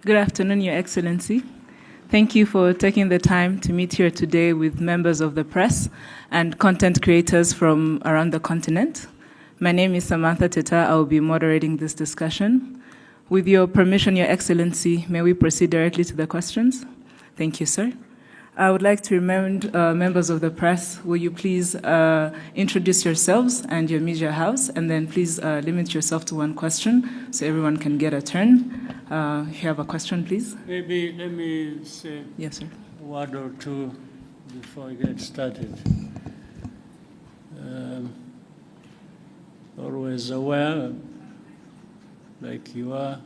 Good afternoon, Your Excellency. Thank you for taking the time to meet here today with members of the press and content creators from around the continent. My name is Samantha Teta. I will be moderating this discussion. With your permission, Your Excellency, may we proceed directly to the questions? Thank you, sir. I would like to remind members of the press, will you please introduce yourselves and your media house, and then please limit yourself to one question so everyone can get a turn. If you have a question, please. Maybe let me say Yes, sir. a word or two before we get started. Always aware, like you are,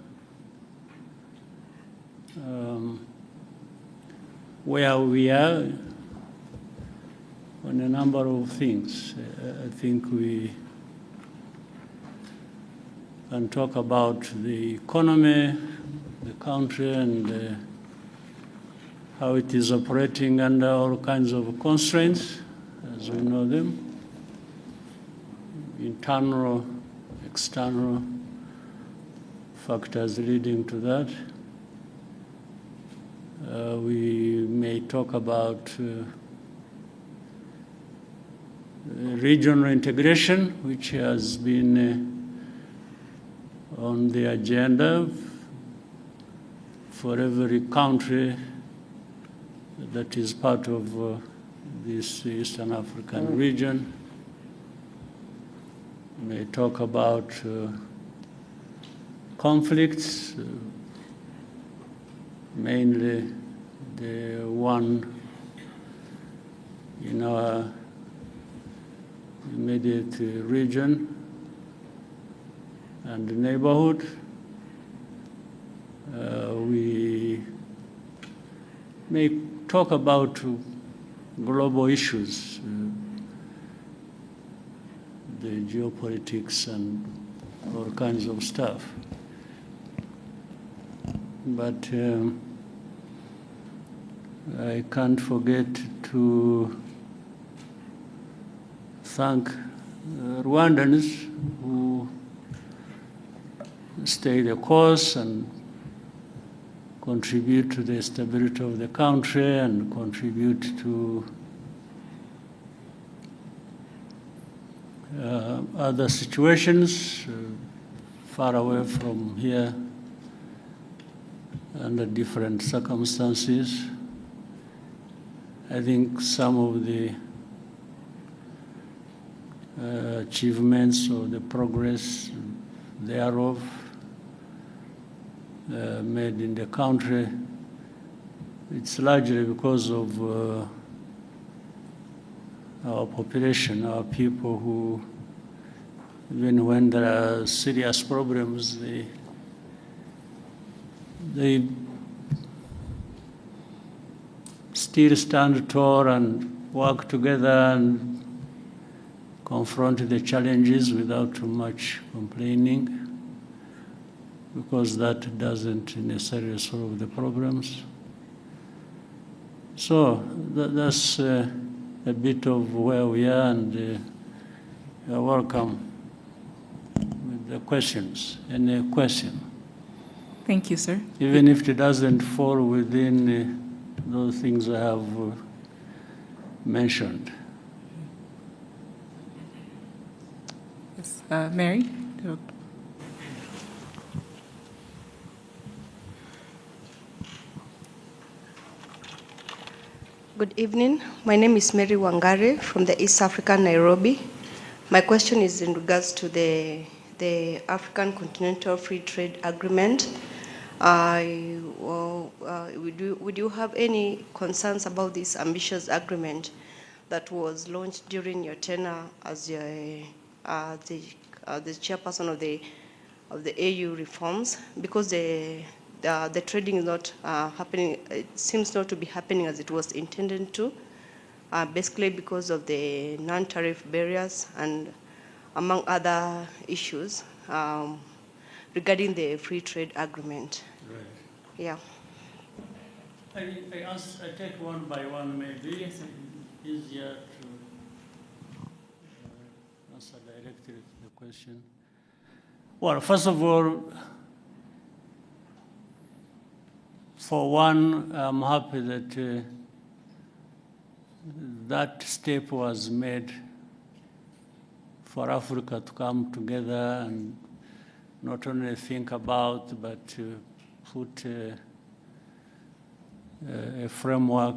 where we are on a number of things. I think we can talk about the economy, the country, and how it is operating under all kinds of constraints, as we know them, internal, external factors leading to that. We may talk about regional integration, which has been on the agenda for every country that is part of this Eastern African region. We may talk about conflicts, mainly the one in our immediate region and the neighborhood. We may talk about global issues, the geopolitics and all kinds of stuff. But I can't forget to thank Rwandans who stay the course and contribute to the stability of the country and contribute to other situations far away from here under different circumstances. I think some of the achievements or the progress thereof made in the country, it's largely because of our population, our people who, even when there are serious problems, they still stand tall and work together and confront the challenges without too much complaining, because that doesn't necessarily solve the problems. So that's a bit of where we are, and you're welcome with the questions. Any question? Thank you, sir. Even if it doesn't fall within those things I have mentioned. Yes, Mary? Good evening. My name is Mary Wangari from the East African Nairobi. My question is in regards to the African Continental Free Trade Agreement. Would you have any concerns about this ambitious agreement that was launched during your tenure as the chairperson of the AU reforms? Because the trading is not happening, it seems not to be happening as it was intended to, basically because of the non-tariff barriers and among other issues regarding the free trade agreement. Right. Yeah. I take one by one, maybe. Yes, sir. Easier to answer directly to the question. Well, first of all, For one, I'm happy that that step was made for Africa to come together and not only think about, but to put a framework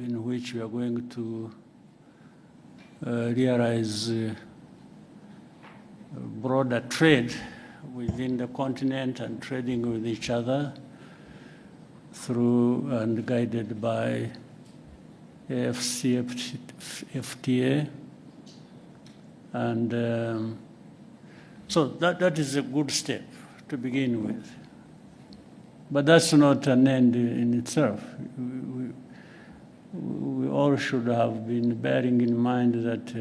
in which we are going to realize broader trade within the continent and trading with each other through and guided by AFCFTA. And so that is a good step to begin with. But that's not an end in itself. We all should have been bearing in mind that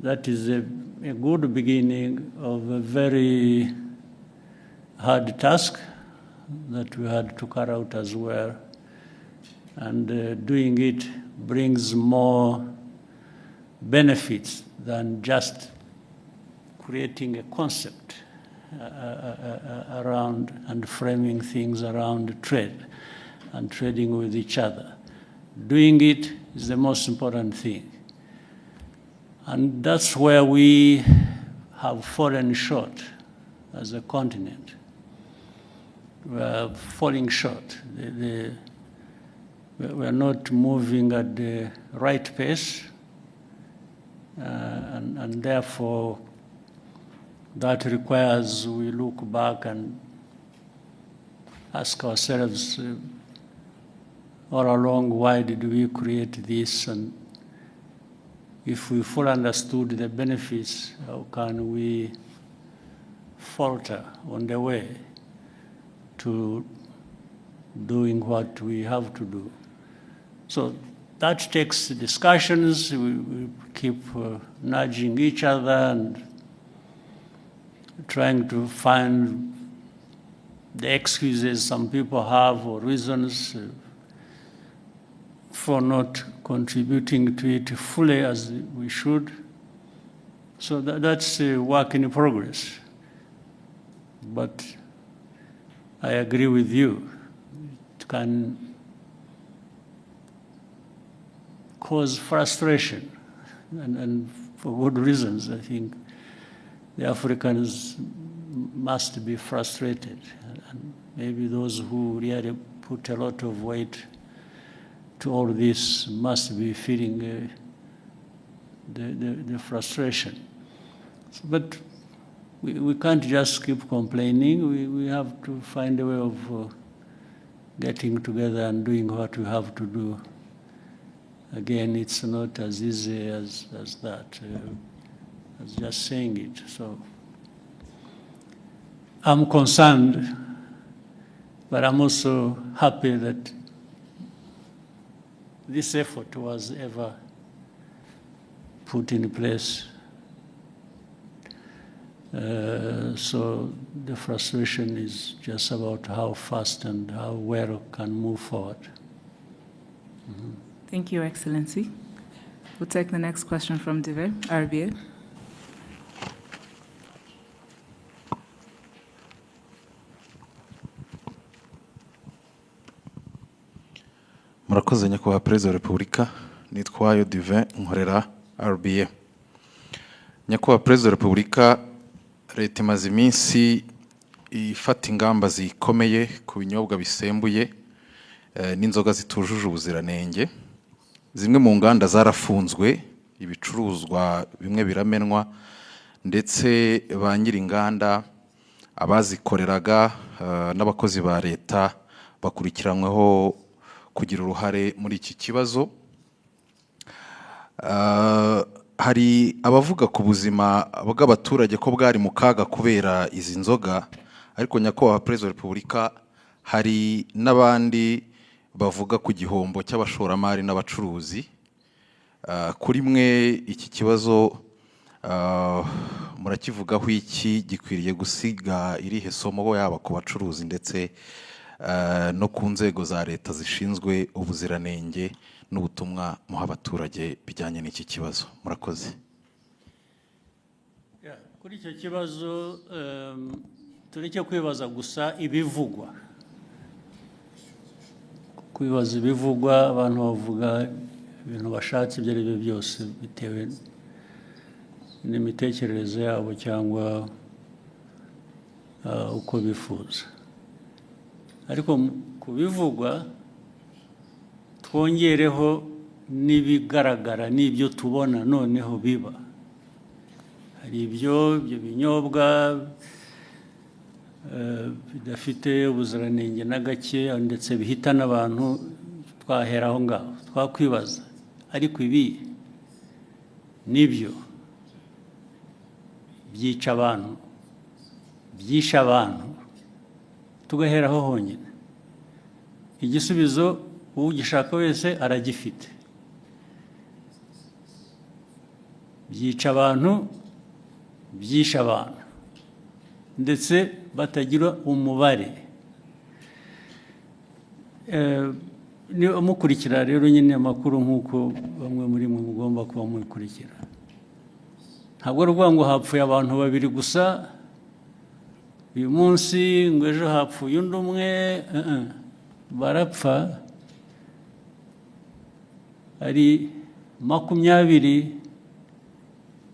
that is a good beginning of a very hard task that we had to carry out as well. And doing it brings more benefits than just creating a concept around and framing things around trade and trading with each other. Doing it is the most important thing. And that's where we have fallen short as a continent. We are falling short. We are not moving at the right pace, and therefore that requires we look back and ask ourselves all along, why did we create this? And if we fully understood the benefits, how can we falter on the way to doing what we have to do? So that takes discussions. We keep nudging each other and trying to find the excuses some people have or reasons for not contributing to it fully as we should. So that's a work in progress. But I agree with you. It can cause frustration, and for good reasons. I think the Africans must be frustrated, and maybe those who really put a lot of weight to all this must be feeling the frustration. But we can't just keep complaining. We have to find a way of getting together and doing what we have to do. Again, it's not as easy as that, as just saying it. So I'm concerned, but I'm also happy that this effort was ever put in place. So the frustration is just about how fast and how well can move forward. Mm-hmm. Thank you, Excellency. We'll take the next question from Dive, RBA. Murakoze nyakubahwa Perezida wa Repubulika, nitwa Dive nkorera RBA. Nyakubahwa Perezida wa Repubulika, leta imaze iminsi ifata ingamba zikomeye ku binyobwa bisembuye n'inzoga zitujuje ubuziranenge. Zimwe mu nganda zarafunzwe, ibicuruzwa bimwe biramenwa, ndetse ba nyiri inganda abazikoreraga n'abakozi ba leta bakurikiranyweho kugira uruhare muri iki kibazo. Hari abavuga ku buzima bw'abaturage ko bwari mu kaga kubera izi nzoga, ariko nyakubahwa Perezida wa Repubulika, hari n'abandi bavuga ku gihombo cy'abashoramari n'abacuruzi. Kuri mwe iki kibazo murakivugaho iki? Gikwiriye gusiga irihe somo yaba ku bacuruzi ndetse no ku nzego za leta zishinzwe ubuziranenge n'ubutumwa muha abaturage bijyanye n'iki kibazo? Murakoze. Kuri icyo kibazo tureke kwibaza gusa ibivugwa. kwibaza ibivugwa, abantu bavuga ibintu bashatse ibyo ari byo byose bitewe n'imitekerereze yabo cyangwa uko bifuza. Ariko ku bivugwa twongereho n'ibigaragara n'ibyo tubona noneho biba. Hari ibyo binyobwa bidafite ubuziranenge na gake ndetse bihitana abantu, twahera aho ngaho twakwibaza, ariko ibi nibyo byica abantu, byisha abantu, tugahera aho honyine. Igisubizo ugishaka wese aragifite. Byica abantu, byisha abantu, ndetse batagira umubare. Mukurikira rero nyine amakuru nk'uko bamwe muri mwe mugomba kuba mukurikira. Ntabwo ari ukuvuga ngo hapfuye abantu babiri gusa uyu munsi, ngo ejo hapfuye undi umwe. Barapfa ari 20,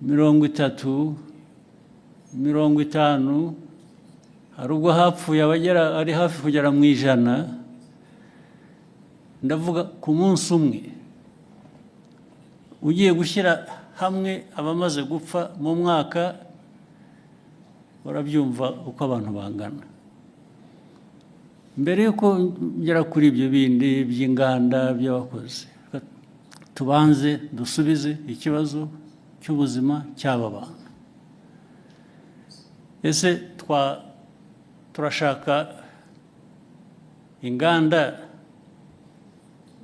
30, 50. Hari ubwo hapfuye abagera ari hafi kugera mu 100. Ndavuga ku munsi umwe. Ugiye gushyira hamwe abamaze gupfa mu mwaka, barabyumva uko abantu bangana. Mbere yuko ngera kuri ibyo bindi by'inganda by'abakozi, tubanze dusubize ikibazo cy'ubuzima cy'aba bantu. Ese turashaka inganda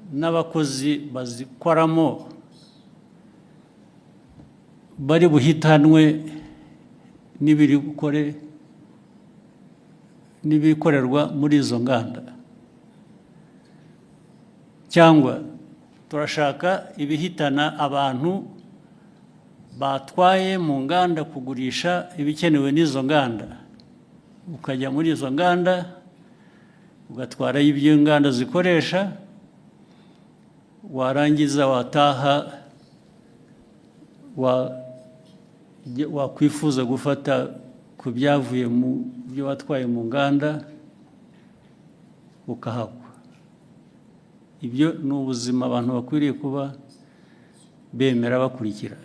n'abakozi bazikoramo bari buhitanwe n'ibikorerwa muri izo nganda, cyangwa turashaka ibihitana abantu batwaye mu nganda kugurisha ibikenewe n'izo nganda, ukajya muri izo nganda ugatwara ibyo inganda zikoresha, warangiza wataha wakwifuza gufata ku byavuye mu byo watwaye mu nganda ukahagwa. Ibyo ni ubuzima abantu bakwiriye kuba bemera bakurikira.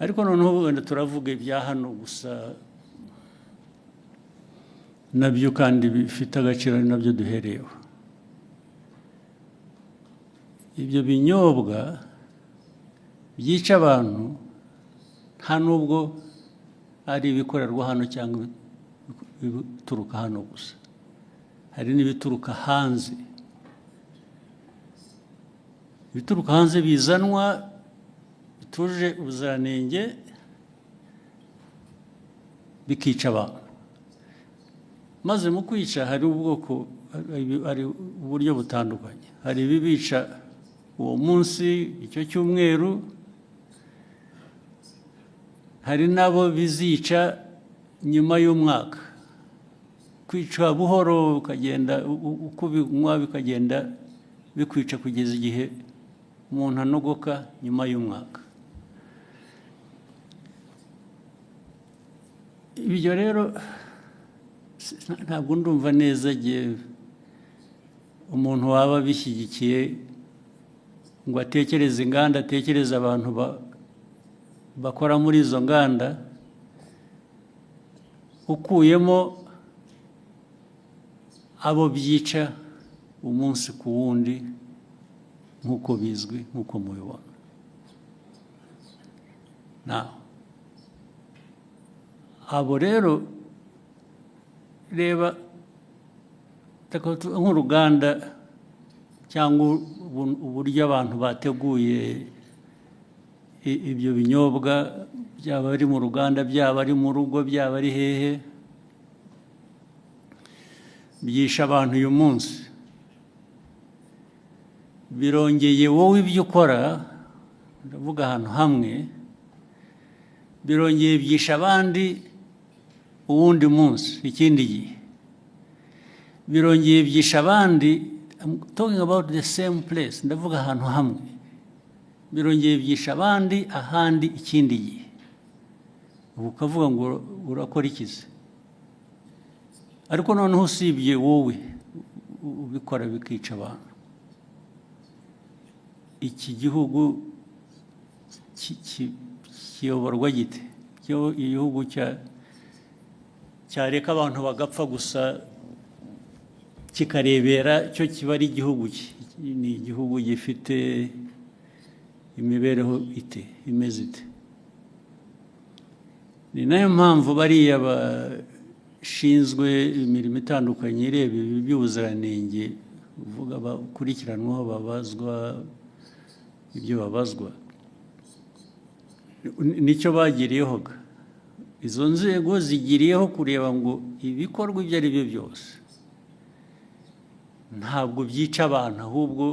Ariko noneho wenda turavuga ibya hano gusa, nabyo kandi bifite agaciro, ni nabyo duhereyeho. Ibyo binyobwa byica abantu nta nubwo ari ibikorerwa hano cyangwa ibituruka hano gusa, hari n'ibituruka hanze. Ibituruka hanze bizanwa bituje ubuziranenge, bikica abantu. Maze mu kwica hari uburyo butandukanye. Hari ibibica uwo munsi, icyo cyumweru. Hari nabo bizica nyuma y'umwaka. Kwica buhoro ukagenda uko binywa bikagenda bikwica kugeza igihe umuntu anogoka nyuma y'umwaka. Ibyo rero ntabwo ndumva neza igihe umuntu waba bishyigikiye ngo atekereze inganda, atekereze abantu bakora muri izo nganda, ukuyemo abo byica umunsi ku wundi nk'uko bizwi, nk'uko mubibona. Abo rero reba nk'uruganda cyangwa uburyo abantu bateguye ibyo binyobwa, byaba ari mu ruganda, byaba ari mu rugo, byaba ari hehe, byisha abantu uyu munsi. Birongeye wowe ibyo ukora, ndavuga ahantu hamwe, birongeye byisha abandi uwundi munsi, ikindi gihe. Birongeye byisha abandi I'm talking about the same place. Ndavuga ahantu hamwe. Birongeye byisha abandi ahandi ikindi gihe. Ukavuga ngo urakora ikize. Ariko noneho usibye wowe ubikora bikica abantu. Iki gihugu kiyoborwa gite? Igihugu cyareka abantu bagapfa gusa kikarebera cyo kiba ari igihugu ni igihugu gifite imibereho imeze ite. Ni nayo mpamvu bariya bashinzwe imirimo itandukanye ireba ibi by'ubuziranenge uvuga bakurikiranwaho babazwa ibyo babazwa nicyo bagiriyeho. Izo nzego zigiriyeho kureba ngo ibikorwa ibyo ari byo byose ntabwo byica abantu, ahubwo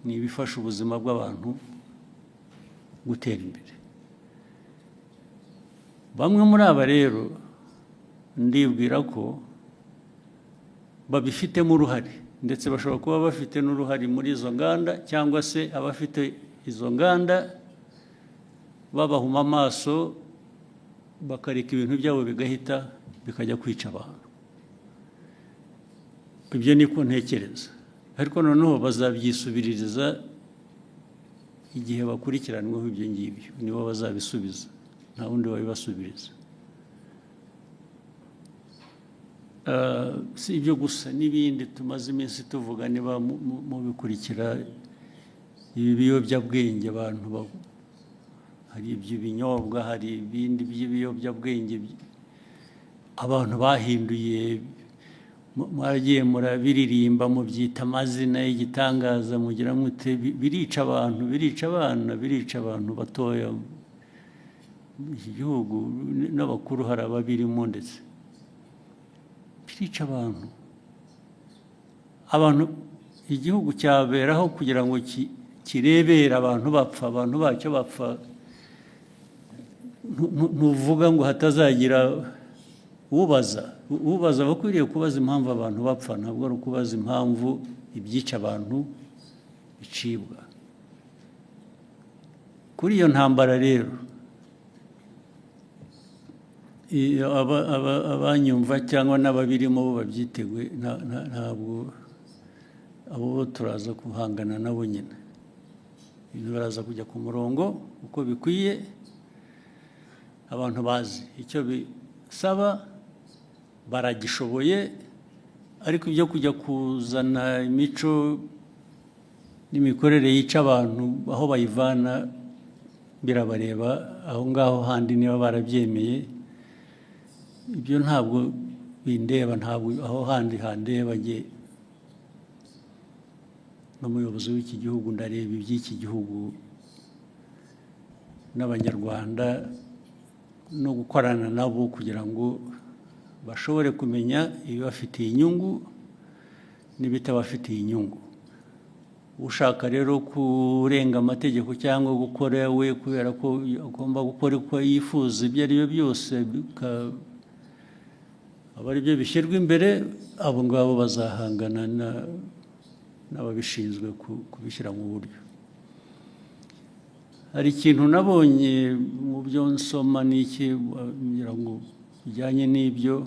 ni ibifasha ubuzima bw'abantu gutera imbere. Bamwe muri aba rero ndibwira ko babifitemo uruhare, ndetse bashobora kuba bafite n'uruhare muri izo nganda, cyangwa se abafite izo nganda babahuma amaso bakareka ibintu byabo bigahita bikajya kwica abantu. Ibyo niko ntekereza, ariko noneho bazabyisubiririza igihe bakurikiranweho ibyo ngibyo, nibo bazabisubiza, nta wundi wabibasubiriza. Si ibyo gusa, n'ibindi tumaze iminsi tuvuga, niba mubikurikira ibi biyobyabwenge, abantu hari iby'ibinyobwa, hari ibindi by'ibiyobyabwenge abantu bahinduye, mwaragiye murabiririmba mubyita amazina y'igitangaza, mugira mute birica abantu, birica abana, birica abantu batoya. Iki gihugu n'abakuru hari ababirimo, ndetse birica abantu igihugu cyaberaho kugira ngo kirebere abantu bapfa, abantu bacyo bapfa. Ntuvuga ngo hatazagira ubaza bakwiriye kubaza impamvu abantu bapfa, ntabwo ari ukubaza impamvu ibyica abantu bicibwa. Kuri iyo ntambara rero, abanyumva cyangwa n'ababirimo bo babyiteguye, ntabwo abo turaza guhangana nabo nyine. Ibintu baraza kujya ku murongo uko bikwiye, abantu bazi icyo bisaba, baragishoboye. Ariko ibyo kujya kuzana imico n'imikorere yica abantu aho bayivana birabareba aho ngaho handi, niba barabyemeye. Ibyo ntabwo bindeba, ntabwo aho handi handeba. Njye n'umuyobozi w'iki gihugu ndareba iby'iki gihugu n'Abanyarwanda, no gukorana nabo kugira ngo bashobore kumenya ibibafitiye inyungu n'ibitabafitiye inyungu. Ushaka rero kurenga amategeko cyangwa gukora we kubera ko agomba gukora uko yifuza, ibyo ari byo byose aba ari byo bishyirwa imbere, abo ngabo bazahangana n'ababishinzwe kubishyira mu buryo. Hari ikintu nabonye mu byo nsoma n'iki kugira ngo bijyanye n'ibyo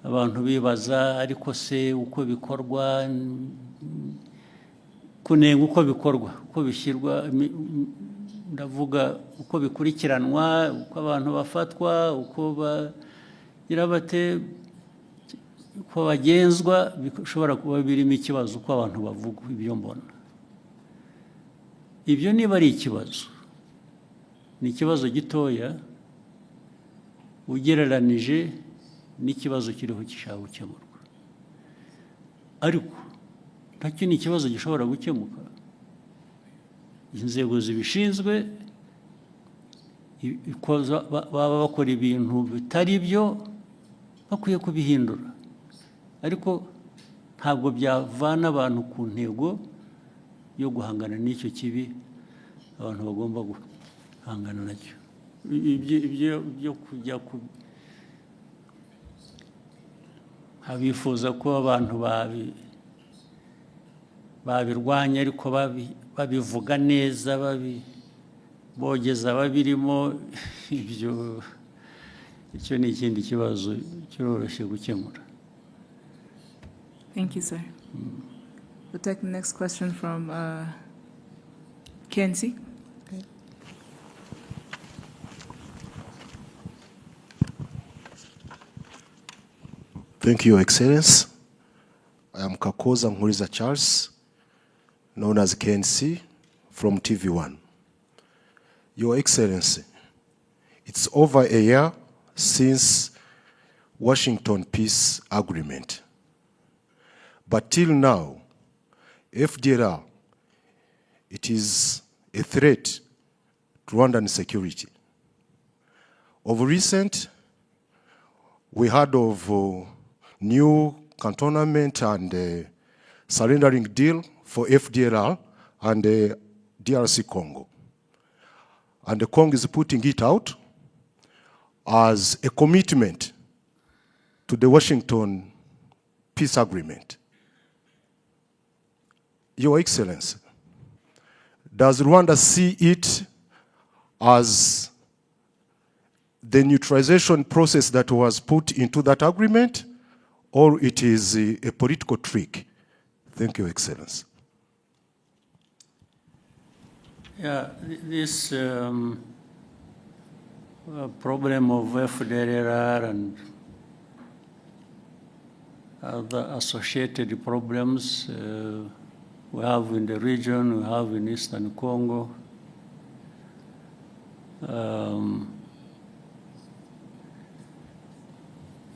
abantu bibaza, ariko se uko bikorwa, kunenga uko bikorwa, uko bishyirwa, ndavuga uko bikurikiranwa, uko abantu bafatwa, uko bagira bate, uko bagenzwa, bishobora kuba birimo ikibazo uko abantu bavuga. Ibyo mbona ibyo niba ari ikibazo, ni ikibazo gitoya ugereranije n'ikibazo kiriho gishaka gukemurwa, ariko nacyo ni ikibazo gishobora gukemuka. Inzego zibishinzwe baba bakora ibintu bitari byo, bakwiye kubihindura, ariko ntabwo byavana abantu ku ntego yo guhangana n'icyo kibi abantu bagomba guhangana nacyo. Ibyo kujya abifuza ko abantu babirwanya ariko babivuga neza bogeza babirimo ibyo icyo ni ikindi kibazo cyoroshye gukemura. Thank you, sir. We'll take the next question from Kenzie. Thank you, Your Excellency. I am Kakoza Nkuriza Charles, known as KNC, from TV1. Your Excellency, it's over a year since Washington Peace Agreement. But till now, FDLR, it is a threat to Rwandan security. Of recent, we heard of new cantonment and surrendering deal for FDLR and DRC Congo. And the Congo is putting it out as a commitment to the Washington Peace Agreement. Your Excellency, does Rwanda see it as the neutralization process that was put into that agreement, or it is a political trick? Thank you, Excellency. Yeah, this problem of FDLR and other associated problems we have in the region, we have in Eastern Congo.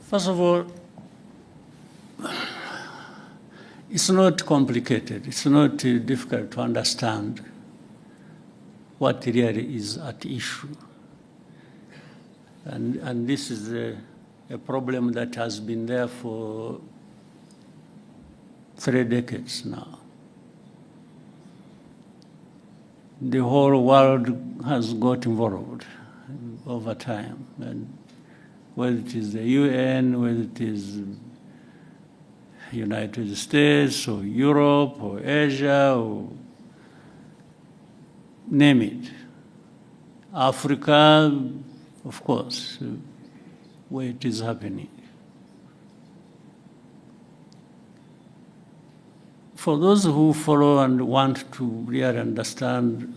First of all, it's not complicated. It's not difficult to understand what really is at issue. And this is a problem that has been there for 3 decades now. The whole world has got involved over time, and whether it is the UN, whether it is United States or Europe or Asia or name it. Africa, of course, where it is happening. For those who follow and want to really understand,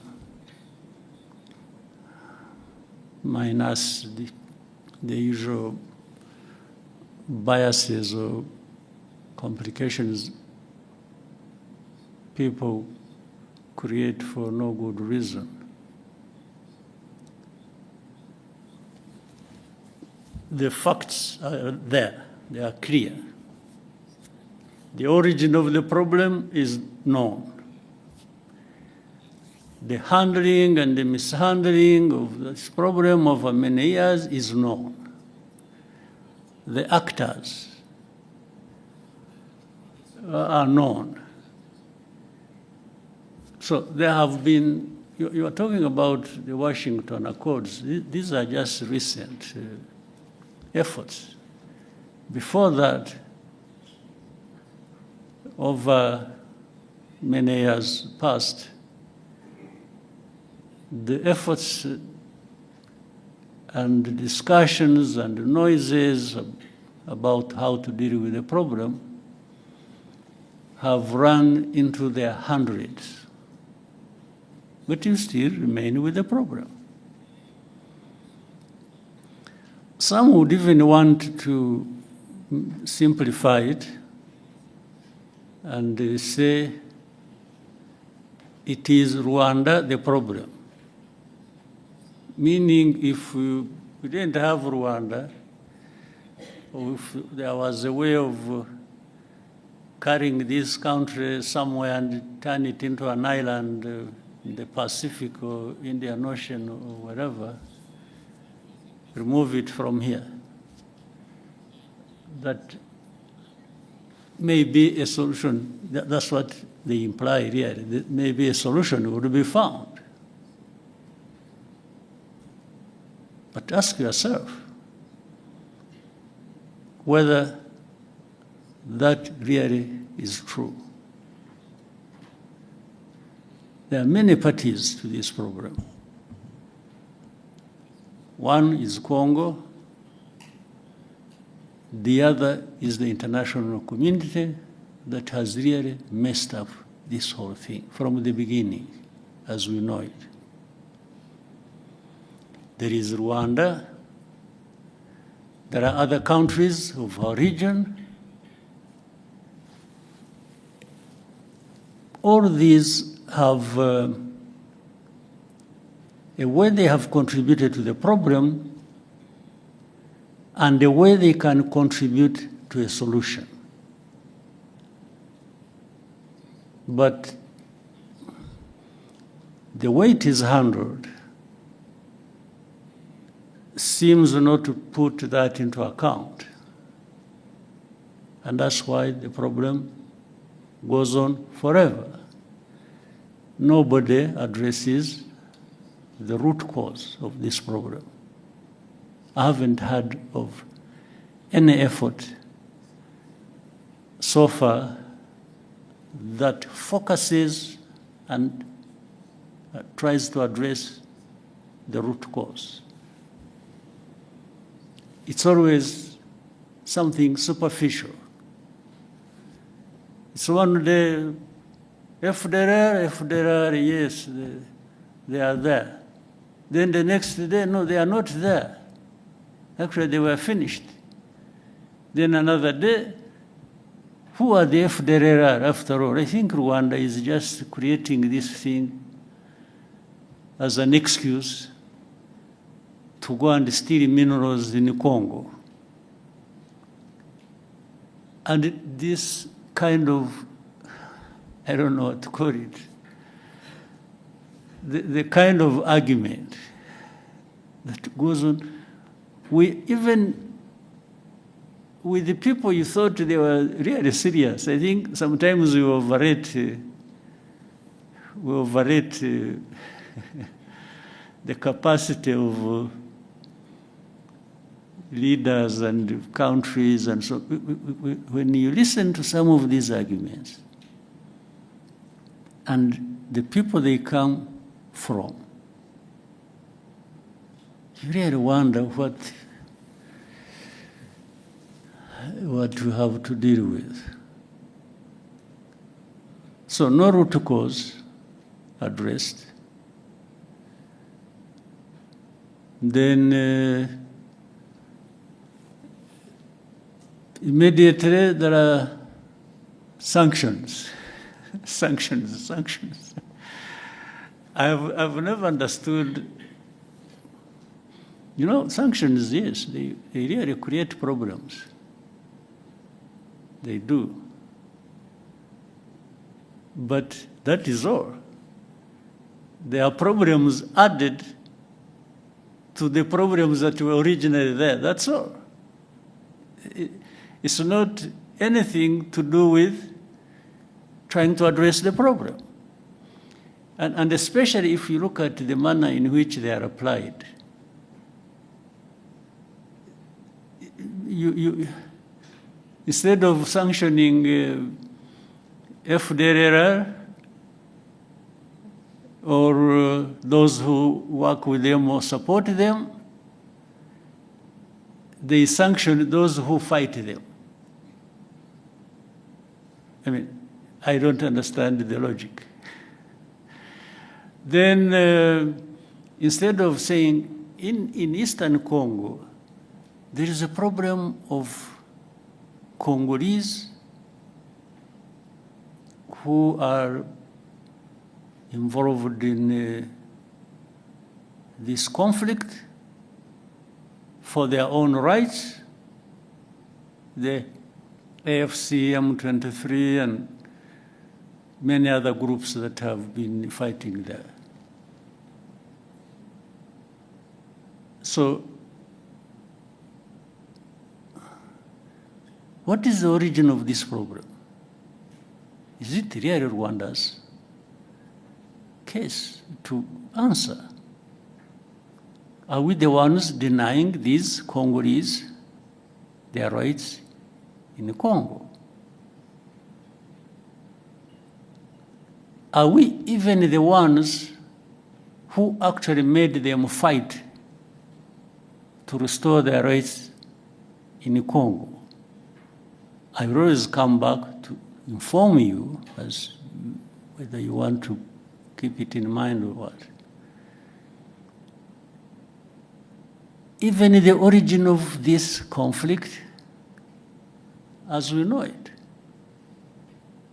minus the usual biases or complications people create for no good reason, the facts are there, they are clear. The origin of the problem is known. The handling and the mishandling of this problem over many years is known. The actors are known. So there have been, you are talking about the Washington Accords. These are just recent efforts. Before that, over many years past, the efforts and the discussions and the noises about how to deal with the problem have run into their hundreds. But you still remain with the problem. Some would even want to simplify it and they say it is Rwanda the problem. Meaning if we didn't have Rwanda, or if there was a way of carrying this country somewhere and turn it into an island in the Pacific or Indian Ocean or wherever, remove it from here. That may be a solution. That's what they imply here. That maybe a solution would be found. But ask yourself whether that really is true. there are many parties to this program. One is Congo, the other is the international community that has really messed up this whole thing from the beginning, as we know it. There is Rwanda, there are other countries of our region. All these have a way they have contributed to the problem and a way they can contribute to a solution. But the way it is handled seems not to put that into account. And that's why the problem goes on forever. Nobody addresses the root cause of this problem. I haven't heard of any effort so far that focuses and tries to address the root cause. It's always something superficial. It's one day, FDR, yes, they are there. Then the next day, no, they are not there. Actually, they were finished. Then another day, who are the FDR after all? I think Rwanda is just creating this thing as an excuse to go and steal minerals in Congo. And this kind of, I don't know what to call it, the kind of argument that goes on, even with the people you thought they were really serious. I think sometimes we overrate the capacity of leaders and countries and so. When you listen to some of these arguments and the people they come from, you really wonder what you have to deal with. So no root cause addressed. Then immediately there are sanctions. sanctions. I've never understood. You know, sanctions, yes, they really create problems. They do. But that is all. There are problems added to the problems that were originally there. That's all. It's not anything to do with trying to address the problem. And especially if you look at the manner in which they are applied. You instead of sanctioning FDR or those who work with them or support them, they sanction those who fight them. I mean, I don't understand the logic. Then instead of saying, in Eastern Congo, there is a problem of Congolese who are involved in this conflict for their own rights. The AFC, M23, and many other groups that have been fighting there. So, what is the origin of this problem? Is it really Rwanda's case to answer? Are we the ones denying these Congolese their rights in Congo? are we even the ones who actually made them fight to restore their rights in Congo? I will always come back to inform you as whether you want to keep it in mind or what. Even the origin of this conflict, as we know it,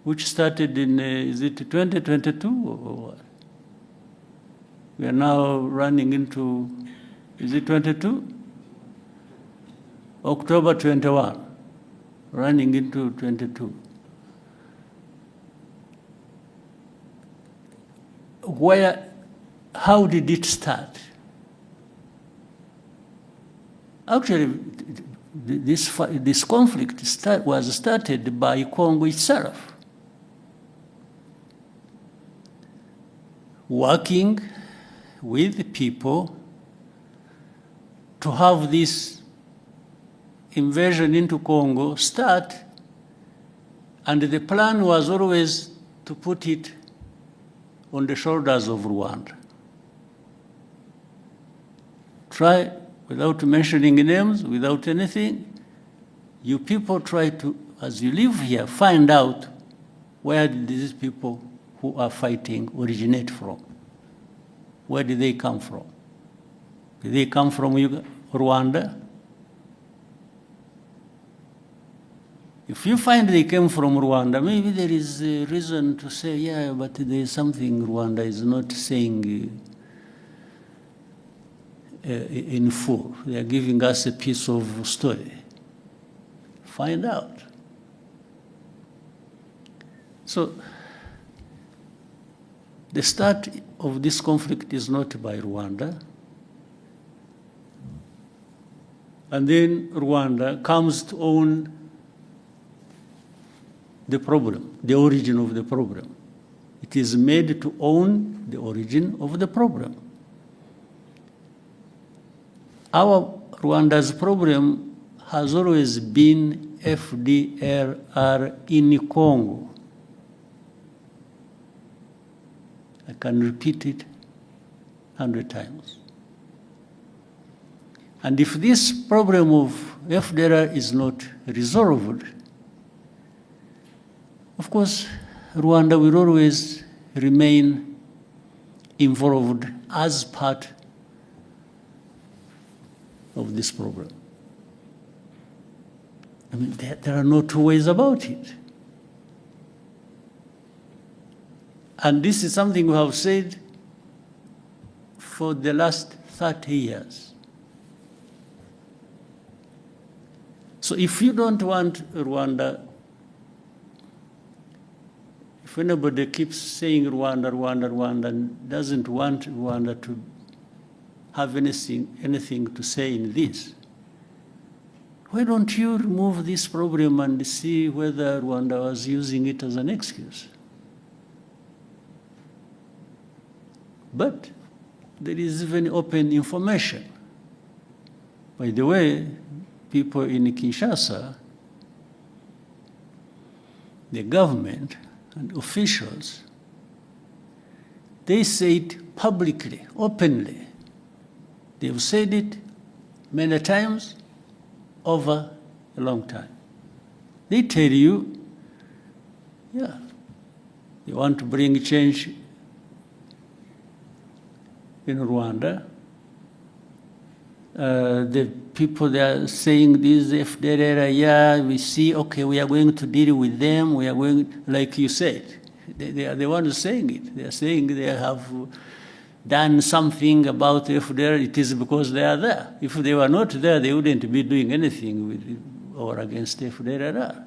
which started in, is it 2022 or what? We are now running into, is it 22? October 21, running into 22. How did it start? Actually, this conflict was started by Congo itself, working with people to have this invasion into Congo start, and the plan was always to put it on the shoulders of Rwanda. Try, without mentioning names, without anything, you people try to, as you live here, find out where did these people who are fighting originate from. Where did they come from? Did they come from Rwanda? If you find they came from Rwanda, maybe there is a reason to say, yeah, but there is something Rwanda is not saying in full. They are giving us a piece of story. Find out. So, the start of this conflict is not by Rwanda. And then Rwanda comes to own the problem, the origin of the problem. It is made to own the origin of the problem. Rwanda's problem has always been FDLR in Congo. I can repeat it 100 times. And if this problem of FDLR is not resolved, of course, Rwanda will always remain involved as part of this problem. I mean, there are no two ways about it. And this is something we have said for the last 30 years. So if you don't want Rwanda, if anybody keeps saying Rwanda, Rwanda, Rwanda, and doesn't want Rwanda to have anything to say in this, why don't you remove this problem and see whether Rwanda was using it as an excuse? But there is even open information. By the way, people in Kinshasa, the government and officials, they say it publicly, openly. They've said it many times over a long time. They tell you, yeah, they want to bring change in Rwanda. The people that are saying this, if there are, yeah, we see, okay, we are going to deal with them, we are going, like you said, they are the ones saying it. They are saying they have done something about if there, it is because they are there. If they were not there, they wouldn't be doing anything with or against FDLR.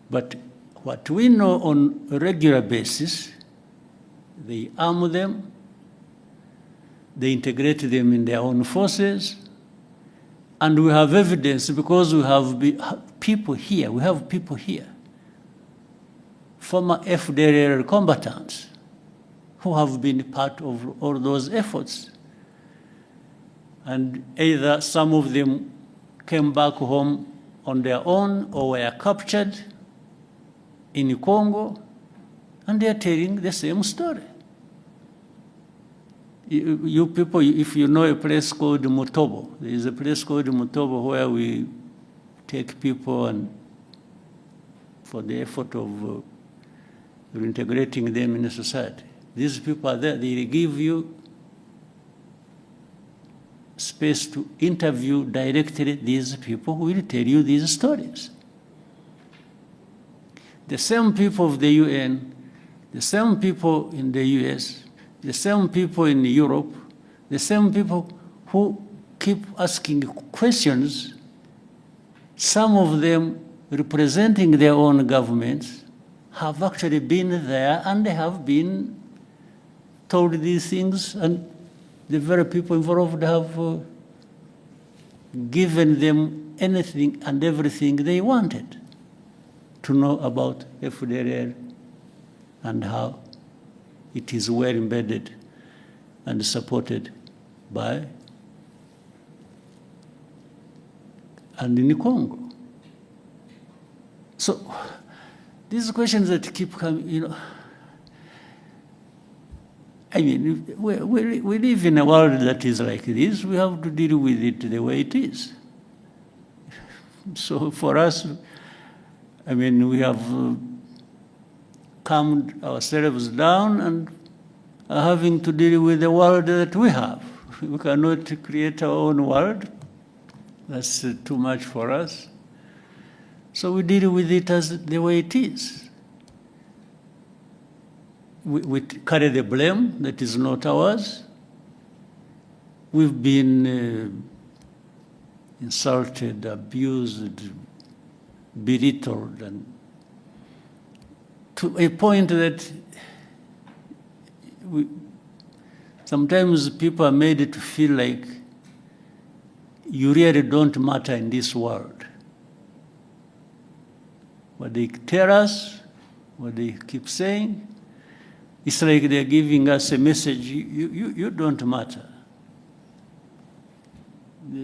But what we know on a regular basis, they arm them, they integrate them in their own forces, and we have evidence because we have people here, former FDLR combatants who have been part of all those efforts. And either some of them came back home on their own or were captured in Congo, and they are telling the same story. You people, if you know a place called Mutobo, there is a place called Mutobo where we take people and for the effort of reintegrating them in society. These people are there, they give you space to interview directly these people who will tell you these stories. The same people of the UN, the same people in the US, the same people in Europe, the same people who keep asking questions, some of them representing their own governments, have actually been there and they have been told these things, and the very people involved have given them anything and everything they wanted to know about FDLR and how it is well embedded and supported by and in Congo. So these questions that keep coming, you know, I mean, we live in a world that is like this. We have to deal with it the way it is. So for us, I mean, we have calmed ourselves down and are having to deal with the world that we have. We cannot create our own world. That's too much for us. So we deal with it as the way it is. We carry the blame that is not ours. We've been insulted, abused, belittled, and to a point that sometimes people are made to feel like you really don't matter in this world. What they tell us, what they keep saying, it's like they're giving us a message, you don't matter.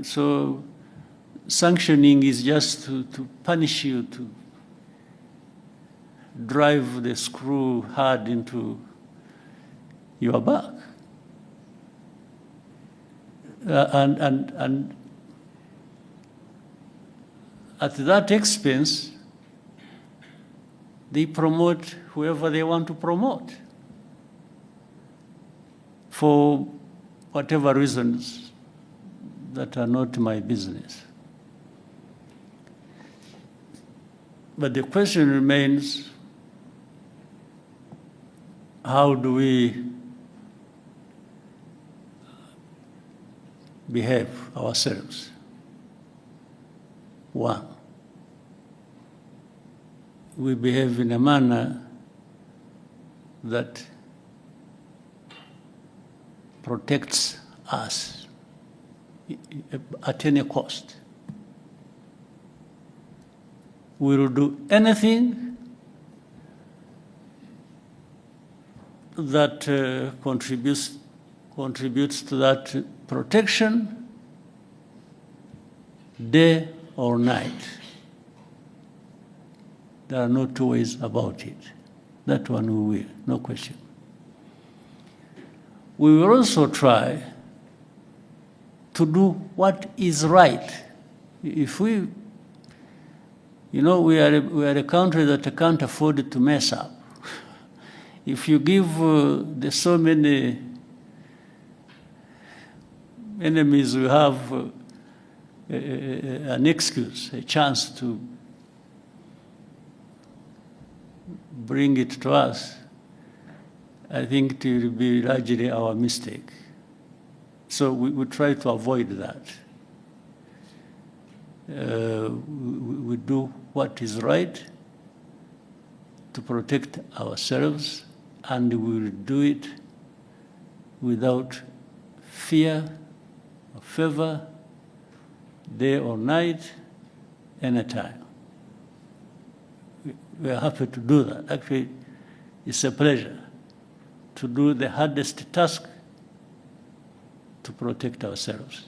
So sanctioning is just to punish you, to drive the screw hard into your back. And at that expense, they promote whoever they want to promote for whatever reasons that are not my business. But the question remains, how do we behave ourselves? One, we behave in a manner that protects us at any cost. We will do anything that contributes to that protection, day or night. There are no two ways about it. That one we will, no question. We will also try to do what is right. If we, you know, we are a country that can't afford to mess up. If you give the so many enemies we have an excuse, a chance to bring it to us, I think it will be largely our mistake. So we try to avoid that. We do what is right to protect ourselves, and we will do it without fear or favor, day or night, anytime. We are happy to do that. Actually, it's a pleasure to do the hardest task, to protect ourselves.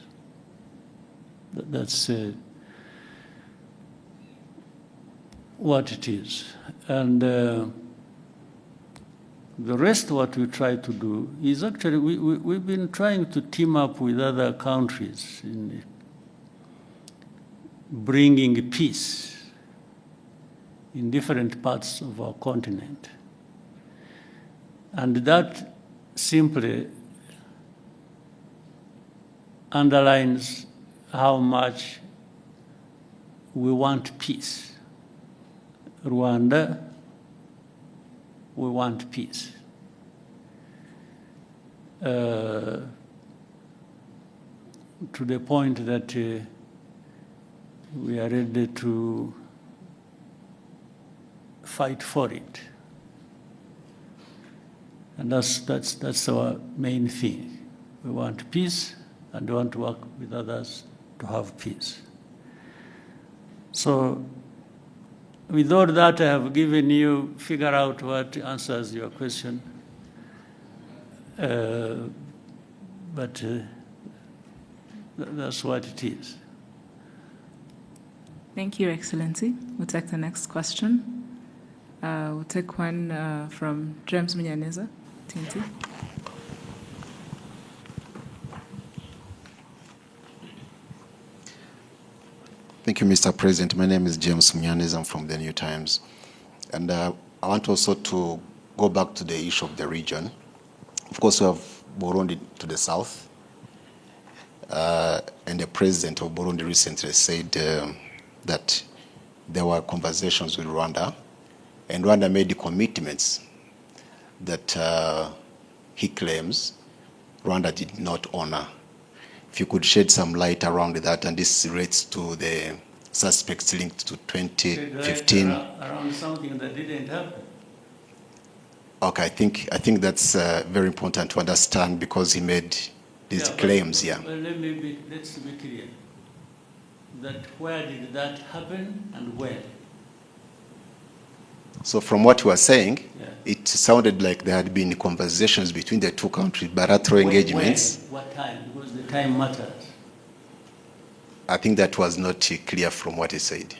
That's what it is. And the rest, what we try to do is actually, we've been trying to team up with other countries in bringing peace in different parts of our continent. And that simply underlines how much we want peace. Rwanda, we want peace. To the point that we are ready to fight for it. And that's our main thing. We want peace and we want to work with others to have peace. So with all that, I have given you, figure out what answers your question. But that's what it is. Thank you, Excellency. We'll take the next question. We'll take one from James Munyaneza, TNT. Thank you, Mr. President. My name is James Munyaneza. I'm from the New Times. And I want also to go back to the issue of the region. Of course, we have Burundi to the south. And the president of Burundi recently said that there were conversations with Rwanda. And Rwanda made the commitments that he claims Rwanda did not honor. If you could shed some light around that, and this relates to the suspects linked to 2015. Around something that didn't happen. Okay, I think that's very important to understand because he made these claims. Well, let's be clear. That where did that happen and when? So from what you were saying, Yeah. it sounded like there had been conversations between the two countries, bilateral engagements. When? What time? Because the time matters. I think that was not clear from what he said.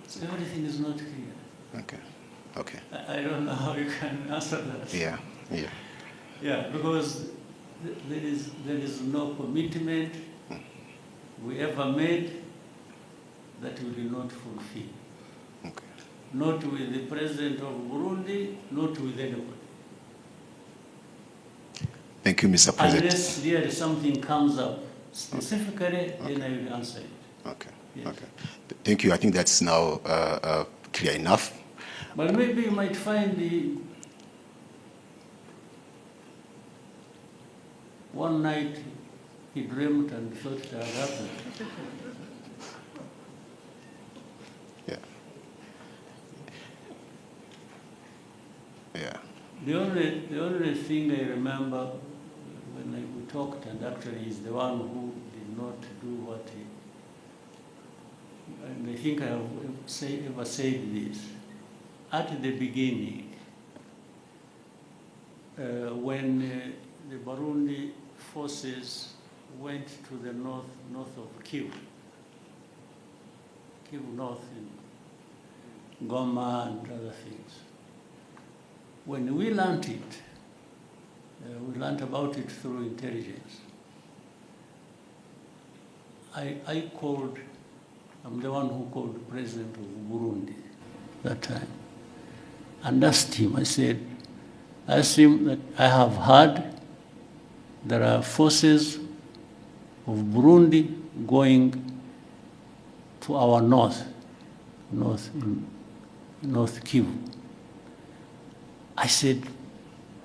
So everything is not clear. Okay. I don't know how you can answer that. Yeah. Because there is no commitment we ever made that we did not fulfill. Okay. Not with the president of Burundi, not with anyone. Thank you, Mr. President. Unless really something comes up specifically, then I will answer it. Okay. Yes. Okay. Thank you. I think that's now clear enough. But maybe you might find one night he dreamt and thought it had happened. Yeah. The only thing I remember when we talked, and actually he's the one who did not do what he, and I think I have ever said this, at the beginning, when the Burundi forces went to the north of Kivu North in Goma and other things. When we learned it, we learned about it through intelligence. I called, I'm the one who called the president of Burundi that time and asked him, I asked him that I have heard there are forces of Burundi going to our north Kivu. I said,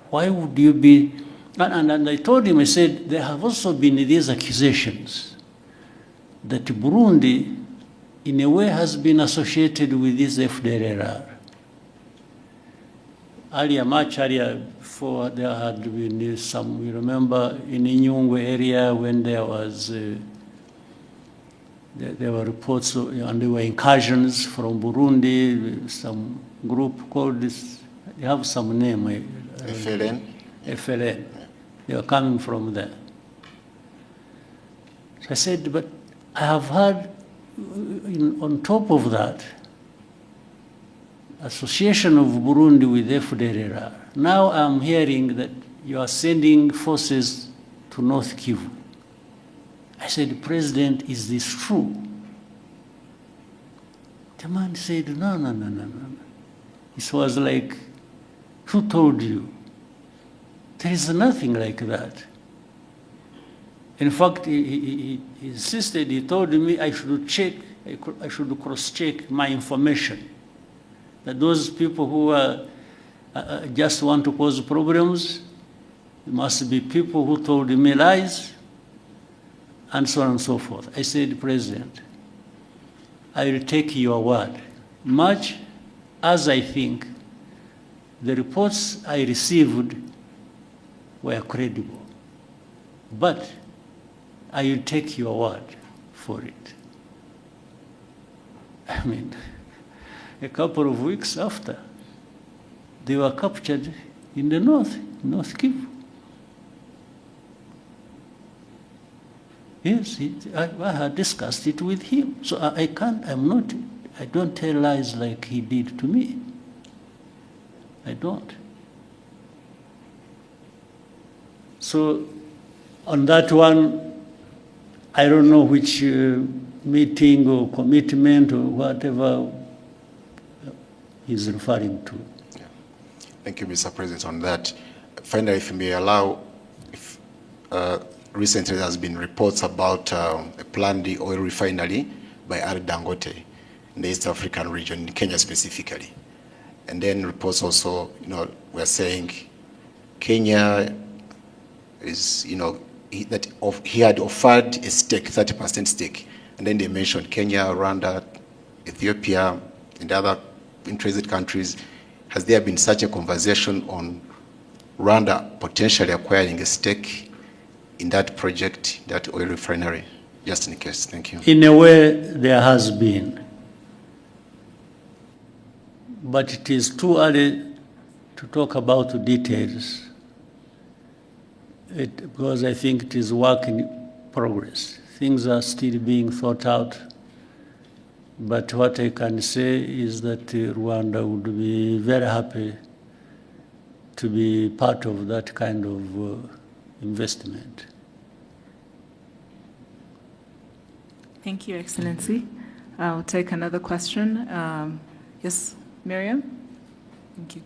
why would you be, and I told him, I said, there have also been these accusations that Burundi, in a way, has been associated with this FDLR. Much earlier, before there had been some, we remember in Inyungwe area when there was, there were reports and there were incursions from Burundi, some group called this, they have some name. FLN? FLN. They were coming from there. So I said, but I have heard, on top of that, association of Burundi with FDLR. Now I'm hearing that you are sending forces to North Kivu. I said, President, is this true? The man said, no. It was like, who told you? There is nothing like that. In fact, he insisted, he told me I should cross-check my information. That those people who just want to cause problems, must be people who told me lies, and so on and so forth. I said, President, I will take your word, much as I think the reports I received were credible. But I will take your word for it. I mean, a couple of weeks after, they were captured in the North Kivu. Yes, I had discussed it with him. So I don't tell lies like he did to me. I don't. So on that one, I don't know which meeting or commitment or whatever he's referring to. Yeah. Thank you, Mr. President, on that. Finally, if you may allow, recently there has been reports about a planned oil refinery by Dangote in the East African region, in Kenya specifically. And then reports also, were saying Kenya is, he had offered a stake, 30% stake. And then they mentioned Kenya, Rwanda, Ethiopia, and other interested countries. Has there been such a conversation on Rwanda potentially acquiring a stake in that project, that oil refinery? Just in case. Thank you. In a way, there has been. But it is too early to talk about the details, because I think it is work in progress. Things are still being thought out. But what I can say is that Rwanda would be very happy to be part of that kind of investment. Thank you, Excellency. I'll take another question. Yes, Miriam? Thank you.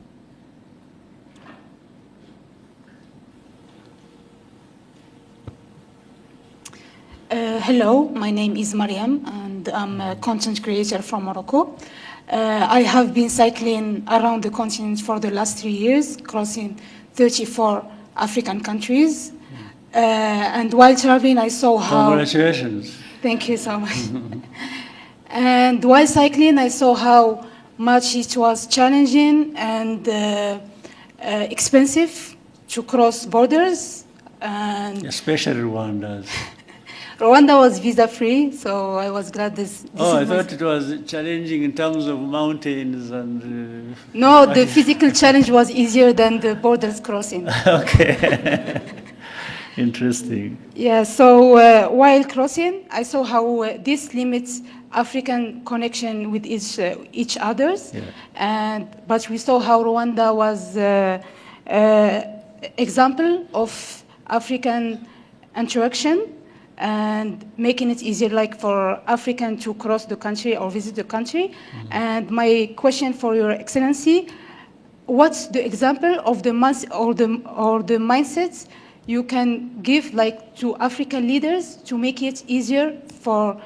Hello, my name is Mariam, and I'm a content creator from Morocco. I have been cycling around the continent for the last 3 years, crossing 34 African countries. And while traveling, I saw how... Congratulations. Thank you so much. And while cycling, I saw how much it was challenging and expensive to cross borders. And especially Rwanda. Rwanda was visa-free, so I was glad this I thought it was challenging in terms of mountains and... No, the physical challenge was easier than the borders crossing. Okay. Interesting. Yeah, so while crossing, I saw how this limits African connection with each others. Yeah. But we saw how Rwanda was example of African interaction and making it easier, like for African to cross the country or visit the country. Mm-hmm. And my question for Your Excellency, what's the example of the mindsets you can give, like, to African leaders to make it easier for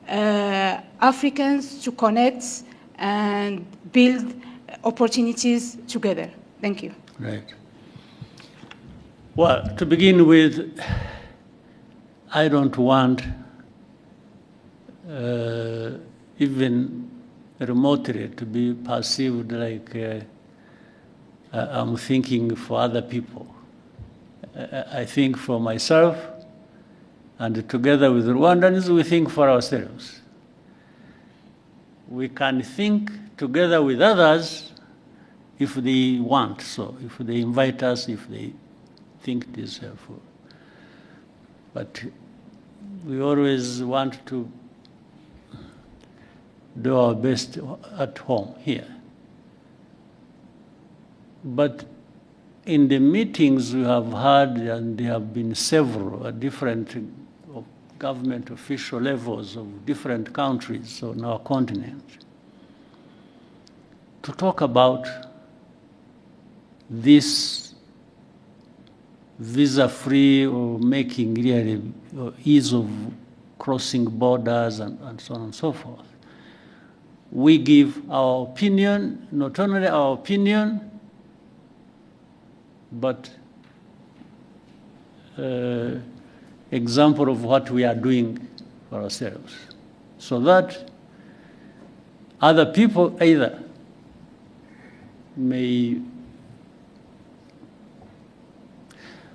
Africans to connect and build opportunities together? Thank you. Right. Well, to begin with, I don't want even remotely to be perceived like I'm thinking for other people. I think for myself, and together with Rwandans, we think for ourselves. We can think together with others if they want, so if they invite us, if they think it is helpful. But we always want to do our best at home here. But in the meetings we have had, and there have been several at different government official levels of different countries on our continent, to talk about this visa-free or making really ease of crossing borders and so on and so forth. We give our opinion, not only our opinion, but example of what we are doing for ourselves, so that other people either may,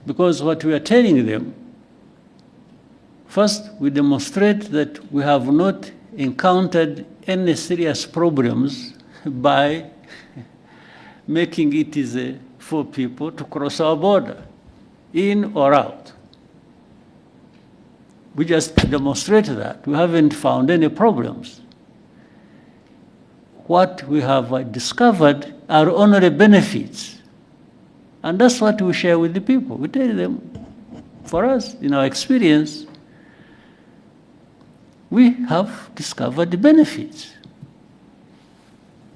because what we are telling them, first we demonstrate that we have not encountered any serious problems by making it easy for people to cross our border, in or out. We just demonstrate that. We haven't found any problems. What we have discovered are only benefits. And that's what we share with the people. We tell them, for us, in our experience, we have discovered the benefits.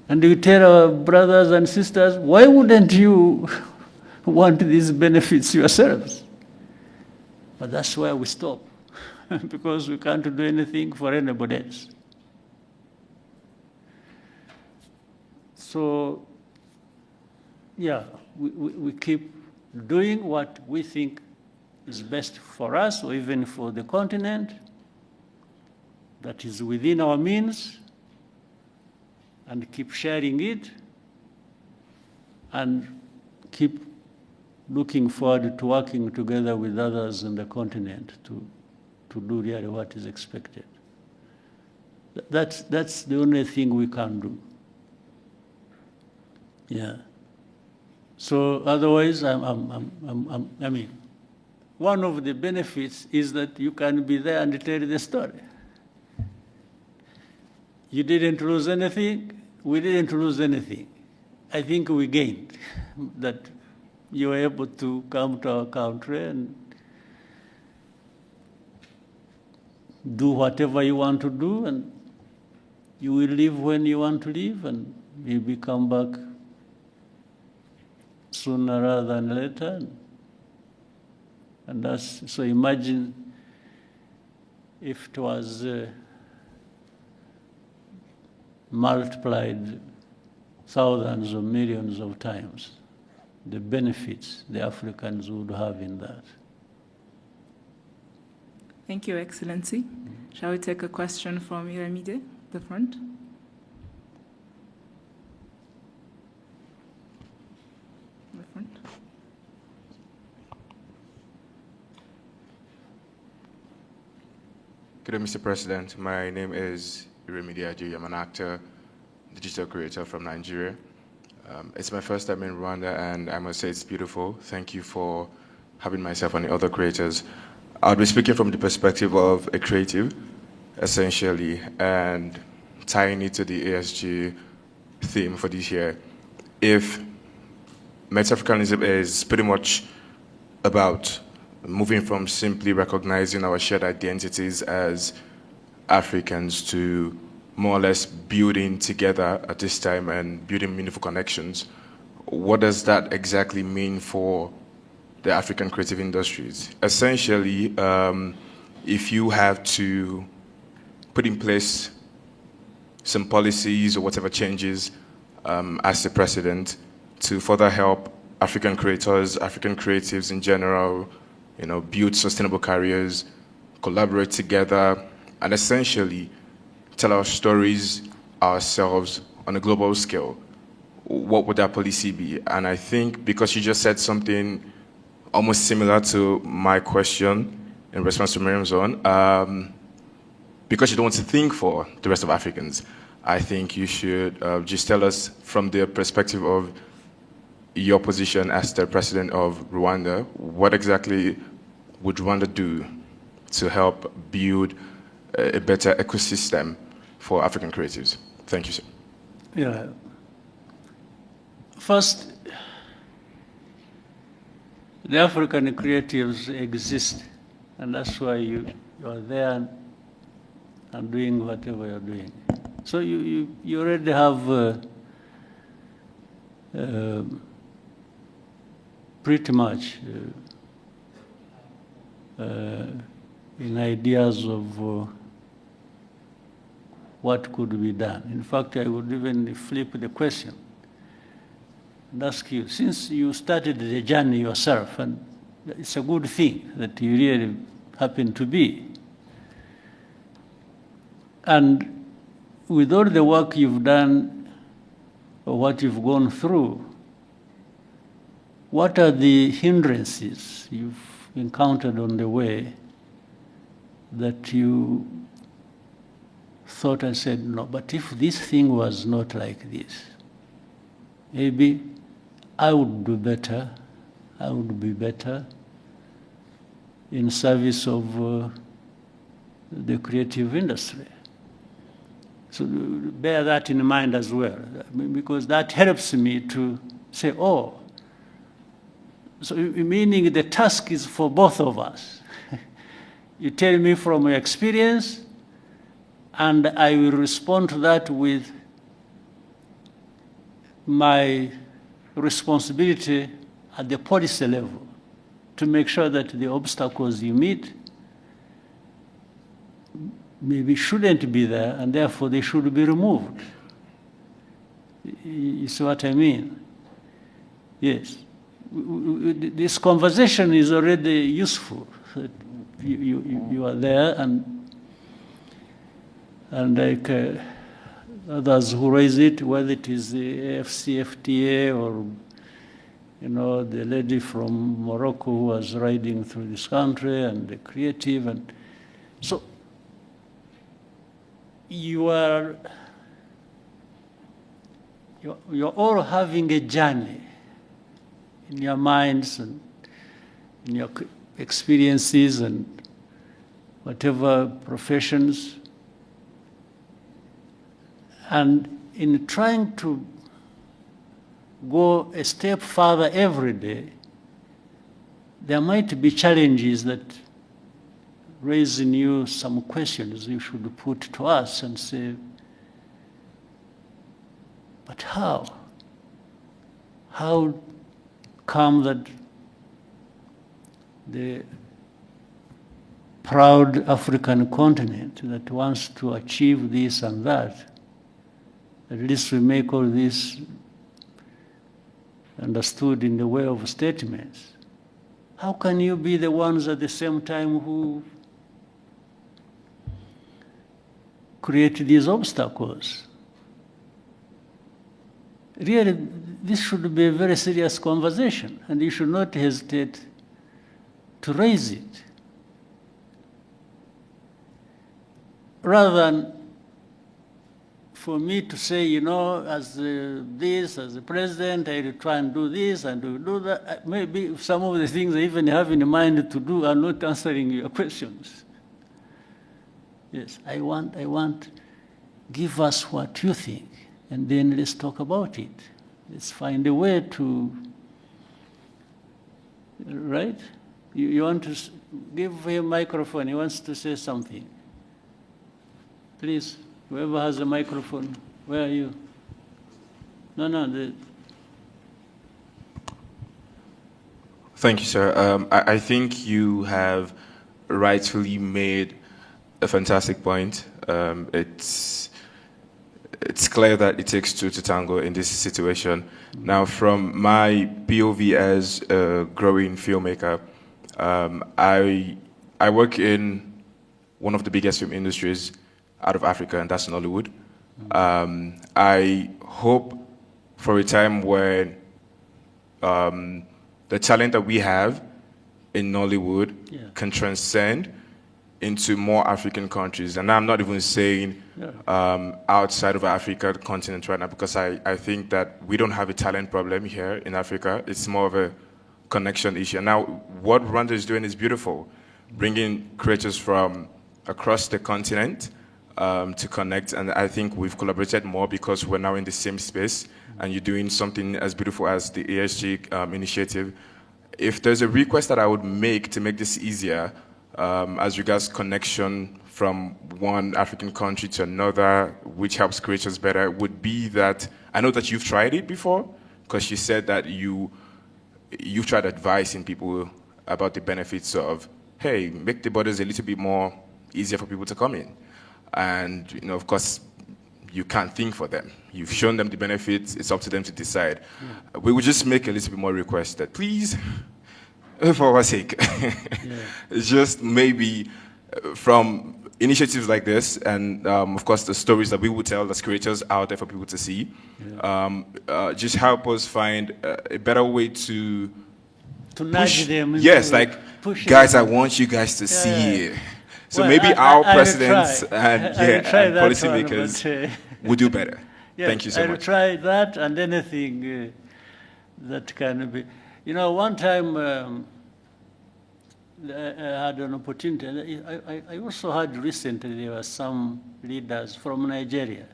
And we tell our brothers and sisters, why wouldn't you want these benefits yourselves? But that's where we stop, because we can't do anything for anybody else. So, yeah, we keep doing what we think is best for us, or even for the continent, that is within our means, and keep sharing it, and keep looking forward to working together with others in the continent to do really what is expected. That's the only thing we can do. Yeah. So otherwise, I mean, one of the benefits is that you can be there and tell the story. You didn't lose anything, we didn't lose anything. I think we gained that you were able to come to our country and do whatever you want to do, and you will leave when you want to leave, and maybe come back sooner rather than later. And that's, so imagine if it was multiplied thousands or millions of times, the benefits the Africans would have in that. Thank you, Excellency. Shall we take a question from Iramide, the front? The front. Good day, Mr. President. My name is Iramide Aji. I'm an actor, digital creator from Nigeria. It's my first time in Rwanda, and I must say it's beautiful. Thank you for having myself and the other creators. I'll be speaking from the perspective of a creative, essentially, and tying it to the ASG theme for this year. If Met-Africanism is pretty much about moving from simply recognizing our shared identities as Africans to more or less building together at this time and building meaningful connections, what does that exactly mean for the African creative industries? Essentially, if you have to put in place some policies or whatever changes as the president to further help African creators, African creatives in general, build sustainable careers, collaborate together, and essentially tell our stories ourselves on a global scale, what would that policy be? And I think because you just said something almost similar to my question in response to Miriam's own, because you don't want to think for the rest of Africans, I think you should just tell us from the perspective of your position as the president of Rwanda, what exactly would Rwanda do to help build a better ecosystem for African creatives? Thank you, sir. Yeah. First, the African creatives exist, and that's why you are there and doing whatever you're doing. So you already have pretty much in ideas of what could be done. In fact, I would even flip the question and ask you, since you started the journey yourself, and it's a good thing that you really happen to be, and with all the work you've done or what you've gone through, what are the hindrances you've encountered on the way that you thought and said, no, but if this thing was not like this, maybe I would do better, I would be better in service of the creative industry. So bear that in mind as well, because that helps me to say, oh, so meaning the task is for both of us. You tell me from your experience, and I will respond to that with my responsibility at the policy level to make sure that the obstacles you meet maybe shouldn't be there, and therefore they should be removed. You see what I mean? Yes. This conversation is already useful. You are there, and like others who raise it, whether it is the AFCFTA or the lady from Morocco who was riding through this country, and the creative, and so you're all having a journey in your minds and in your experiences and whatever professions. And in trying to go a step further every day, there might be challenges that raise in you some questions you should put to us and say, but how? How come that the proud African continent that wants to achieve this and that, at least we make all this understood in the way of statements. How can you be the ones at the same time who create these obstacles? Really, this should be a very serious conversation, and you should not hesitate to raise it. Rather than for me to say, as the president, I will try and do this and do that. Maybe some of the things I even have in mind to do are not answering your questions. Yes, I want, give us what you think, and then let's talk about it. Let's find a way to, right? You want to give him a microphone, he wants to say something. Please, whoever has a microphone, where are you? No. Thank you, sir. I think you have rightfully made a fantastic point. It's clear that it takes two to tango in this situation. Now, from my POV as a growing filmmaker, I work in one of the biggest film industries out of Africa, and that's Nollywood. I hope for a time when the talent that we have in Nollywood can transcend into more African countries. And I'm not even saying outside of Africa, the continent right now, because I think that we don't have a talent problem here in Africa. It's more of a connection issue. And now what Rwanda is doing is beautiful, bringing creators from across the continent to connect, and I think we've collaborated more because we're now in the same space, and you're doing something as beautiful as the ESG initiative. if there's a request that I would make to make this easier, as regards connection from one African country to another, which helps creators better, would be that, I know that you've tried it before, because you said that you've tried advising people about the benefits of, hey, make the borders a little bit more easier for people to come in. And, you know, of course, you can't think for them. You've shown them the benefits, it's up to them to decide. Yeah. We would just make a little bit more request that, please, for our sake, just maybe from initiatives like this, and of course the stories that we would tell as creators out there for people to see, just help us find a better way to nudge them. Yes, like, guys, I want you guys to see it. So well, maybe our presidents and policymakers would do better. Yes, thank you so much. I'll try that and anything that can be. You know, one time I had an opportunity. I also heard recently there were some leaders from Nigeria.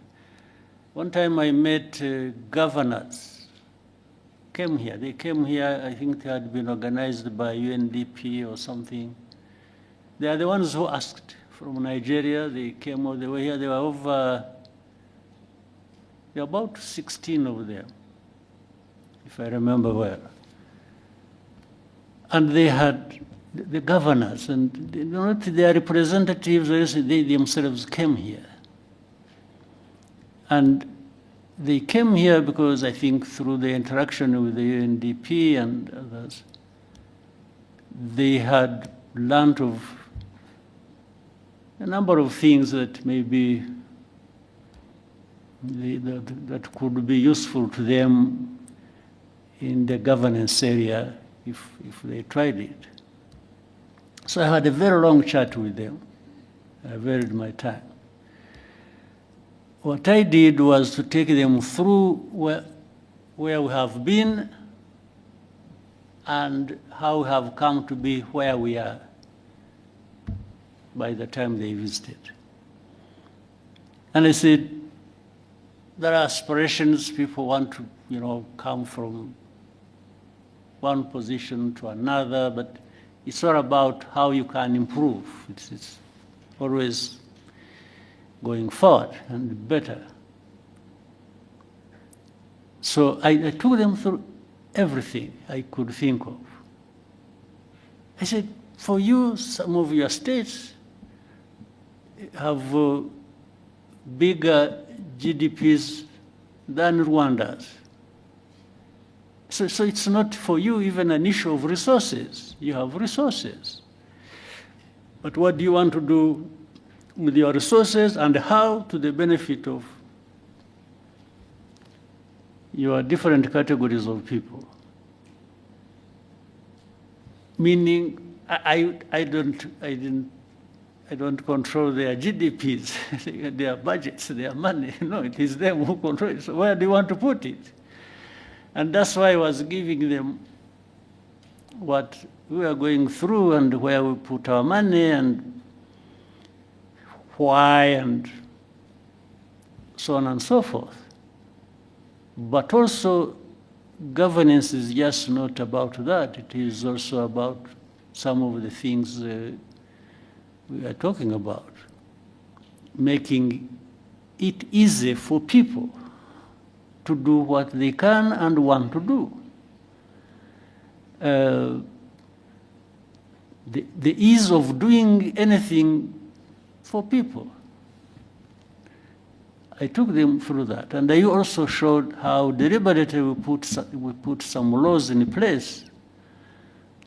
One time I met governors. They came here, I think they had been organized by UNDP or something. They are the ones who asked from Nigeria. They came all the way here. There were about 16 of them, if I remember well. And they had the governors, and not their representatives, they themselves came here. And they came here because I think through the interaction with the UNDP and others, they had learned of a number of things that maybe that could be useful to them in the governance area if they tried it. So I had a very long chat with them. I varied my time. What I did was to take them through where we have been and how we have come to be where we are by the time they visited. And I said, there are aspirations, people want to, you know, come from one position to another, but it's all about how you can improve. It's always going forward and better. So I took them through everything I could think of. I said, for you, some of your states have bigger GDPs than Rwanda's. So it's not for you even an issue of resources. You have resources. But what do you want to do with your resources and how to the benefit of your different categories of people? Meaning, I don't control their GDPs, their budgets, their money. No, it is them who control it. So where do you want to put it? And that's why I was giving them what we are going through and where we put our money and why and so on and so forth. But also, governance is just not about that. It is also about some of the things we are talking about, making it easy for people to do what they can and want to do. The ease of doing anything for people. I took them through that, and I also showed how deliberately we put some laws in place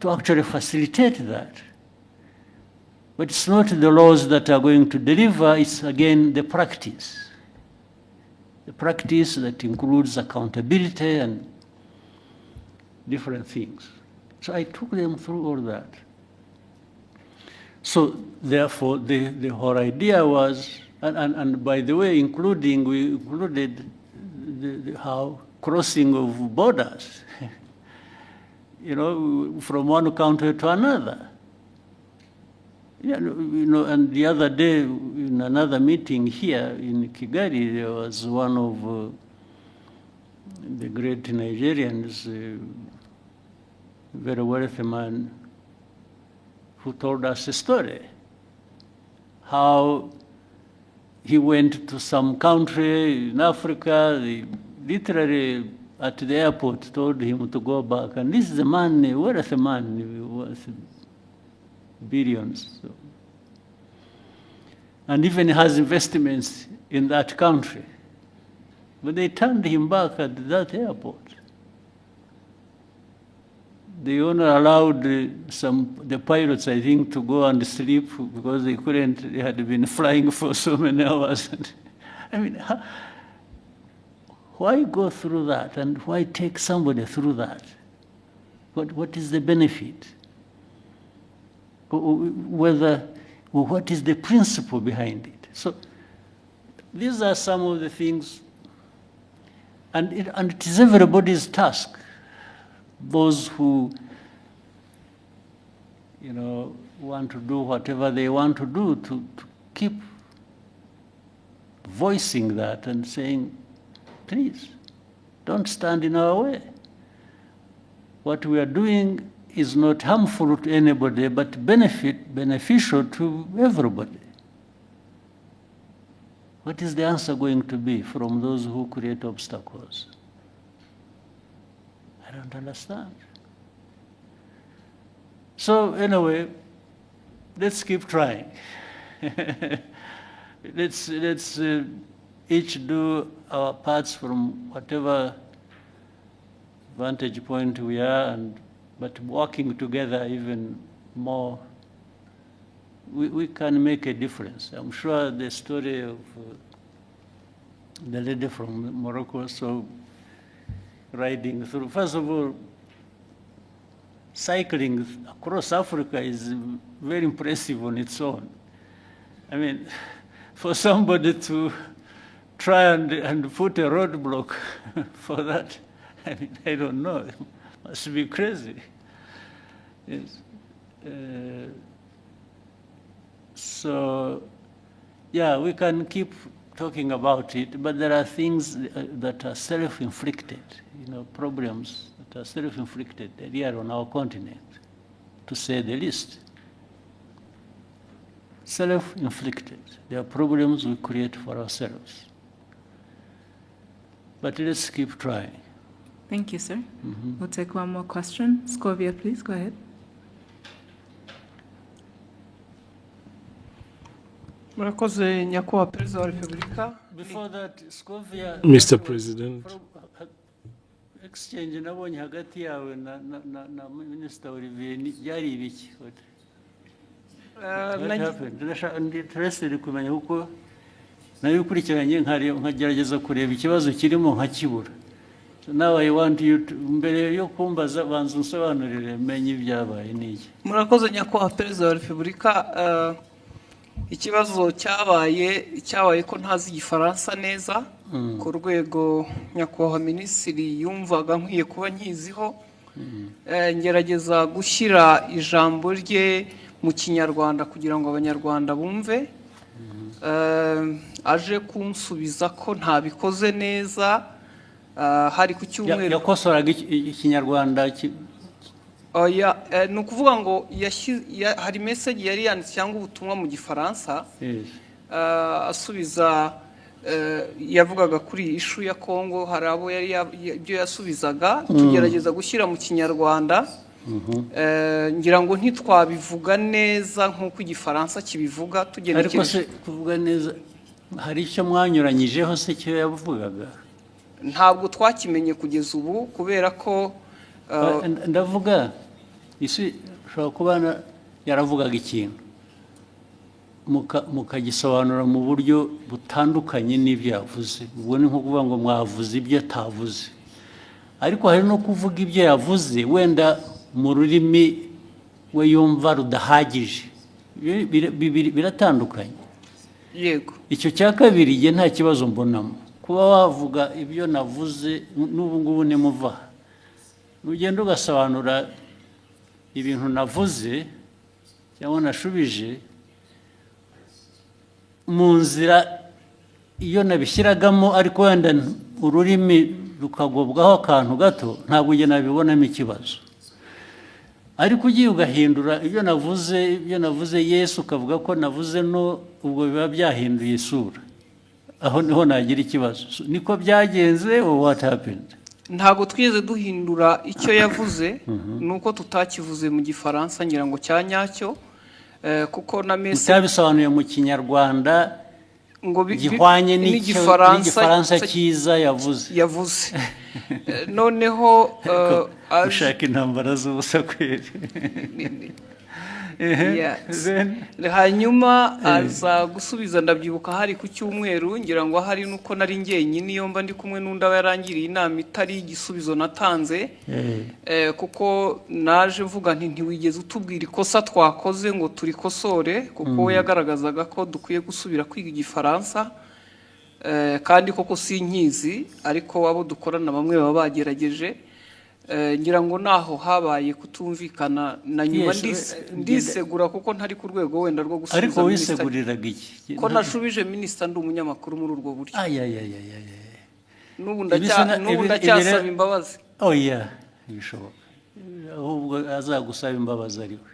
to actually facilitate that. But it's not the laws that are going to deliver, it's again the practice. The practice that includes accountability and different things. So I took them through all that. So therefore, the whole idea was, and by the way, we included how crossing of borders, you know, from one country to another. Yeah, you know, and the other day in another meeting here in Kigali, there was one of the great Nigerians, a very wealthy man, who told us a story, how he went to some country in Africa, they literally at the airport told him to go back. And this is a man, a wealthy man, worth billions. So. And even has investments in that country. But they turned him back at that airport. They only allowed the pilots, I think, to go and sleep because they couldn't, they had been flying for so many hours. I mean, why go through that and why take somebody through that? What is the benefit? What is the principle behind it? So these are some of the things, and it is everybody's task. Those who, want to do whatever they want to do, to keep voicing that and saying, please, don't stand in our way. What we are doing is not harmful to anybody, but beneficial to everybody. What is the answer going to be from those who create obstacles? I don't understand. So anyway, let's keep trying. let's each do our parts from whatever vantage point we are, but working together even more, we can make a difference. I'm sure the story of the lady from Morocco, so riding through. First of all, cycling across Africa is very impressive on its own. I mean, for somebody to try and put a roadblock for that, I mean, I don't know, it must be crazy. Yes. So, yeah, we can keep talking about it, but there are things that are self-inflicted, problems that are self-inflicted here on our continent, to say the least. Self-inflicted. There are problems we create for ourselves. But let's keep trying. Thank you, sir. We'll take one more question. Scovia, please, go ahead. Murakoze nyakubahwa Perezida wa Repubulika. Before that, Scovia, Mr. President. Exchange nabonye hagati yawe na Minister Olivier byari ibiki? What happened? Interested kumenya kuko nabikurikiranye nkagerageza kureba ikibazo kirimo nkakibura. So now I want you to, mbere yo kumbaza banza unsobanurire menye ibyabaye niki. Murakoze nyakubahwa Perezida wa Repubulika. Ikibazo cyabaye ko ntazi igifaransa neza ku rwego nyakubahwa minisitiri yumvaga nkwiye kuba nkiziho, ngerageza gushyira ijambo rye mu kinyarwanda kugira ngo abanyarwanda bumve, aje kunsubiza ko ntabikoze neza. Hari ku cyumweru yakosoraga ikinyarwanda ni ukuvuga ngo hari message yari yanditse cyangwa ubutumwa mu gifaransa, asubiza, yavugaga kuri ishu ya Kongo, hari abo ibyo yasubizaga, tugerageza gushyira mu kinyarwanda. Ngira ngo ntitwabivuga neza nk'uko igifaransa kibivuga, tugenekereje. Ariko se kuvuga neza hari icyo mwanyuranyijeho se cyo yavugaga? Ntabwo twakimenye kugeza ubu kubera ko ndavuga isi ushobora kuba yaravugaga ikintu mukagisobanura mu buryo butandukanye n'ibyo yavuze. Ubwo ni nko kuvuga ngo mwavuze ibyo atavuze, ariko hari no kuvuga ibyo yavuze wenda mu rurimi we yumva rudahagije. Biratandukanye. Yego. Icyo cya kabiri igihe nta kibazo mbonamo, kuba wavuga ibyo navuze n'ubu ngubu nimuva ugenda ugasobanura ibintu navuze cyangwa nashubije mu nzira iyo nabishyiragamo, ariko wenda ururimi rukagobwaho akantu gato, ntabwo njye nabibonamo ikibazo. ariko ugiye ugahindura ibyo navuze Yesu ukavuga ko navuze no, ubwo biba byahinduye isura, aho niho nagira ikibazo. Niko byagenze or what happened? ntago twigeze duhindura icyo yavuze, nuko tutakivuze mu gifaransa ngira ngo cyanyacyo, kuko na message utabisobanuye mu Kinyarwanda ngo gihwanye n'igifaransa cyiza yavuze. Noneho ushaka intambara z'ubusa kweri. hanyuma aza gusubiza, ndabyibuka hari ku cyumweru, ngira ngo hari nuko nari njyenyine iyo mba ndi kumwe n'undi aba yarangiriye inama itari igisubizo natanze, kuko naje mvuga nti ntiwigeze utubwira ikosa twakoze ngo turikosore, kuko we yagaragazaga ko dukwiye gusubira kwiga igifaransa, kandi koko sinkizi, ariko abo dukorana bamwe baba bagerageje. Ngira ngo naho habaye kutumvikana na nyuma ndisegura, kuko ntari ku rwego wenda rwo gusubiza. Ariko wiseguriraga iki? Ko nashubije minisita ndi umunyamakuru muri urwo buryo. N'ubu ndacyasaba imbabazi. Oya, bishoboka. Ahubwo azagusaba imbabazi ariwe,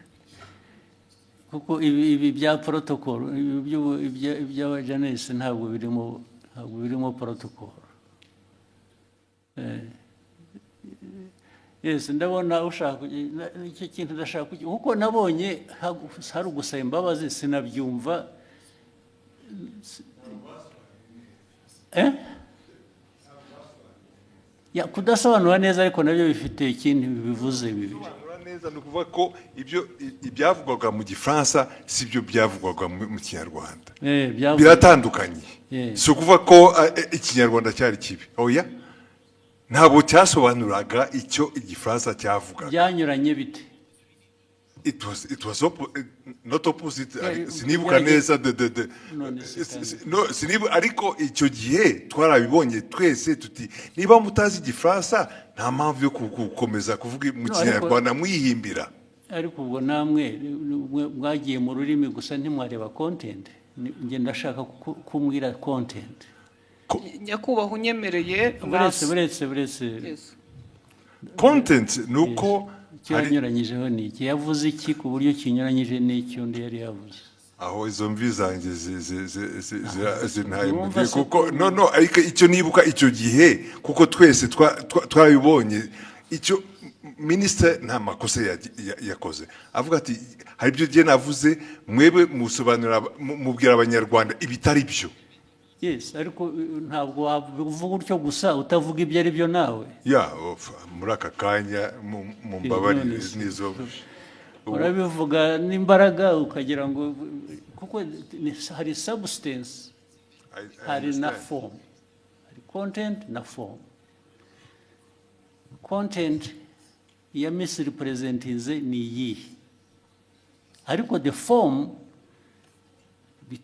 kuko ibi bya protocol, iby'abajanesi ntabwo birimo protocol. Yes, ndabona ushaka icyo kintu ndashaka kuko nabonye hari ugusaba imbabazi, sinabyumva. Kudasobanura neza, ariko nabyo bifite ikintu bivuze bibiri. Neza ni ukuvuga ko ibyavugwaga mu Gifaransa si byo byavugwaga mu Kinyarwanda, biratandukanye. Si ukuvuga ko Ikinyarwanda cyari kibi, oya, ntabwo cyasobanuraga icyo Igifaransa cyavugaga. Byanyuranye bite? It was not opposite. Sinibuka neza ariko icyo gihe twarabibonye twese tuti niba mutazi Igifaransa nta mpamvu yo gukomeza kuvuga mu Kinyarwanda mwihimbira. Ariko ubwo namwe mwagiye mu rurimi gusa ntimwareba content. Nge ndashaka kumwira content. Nyakubahwa unyemereye buretse content nuko cyanyuranyijeho niki, yavuze iki ku buryo kinyuranyije n'icyo undi yari yavuze. Aho izo mvi zanjye kuko no ariko icyo nibuka icyo gihe, kuko twese twabibonye, icyo minisitiri nta makosa yakoze, avuga ati hari ibyo gihe navuze, mwebe musobanura mubwira Abanyarwanda ibitari byo. Yes, ariko ntabwo wavuga utyo gusa utavuga ibyo ari byo nawe. Muri aka kanya mu mbabarire nizo urabivuga n'imbaraga ukagira ngo, kuko hari substance, hari na form, hari content na form. Content ya misrepresentinze ni iyi, ariko the form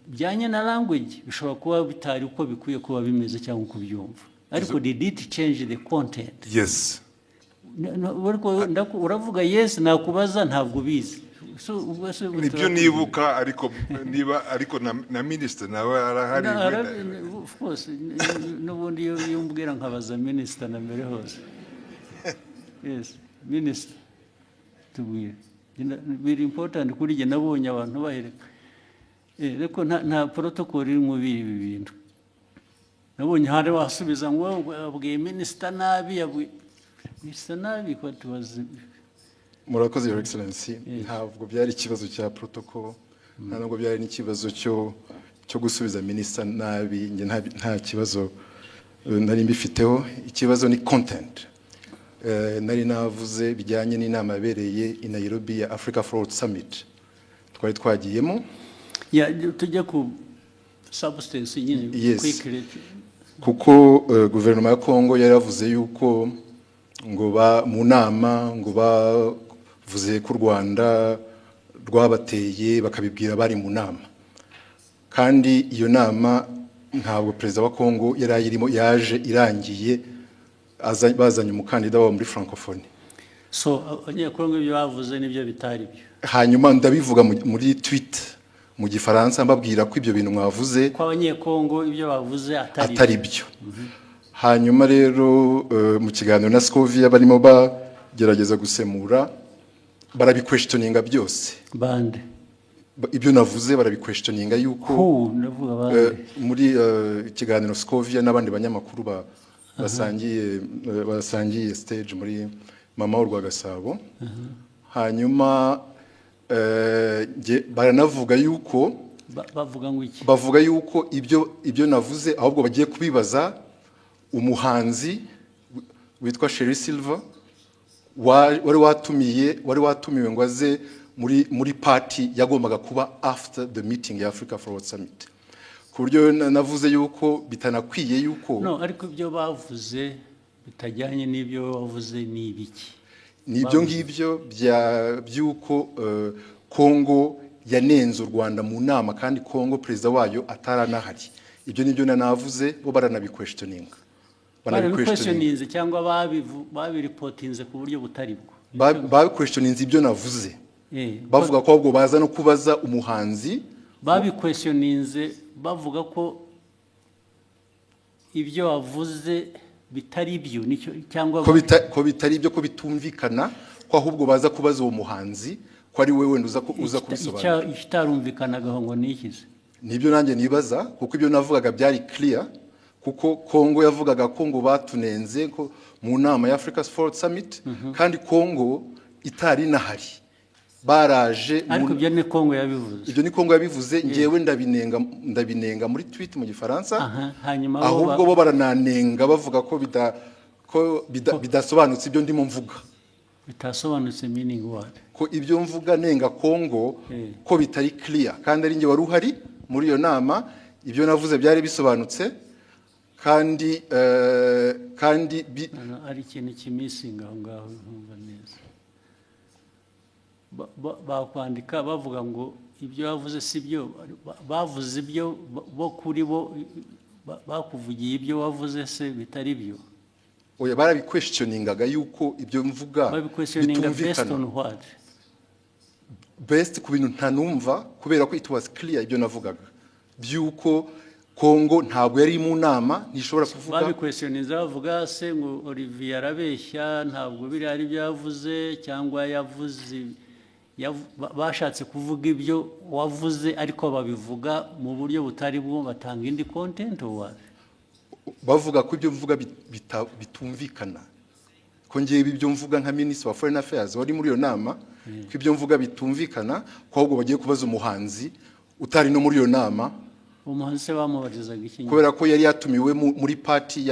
bijyanye na language bishobora kuba bitari uko bikwiye kuba bimeze cyangwa uko byumva, ariko did it change the content? Yes. Uravuga yes, nakubaza ntabwo bizi. Nibyo nibuka, ariko na minister nawe arahari. Of course, n'ubundi iyo umbwira nkabaza minister na mbere hose. Yes, minister tubwire. Very important kuri jye, nabonye abantu bahereka. Ariko nta protocol iri mu bibi bintu. Nabonye hari wasubiza ngo abwiye minister nabi, minister nabi ko tubaze. Murakoze Your Excellency, ntabwo byari ikibazo cya protocol, ntabwo byari n'ikibazo cyo gusubiza minister nabi. Nge nta kibazo nari mbifiteho, ikibazo ni content. Nari navuze bijyanye n'inama yabereye i Nairobi ya Africa Forward Summit twari twagiyemo. Tujya ku substance nyine quickly, kuko guverinoma ya Kongo yari yavuze yuko ngo mu nama ngo bavuze ko u Rwanda rwabateye, bakabibwira bari mu nama, kandi iyo nama ntabwo perezida wa Kongo yari ayirimo, yaje irangiye bazanye umukandida wabo muri francophonie. So abanyakongo ibyo bavuze nibyo bitari byo. Hanyuma ndabivuga muri tweet mu Gifaransa mbabwira ko ibyo bintu mwavuze ko abanyekongo ibyo bavuze atari byo. Hanyuma rero mu kiganiro na Scovia barimo bagerageza gusemura, barabiquestioninga byose. Bande. Ibyo navuze barabiquestioninga yuko ndavuga bande. Muri ikiganiro Scovia n'abandi banyamakuru basangiye stage muri mama w'u Rwagasabo. Hanyuma baranavuga yuko bavuga ngo iki? Bavuga yuko ibyo navuze ahubwo bagiye kubibaza umuhanzi witwa Sherry Silver wari watumiwe ngo aze muri party yagombaga kuba after the meeting ya Africa Forward Summit. Ku buryo navuze yuko bitanakwiye yuko no ariko ibyo bavuze bitajyanye n'ibyo bavuze ni ibiki? Nibyo ngibyo byuko Kongo yanenze u Rwanda mu nama kandi Kongo president wayo ataranahari. Ibyo nibyo navuze bo baranabiquestioninga. Banabiquestioninze cyangwa babiripotinze ku buryo butari bwo. Babiquestioninze ibyo navuze. Bavuga ko ahubwo baza no kubaza umuhanzi. Babiquestioninze bavuga ko ibyo wavuze bitari byo nicyo cyangwa ko bitari byo ko bitumvikana ko ahubwo baza kubaza uwo muhanzi ko ari we wenda uza kubisobanura. Ikitarumvikanaga ngo nikize. Nibyo nanjye nibaza kuko ibyo navugaga byari clear kuko Kongo yavugaga ko ngo batunenze ko mu nama ya Africa Forward Summit kandi Kongo itari nahari. Baraje ariko ibyo ni Kongo yabivuze. Ibyo ni Kongo yabivuze ngewe ndabinenga muri tweet mu Gifaransa. Hanyuma ahubwo bo barananenga bavuga ko bidasobanutse ibyo ndimo mvuga. Bitasobanutse meaning what? Ko ibyo mvuga nenga Kongo ko bitari clear kandi ari nge wari uhari muri iyo nama. Ibyo navuze byari bisobanutse kandi ari ikintu kimisinga aho ngaho nkumva neza. Bakwandika bavuga ngo ibyo bavuze si byo, bavuze ibyo bo kuri bo bakuvugiye ibyo wavuze se bitari byo. Oya barabiquestioningaga yuko ibyo mvuga bitumvikana. Best ku bintu ntanumva kubera ko it was clear ibyo navugaga byuko Kongo ntabwo yari mu nama ntishobora kuvuga. Babiquestioninze bavuga se ngo Olivier arabeshya ntabwo biri ari byo yavuze cyangwa yavuze bashatse kuvuga ibyo wavuze ariko babivuga mu buryo butari bwo batanga indi content wawe. Bavuga ko ibyo mvuga bitumvikana ko ngiye ibyo mvuga nka Minister wa Foreign Affairs wari muri iyo nama ko ibyo mvuga bitumvikana ko ahubwo bagiye kubaza umuhanzi utari no muri iyo nama. Umuhanzi bamubarizaga iki? Kubera ko yari yatumiwe muri party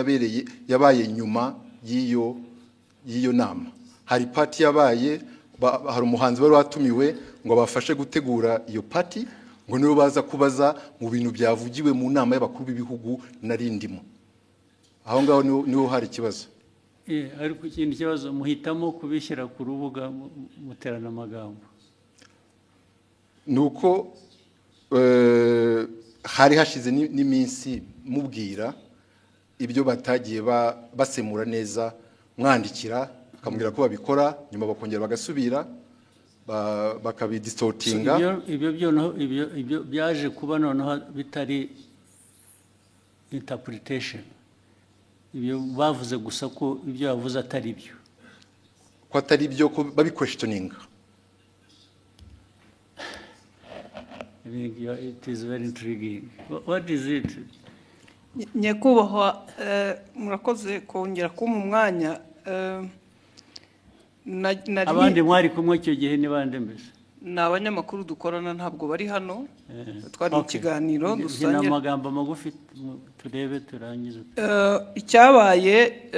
yabaye nyuma y'iyo nama. Hari party yabaye hari umuhanzi wari watumiwe ngo bafashe gutegura iyo party ngo nibo baza kubaza mu bintu byavugiwe mu nama y'abakuru b'ibihugu narindimo. Aho ngaho niho hari ikibazo. Ariko ikindi kibazo muhitamo kubishyira ku rubuga muterana amagambo. Nuko hari hashize n'iminsi mubwira ibyo batagiye basemura neza mwandikira akamubwira ko babikora nyuma bakongera bagasubira bakabidistortinga. Ibyo byaje kuba noneho bitari interpretation. Ibyo bavuze gusa ko ibyo yavuze atari byo. Ko atari byo ko babiquestioninga. It is very intriguing. What is it? Nyakubahwa murakoze kongera kumpa umwanya. Abandi mwari kumwe icyo gihe ni bande mbese? Ni abanyamakuru dukorana ntabwo bari hano. Twari mu kiganiro dusangira amagambo magufi turebe turangize. Icyabaye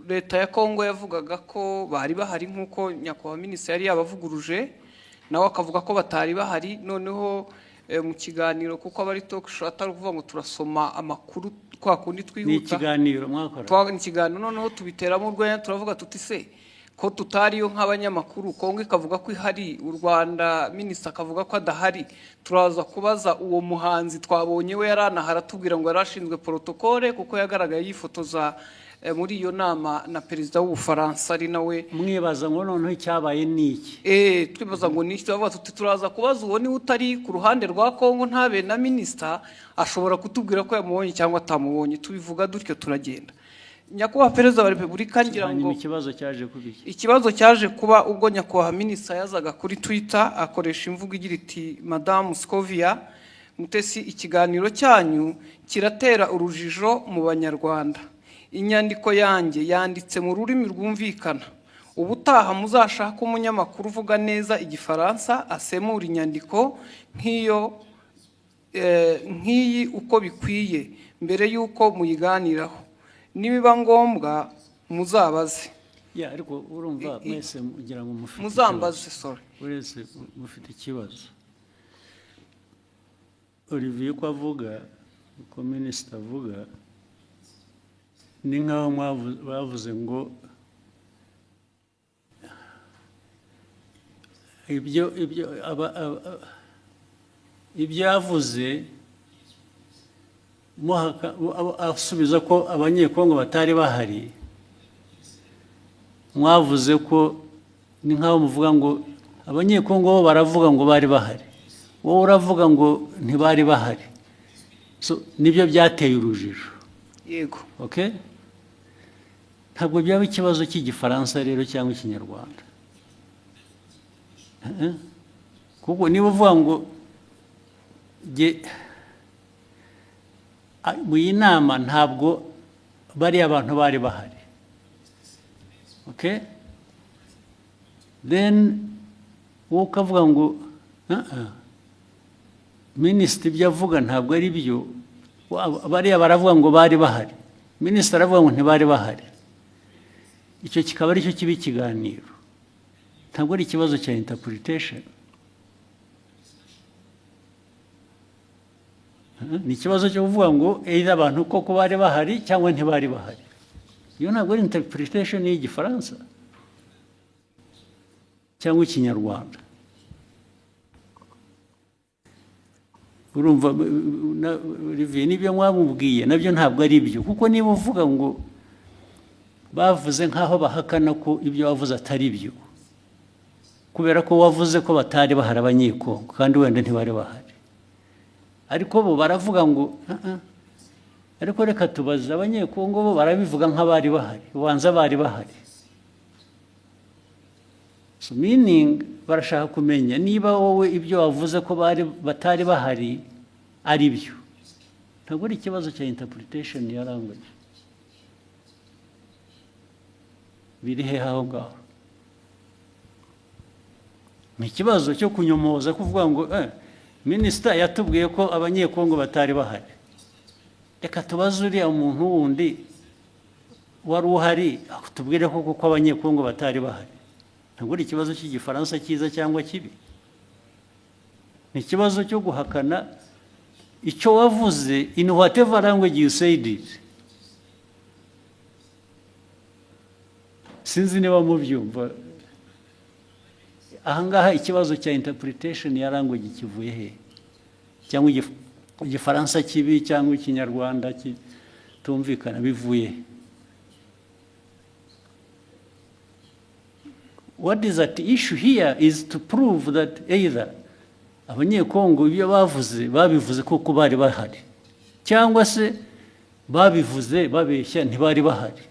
leta ya Kongo yavugaga ko bari bahari nkuko nyakubahwa minisitiri yari yabavuguruje nawe akavuga ko batari bahari. Noneho mu kiganiro kuko abari talk show atari kuvuga ngo turasoma amakuru kwa kundi twihuta. Ni ikiganiro mwakora? Ni ikiganiro noneho tubiteramo urwenya turavuga tuti se ko tutariyo nk'abanyamakuru Kongo ikavuga ko ihari u Rwanda minisitiri akavuga ko adahari turaza kubaza uwo muhanzi twabonye we yaranahara tubwira ngo yarashinzwe protocole kuko yagaragaye yifotoza muri iyo nama na perezida w'Ubufaransa ari nawe. Mwibaza ngo noneho icyabaye niki? Twibaza ngo niki tubavuga tuti turaza kubaza uwo ni utari ku ruhande rwa Kongo ntabe na minisitiri ashobora kutubwira ko yamubonye cyangwa atamubonye tubivuga dutyo turagenda. nyakubahwa perezida wa repubulika ngira ngo ikibazo cyaje kuba ubwo nyakubahwa minisita yazaga kuri Twitter akoresha imvugo igira iti Madamu Scovia Mutesi ikiganiro cyanyu kiratera urujijo mu banyarwanda, inyandiko yanjye yanditse mu rurimi rwumvikana, ubutaha muzashaka umunyamakuru uvuga neza igifaransa asemura inyandiko nk'iyi uko bikwiye mbere y'uko muyiganiraho, nibiba ngombwa muzabaze. Ariko urumva mwese mugira ngo muzambaze, sorry, uretse mufite ikibazo. Olivier ko avuga, uko minisita avuga, ni nk'aho bavuze ngo ibyo yavuze asubiza ko abanyekongo batari bahari, mwavuze ko ni nk'aho muvuga ngo abanyekongo bo baravuga ngo bari bahari, wowe uravuga ngo ntibari bahari. Nibyo byateye urujijo. Yego. Okay? Ntabwo byaba ikibazo cy'igifaransa rero cyangwa ikinyarwanda. Kuko niba uvuga ngo mu inama ntabwo bari abantu bari bahari. Okay? Then wowe ukavuga ngo minisitiri ibyo avuga ntabwo ari byo, bariya baravuga ngo bari bahari, minisitiri aravuga ngo ntibari bahari. Icyo kikaba ari cyo kiba ikiganiro, ntabwo ari ikibazo cya interpretation. Ni ikibazo cyo kuvuga ngo either abantu koko bari bahari cyangwa ntibari bahari. Iyo ntabwo ari interpretation y'igifaransa cyangwa ikinyarwanda. Urumva Olivier nibyo mwamubwiye nabyo ntabwo ari byo, kuko niba uvuga ngo bavuze nkaho bahakana ko ibyo wavuze atari byo, kubera ko wavuze ko batari bahari abanyekongo kandi wenda ntibari bahari, ariko bo baravuga ngo ariko reka tubaze abanyekongo bo barabivuga nk'abari bahari, ubanza bari bahari. So meaning barashaka kumenya niba wowe ibyo wavuze ko batari bahari ari byo. Ntabwo ari ikibazo cya interpretation ya language. Biri he aho ngaho? Ni ikibazo cyo kunyomoza kuvuga ngo minisita yatubwiye ko abanyekongo batari bahari. Reka tubaze uriya umuntu wundi wari uhari tubwire ko kuko abanyekongo batari bahari. Ntabwo ari ikibazo cy'igifaransa cyiza cyangwa kibi. Ni ikibazo cyo guhakana icyo wavuze in whatever language you said it. Sinzi niba mubyumva. Ahangaha ikibazo cya interpretation ya language kivuye he? Cyangwa igifaransa kibi cyangwa ikinyarwanda kitumvikana bivuye he? What is at issue here is to prove that either abanyekongo ibyo babivuze koko bari bahari, cyangwa se babivuze babeshya ntibari bahari.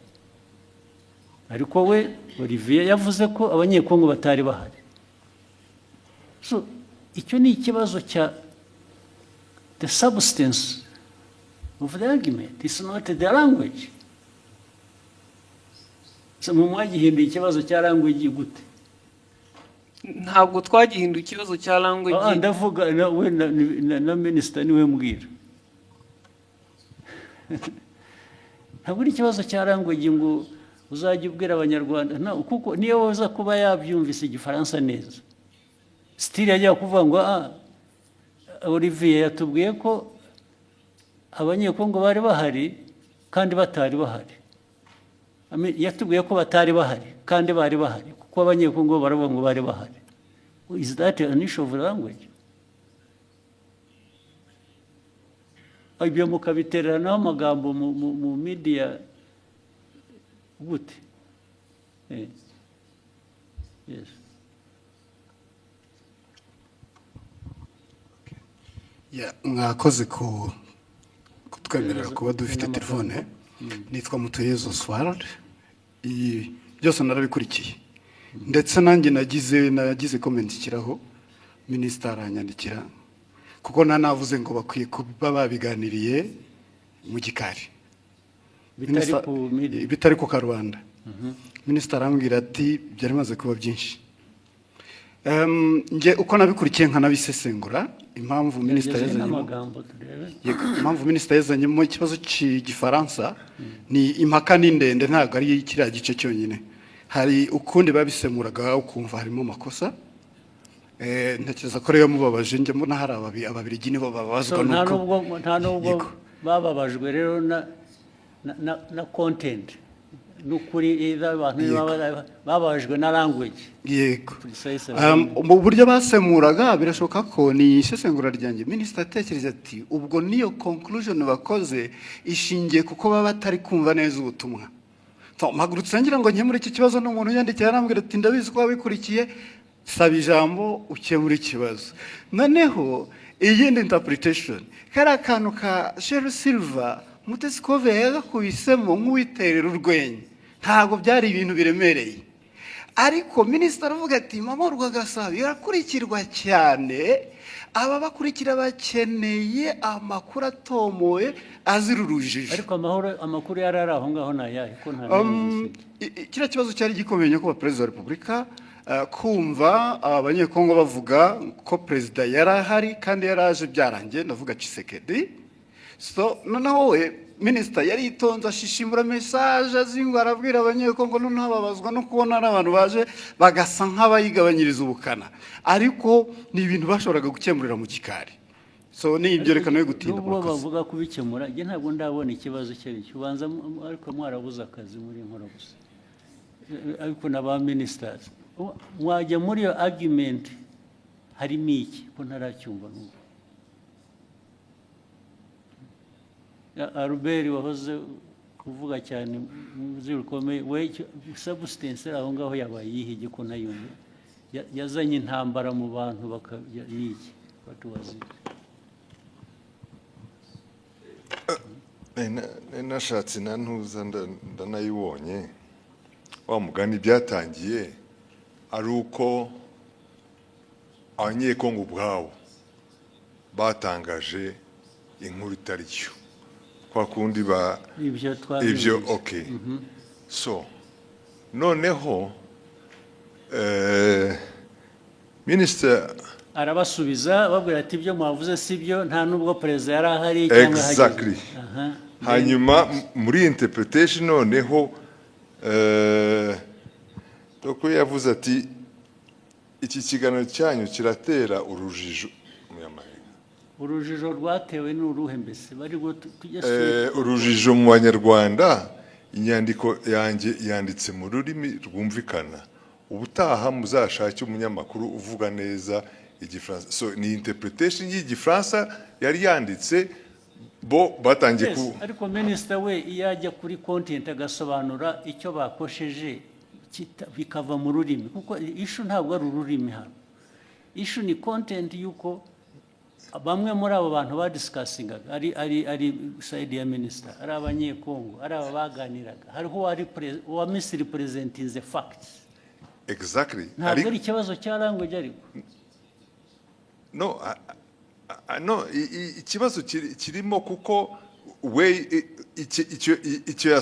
Ariko we Olivier yavuze ko abanyekongo batari bahari. So icyo ni ikibazo cya the substance of the argument, it's not the language. So mwagihinduye ikibazo cya language gute? Ntabwo twagihinduye ikibazo cya language. Ndavuga we na minister niwe mbwira. Ntabwo ari ikibazo cya language ngo uzajya ubwira abanyarwanda kuko niyo waza kuba yabyumvise igifaransa neza. Still yajya kuvuga ngo Olivier yatubwiye ko abanyekongo bari bahari kandi batari bahari. Yatubwiye ko batari bahari kandi bari bahari kuko abanyekongo baravuga ngo bari bahari. Is that an issue of language? Ibyo mukabitereranaho amagambo mu media gute? Yes. Mwakoze kutwemerera kuba dufite telefone. nitwa Mutuyezo Oswald, byose narabikurikiye ndetse nanjye nagize comment kiraho minister aranyandikira kuko navuze ngo bakwiye kuba babiganiriye mu gikari bitari ku Karubanda. Minister arambwira ati byari maze kuba byinshi. Nje uko nabikurikiye nkanabisesengura impamvu minister yazanye mu kibazo cy'igifaransa ni impaka n'indende, ntabwo ari kiriya gice cyonyine, hari ukundi babisemuraga ukumva harimo makosa. Ntekereza ko rero mubabaje njye mbona hari ababirigi nibo babazwa nuko nta nubwo bababajwe rero na content nukuri abantu babajwe na language. Yego mu buryo basemuraga birashoboka ko ni isesengura ryanjye. Minister atekereza ati ubwo niyo conclusion bakoze ishingiye kuko baba batari kumva neza ubutumwa. Mpagurutse ngira ngo nkemure iki kibazo n'umuntu yandikiye arambwira ati ndabizi ko wabikurikiye, saba ijambo ukemura ikibazo. Noneho iyindi interpretation kari akantu ka Sheryl Silver Mutesikove yagakubisemo nk'uwiterera urwenya, ntabwo byari ibintu biremereye, ariko minister aravuga ati mama Rwagasabo irakurikirwa cyane, aba bakurikira bakeneye amakuru atomoye azira urujijo. Ariko amakuru yarari aho ngaho nayahe ko nta kiriya kibazo cyari gikomeye ko Perezida wa Repubulika kumva abanyekongo bavuga ko perezida yarahari kandi yaraje byarangiye, ndavuga Tshisekedi. So noneho we minister yari itonze ashishimura message azingo arabwira abanyekongo noneho babazwa no kubona n'abantu baje bagasa nk'abayigabanyiriza ubukana, ariko ni ibintu bashoboraga gukemurira mu gikari. So ni ibyerekano yo gutinda n'ubwo bavuga kubikemura, nge ntabwo ndabona ikibazo cye kibanza, ariko mwarabuze akazi muri nkora gusa, ariko n'aba ministers mwajya muri iyo argument harimo iki ko ntaracyumva n'ubu. Albert wahoze kuvuga cyane muzirukomeye we substance aho ngaho yabaye yihige ko nayumve yazanye intambara mu bantu bakajya niki batuwazi. Nashatse nantuza ndanayibonye wa mugani byatangiye ari uko abanyekongo ubwabo batangaje inkuru itari cyo kwa kundi ibyo okay. So noneho minister arabasubiza babwira ati ibyo mwavuze sibyo, nta nubwo perezida yari ahari cyangwa exactly. Hanyuma muri interpretation noneho doko yavuze ati iki kiganiro cyanyu kiratera urujijo. Urujijo rwatewe n'uruhe mbese bari urujijo mu Banyarwanda. Inyandiko yanjye yanditse mu rurimi rwumvikana, ubutaha muzashake umunyamakuru uvuga neza igifaransa. So ni interpretation y'igifaransa yari yanditse bo batangiye ku. Ariko minister we yajya kuri content agasobanura icyo bakosheje bikava mu rurimi, kuko issue ntabwo ari ururimi hano, issue ni content yuko bamwe muri abo bantu badiscussing ari side ya minister, ari abanyekongo, ari abaganiraga, hariho wa misrepresenting the facts. Exactly. Ntabwo ari ikibazo cya language ariko. No, no, ikibazo kirimo kuko we icyo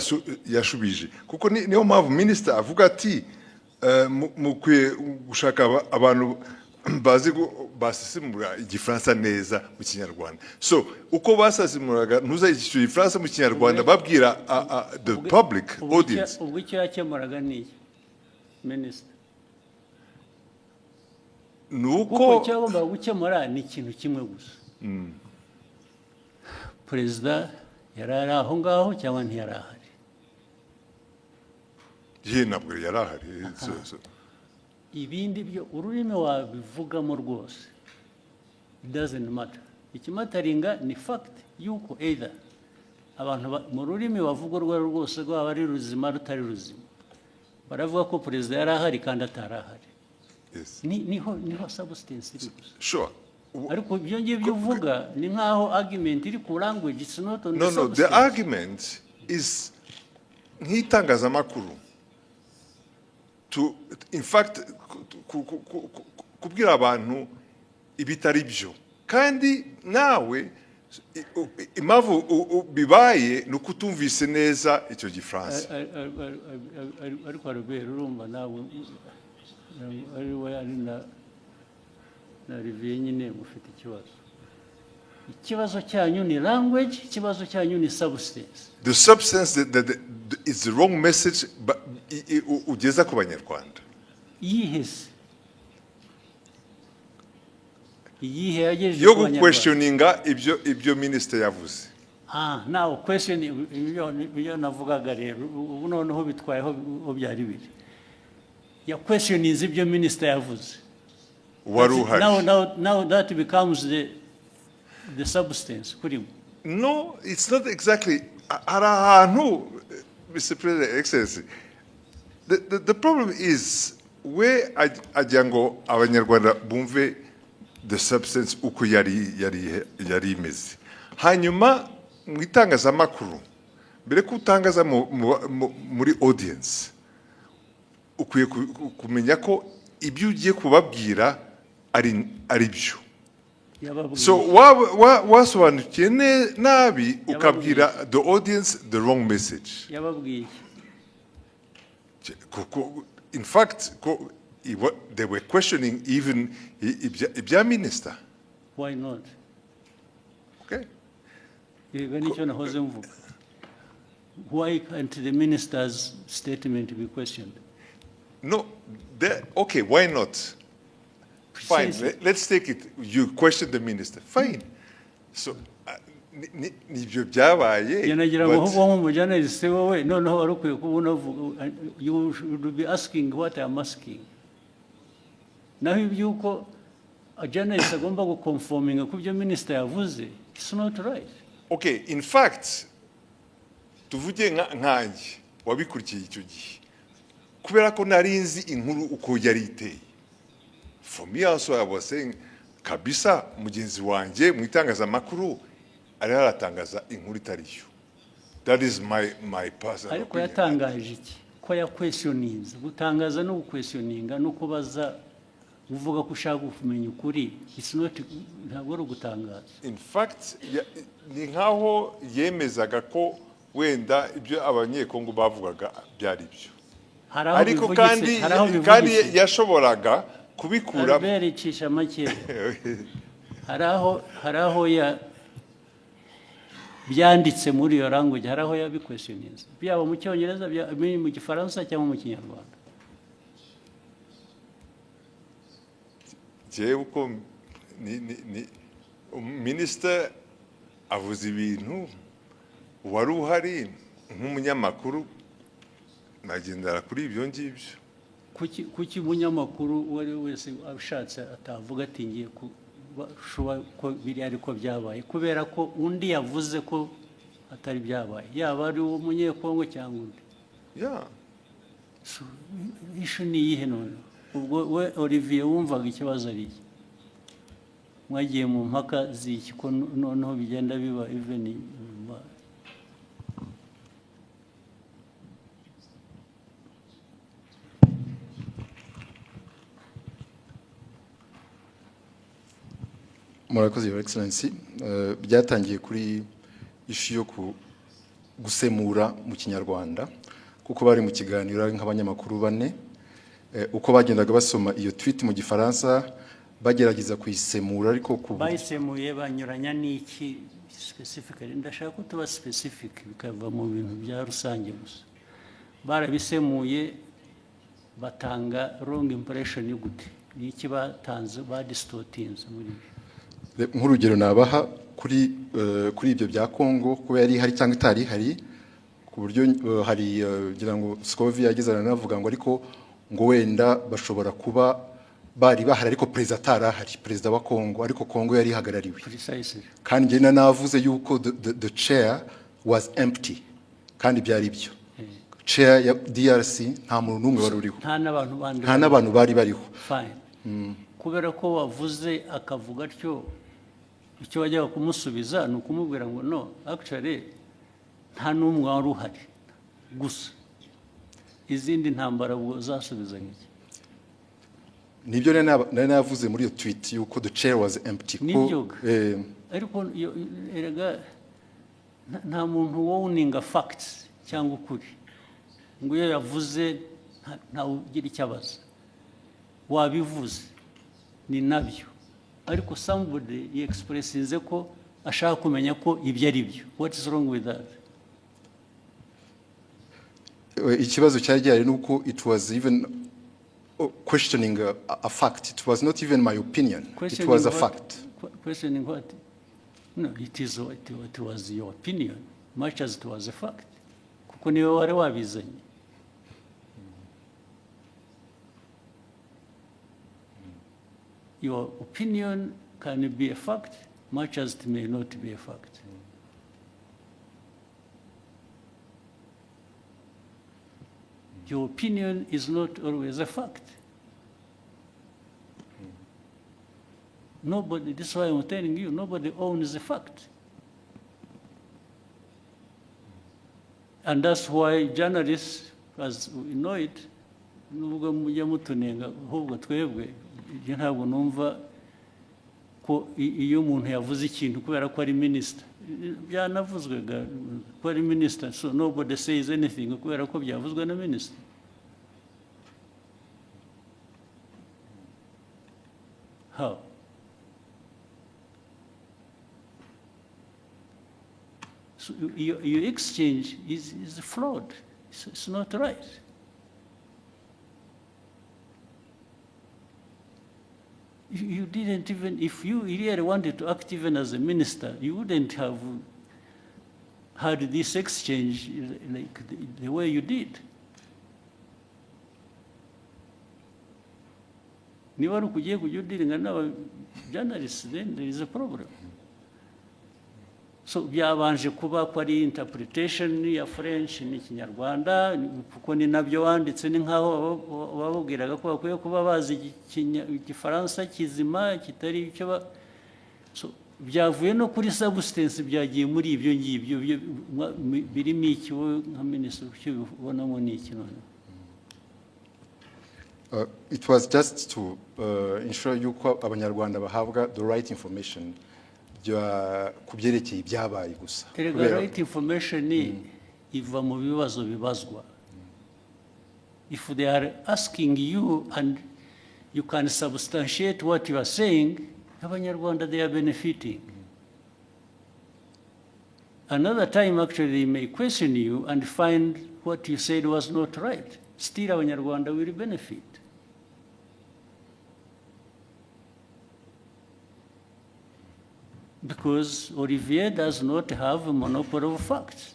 yashubije, kuko niyo mpamvu minister avuga ati mukwiye gushaka abantu bazi basesemura igifaransa neza mu Kinyarwanda. So uko basesemuraga ntuza igifaransa mu Kinyarwanda babwira the public audience. Ubwo icyo yakemuraga ni minister nuko cyagomba gukemura ni ikintu kimwe gusa. Perezida yarari aho ngaho cyangwa ntiyari ahari? Ntabwo yari ahari. Ibindi byo ururimi wabivugamo rwose, it doesn't matter. Ikimataringa ni fact yuko either abantu mu rurimi bavuga urwo rwose rwaba ari ruzima rutari ruzima, baravuga ko perezida yari ahari kandi atari ahari. Niho substance iri gusa. Sure. Ariko ibyo ngibyo uvuga ni nkaho argument iri ku language, it's not on the substance. No, the argument is nk'itangazamakuru to in fact kubwira abantu ibitari byo kandi nawe impamvu bibaye ni ukutumvise neza icyo gifaransa ariko arabera urumva nawe ari we ari na riviye nyine mufite ikibazo cyanyu ni language, ikibazo cyanyu ni substance. The substance that is the wrong message ugeza ku banyarwanda. Yihese iyihe yagejeje yo questioninga ibyo minister yavuze. Now question ibyo navugaga rero ubu noneho bitwayeho byari biri ya questioning ibyo minister yavuze. Now that becomes the substance. No, it's not exactly. Mr. President, Excellency, the problem is where ajango abanyarwanda bumve the substance uko yari imeze. Hanyuma mwitangazamakuru mbere kutangaza muri audience ukwiye kumenya ko ibyo ugiye kubabwira ari byo. So wasobanukiye nabi ukabwira the audience the wrong message. In fact, they were questioning even ibya minister. Why not? Okay. Why can't the minister's statement be questioned? No, okay, why not? Fine, let's take it. You question the minister. Fine. So, you should be asking what I'm asking. Now, if you a journalist is conforming to minister yavuze, it's not right. Okay, in fact, tuvuge nkanjye wabikurikiye icyo gihe kubera ko narinzi inkuru uko yari iteye. For me also, I was saying, kabisa mugenzi wanjye mu itangazamakuru ari haratangaza inkuru itariyo. That is my personal opinion. Ariko yatangaje iki? Ko ya questionings, gutangaza no questioninga no kubaza uvuga ko ushaka kumenya ukuri. It's not ntabwo ari gutangaza. In fact, ni nkaho yemezaga ko wenda ibyo abanyekongo bavugaga byari byo. Ariko kandi yashoboraga kubikura berecisha make haraho ya byanditse muri iyo language haraho ya biquestionings byaba mu cyongereza mu gifaransa cyangwa mu kinyarwanda. Je uko ni minister avuze ibintu wari uhari nk'umunyamakuru nagendera kuri ibyo ngibyo. Kuki munyamakuru wari wese abishatse atavuga ati ngiye ko biri ariko byabaye kubera ko undi yavuze ko atari byabaye yaba ari umunyekongo cyangwa undi. Ishu ni iyihe none ubwo we Olivier wumvaga ikibazo ari iki mwagiye mu mpaka z'iki ko noneho bigenda biba even Murakoze Your Excellency, byatangiye kuri ishu yo gusemura mu kinyarwanda kuko bari mu kiganiro nk'abanyamakuru bane uko bagendaga basoma iyo tweet mu gifaransa bagerageza kuyisemura ariko bayisemuye banyuranya n'iki specifically ndashaka ko tuba specific bikava mu bintu bya rusange gusa barabisemuye batanga wrong impression y'ugute n'iki batanze ba distortings muri nk'urugero nabaha kuri ibyo bya Kongo kuba yari hari cyangwa itari hari ku buryo hari ngira ngo Scovi yagezana navuga ngo ariko ngo wenda bashobora kuba bari bahari ariko president arahari president wa Kongo ariko Kongo yari hagarariwe kandi nge navuze yuko the chair was empty kandi byari byo chair ya DRC nta muntu numwe wari uriho nta n'abantu bari bariho. Fine. Kubera ko wavuze akavuga atyo icyo wajyaga kumusubiza ni ukumubwira ngo no actually nta n'umwe wari uhari gusa izindi ntambara ubwo zasubizaga iki nibyo nari navuze muri iyo tweet yuko the chair was empty nibyo ariko erega nta muntu wowuninga facts cyangwa ukuri ngo iyo yavuze ntawe ugira icyo abaza wabivuze ni nabyo ariko somebody expressinze ko ashaka kumenya ko ibyo ari byo. What is wrong with that? Ikibazo cyari gihari nuko it was even questioning a fact. It was not even my opinion. It was a fact. Questioning what? No, it was your opinion, much as it was a fact. Kuko niwe wari wabizanye. Your opinion can be a fact, much as it may not be a fact. Your opinion is not always a fact. Nobody, this is why I'm telling you, nobody owns the fact. And that's why journalists, as we know it, nubwo mujya mutunenga ahubwo twebwe ntabwo numva ko iyo umuntu yavuze ikintu kubera ko ari minister byanavuzwe ko ari minister, so nobody says anything kubera ko byavuzwe na minister. How? So your exchange is flawed. It's not right. You didn't even, if you really wanted to act even as a minister, you wouldn't have had this exchange like the way you did. Niba ari ukugiye kujya udiringa n'aba journalists, then there is a problem. So byabanje kuba ko ari interpretation ya French n'Ikinyarwanda kuko ni nabyo wanditse, ni nkaho babubwiraga ko bakwiye kuba bazi Igifaransa kizima kitari icyo so byavuye no kuri substance byagiye muri ibyo ngibyo birimo iki wowe nka minister ubonamo ni iki none? It was just to ensure yuko abanyarwanda bahabwa the right information kubyerekeye ibyabaye gusa. The right information iva mu bibazo bibazwa. If they are asking you and you can substantiate what you are saying, abanyarwanda they are benefiting. Another time actually they may question you and find what you said was not right. Still abanyarwanda will benefit. Because Olivier does not have a monopoly of facts.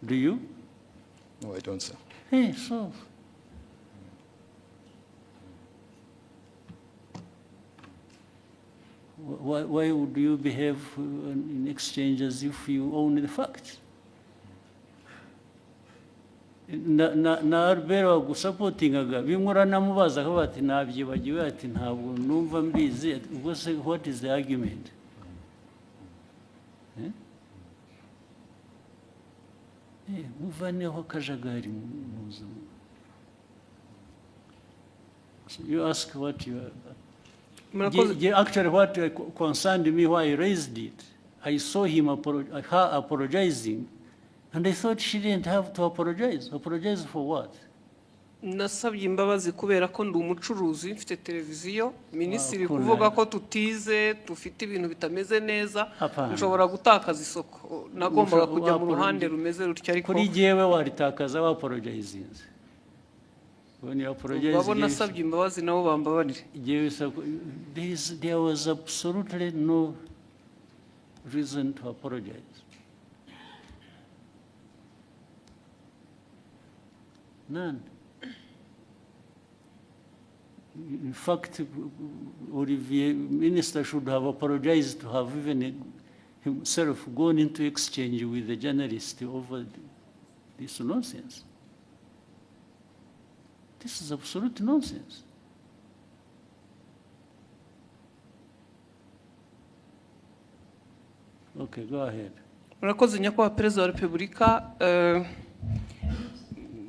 Do you? No, I don't, sir. Hey, so. Why would you behave in exchange as if you own the facts? Na Albert gusapotingaga bimwe uranamubaza ko bati nabyibagiwe ati ntabwo numva mbizi ubwo se what is the argument? Muvaneho akajagari muza. You ask what you actually what concerned me why I raised it. I saw him her apologizing. And I thought she didn't have to apologize. Apologize for what? Nasabye imbabazi kubera ko ndi umucuruzi mfite televiziyo minisitiri kuvuga ko tutize tufite ibintu bitameze neza nshobora gutakaza isoko nagombaga kujya mu ruhande rumeze rutya ariko kuri jewe waritakaza wa apologize. When you apologize babona nasabye imbabazi nabo bambabarire. There was absolutely no reason to apologize. None. In fact, Olivier, minister should have apologized to have even himself gone into exchange with the journalist over this nonsense. This is absolute nonsense. Okay, go ahead. Murakoze nyakubahwa Perezida wa Repubulika.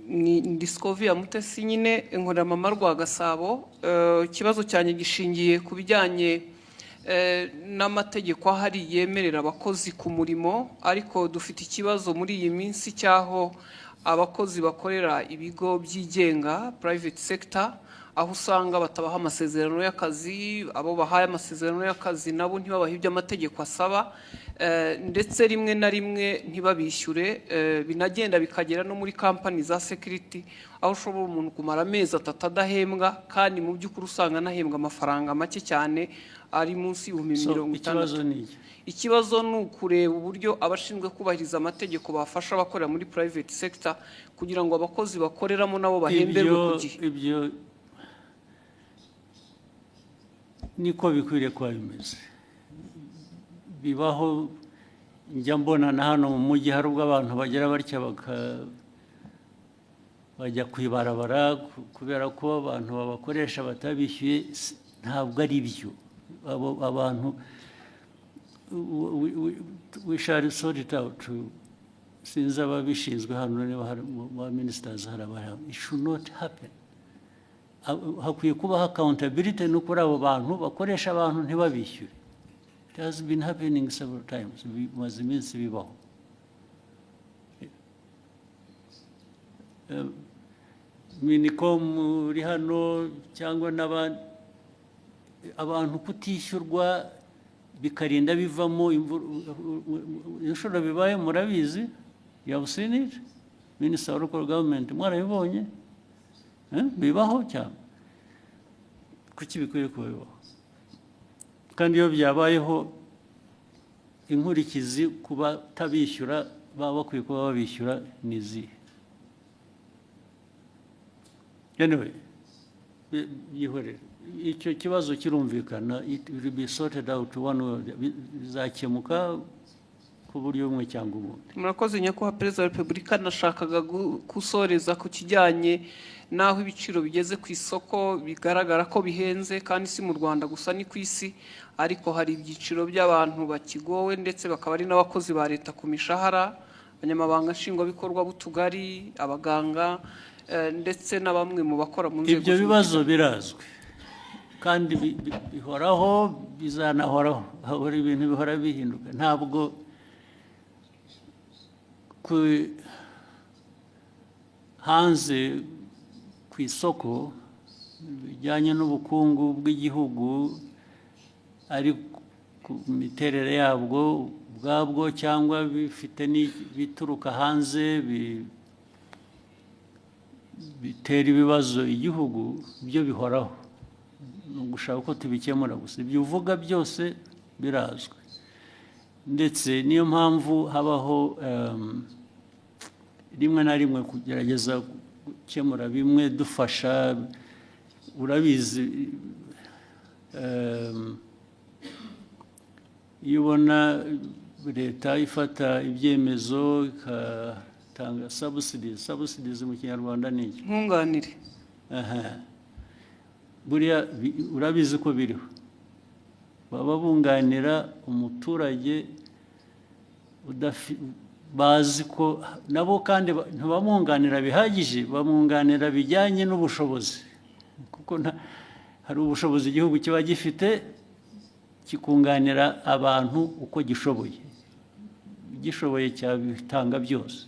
Ni Discovery Mutesi nyine nkora mama rwa Gasabo. Ikibazo cyane gishingiye ku bijyanye n'amategeko ahari yemerera abakozi ku murimo, ariko dufite ikibazo muri iyi minsi cyaho abakozi bakorera ibigo byigenga private sector, aho usanga batabaha amasezerano y'akazi, abo bahaye amasezerano y'akazi nabo ntibabahe ibyo amategeko asaba, ndetse rimwe na rimwe ntibabishyure, binagenda bikagera no muri company za security, aho ushobora umuntu kumara amezi 3 adahembwa kandi mu by'ukuri usanga anahembwa amafaranga make cyane ari munsi y'50,000. Ikibazo ni ukureba uburyo abashinzwe kubahiriza amategeko bafasha abakorera muri private sector kugira ngo abakozi bakoreramo nabo bahemberwe ku gihe. Ibyo niko bikwiriye kuba bimeze. Bibaho, njya mbona na hano mu mujyi hari ubwo abantu bagera batya bajya kwibarabara kubera ko abantu babakoresha batabishyuye. Ntabwo ari byo. Abantu we shall sort it out. Sinzi ababishinzwe hano niba hari mu ministers haraba. It should not happen. Hakwiye kubaho accountability no kuri abo bantu bakoresha abantu ntibabishyure. It has been happening several times. Bimaze iminsi bibaho. Minicom uri hano cyangwa n'abandi, abantu kutishyurwa bikarinda bivamo inshuro bibaye, murabizi. You have seen it. Minister of Local Government mwarabibonye. Bibaho cyane. Kuki bikwiye kubaho? Kandi iyo byabayeho inkurikizi kuba tabishyura baba bakwiye kuba babishyura nizi. Anyway, yihorere. Icyo kibazo kirumvikana, it will be sorted out one way, bizakemuka ku buryo bumwe cyangwa ubundi. Murakoze nyakubahwa Perezida wa Repubulika, nashakaga gusoreza ku kijyanye naho ibiciro bigeze ku isoko bigaragara ko bihenze, kandi si mu Rwanda gusa ni ku isi, ariko hari ibyiciro by'abantu bakigowe ndetse bakaba ari n'abakozi ba leta ku mishahara, abanyamabanga nshingwabikorwa b'utugari, abaganga, ndetse na bamwe mu bakora mu nzego. Ibyo bibazo birazwi kandi bihoraho, bizanahoraho. Hahora ibintu bihora bihinduka. Ntabwo hanze ku isoko bijyanye n'ubukungu bw'igihugu ari ku miterere yabwo ubwabwo cyangwa bifite bituruka hanze bitera ibibazo igihugu, byo bihoraho. Gushaka ko tubikemura gusa. Ibyo uvuga byose birazwi, ndetse niyo mpamvu habaho rimwe na rimwe kugerageza gukemura bimwe dufasha. Urabizi, iyo ubona leta ifata ibyemezo igatanga subsidies mu Kinyarwanda ni iki? Nkunganire. Buriya urabizi ko biriho. Baba bunganira umuturage bazi ko nabo kandi ntibamwunganira bihagije, bamwunganira bijyanye n'ubushobozi, kuko hari ubushobozi igihugu kiba gifite kikunganira abantu uko gishoboye. Gishoboye cyabitanga byose.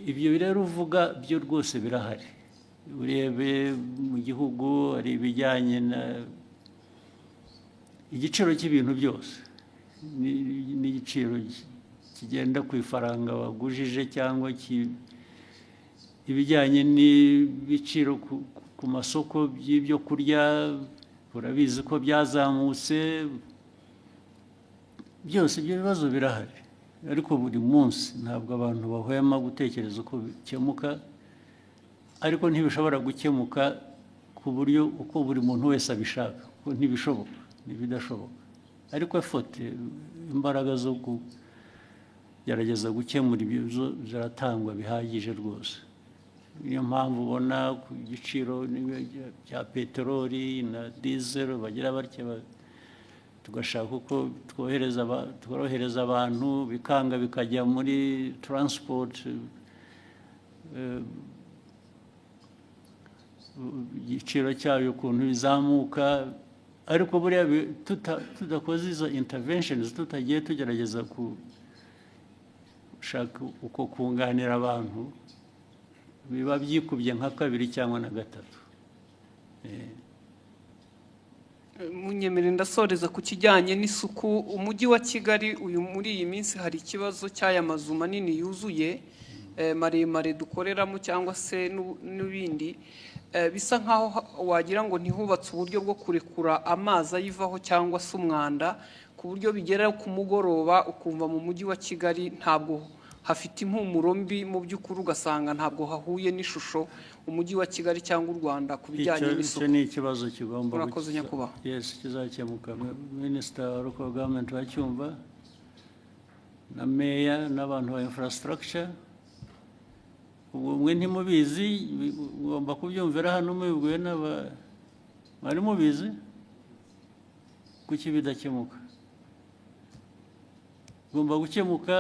Ibyo rero uvuga byo rwose birahari. Urebe mu gihugu ari ibijyanye igiciro cy'ibintu byose n'igiciro kigenda ku ifaranga wagujije, cyangwa ibijyanye n'ibiciro ku masoko by'ibyo kurya. Urabizi ko byazamutse. Byose ibyo bibazo birahari, ariko buri munsi ntabwo abantu bahwema gutekereza uko bikemuka, ariko ntibishobora gukemuka ku buryo uko buri muntu wese abishaka, kuko ntibishoboka, ntibidashoboka. Ariko imbaraga zo kugerageza gukemura ibibazo ziratangwa bihagije rwose. Niyo mpamvu ubona ku giciro cya peteroli na diesel bagira batya tugashaka uko tworohereza abantu bikanga bikajya muri transport igiciro cyayo ukuntu bizamuka ariko buriya tudakoze izo interventions tutagiye tugerageza gushaka uko kunganira abantu biba byikubye nka kabiri cyangwa na gatatu. Munyemere ndasoreza ku kijyanye n'isuku. Umujyi wa Kigali uyu muri iyi minsi hari ikibazo cy'aya mazu manini yuzuye maremare dukoreramo cyangwa se n'ibindi bisa nkaho wagira ngo ntihubatse uburyo bwo kurekura amazi ayivaho cyangwa se umwanda ku buryo bigera ku mugoroba ukumva mu mujyi wa Kigali ntabwo hafite impumuro mbi, mu by'ukuri ugasanga ntabwo hahuye n'ishusho umujyi wa Kigali cyangwa u Rwanda ku bijyanye n'isuku. Icyo ni ikibazo kigomba murakoze nyakubahwa. Yes, kizakemuka. Minister wa local government wacyumva na mayor n'abantu ba infrastructure. Mwe ntimubizi, ugomba kubyumvira hano mubibwiwe mwari mubizi kuki bidakemuka. Ugomba gukemuka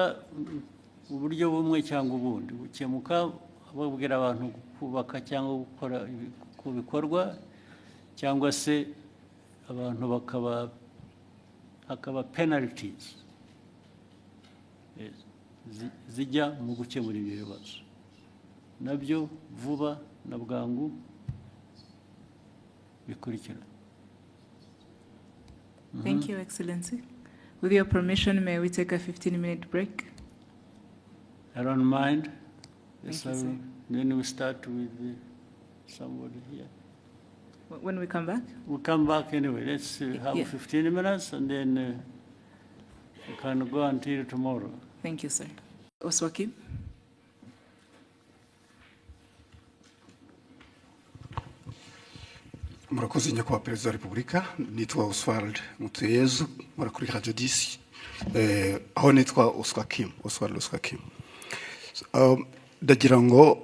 uburyo bumwe cyangwa ubundi. Gukemuka babwira abantu kubaka cyangwa gukora ku bikorwa cyangwa se abantu hakaba penalties zijya mu gukemura ibyo bibazo. Nabyo vuba na bwangu bikurikira. Thank you, Excellency. With your permission, may we take a 15-minute break? I don't mind. Thank you, sir. Then we start with somebody here. When we come back? We'll come back anyway. Let's have 15 minutes and then we can go until tomorrow. Thank you, sir. Oswaki. Murakoze nyakubahwa Perezida wa Repubulika. Nitwa Oswald Mutuyezu, nkora kuri Radio 10. Aho nitwa Oswald Oswakim. Ndagira ngo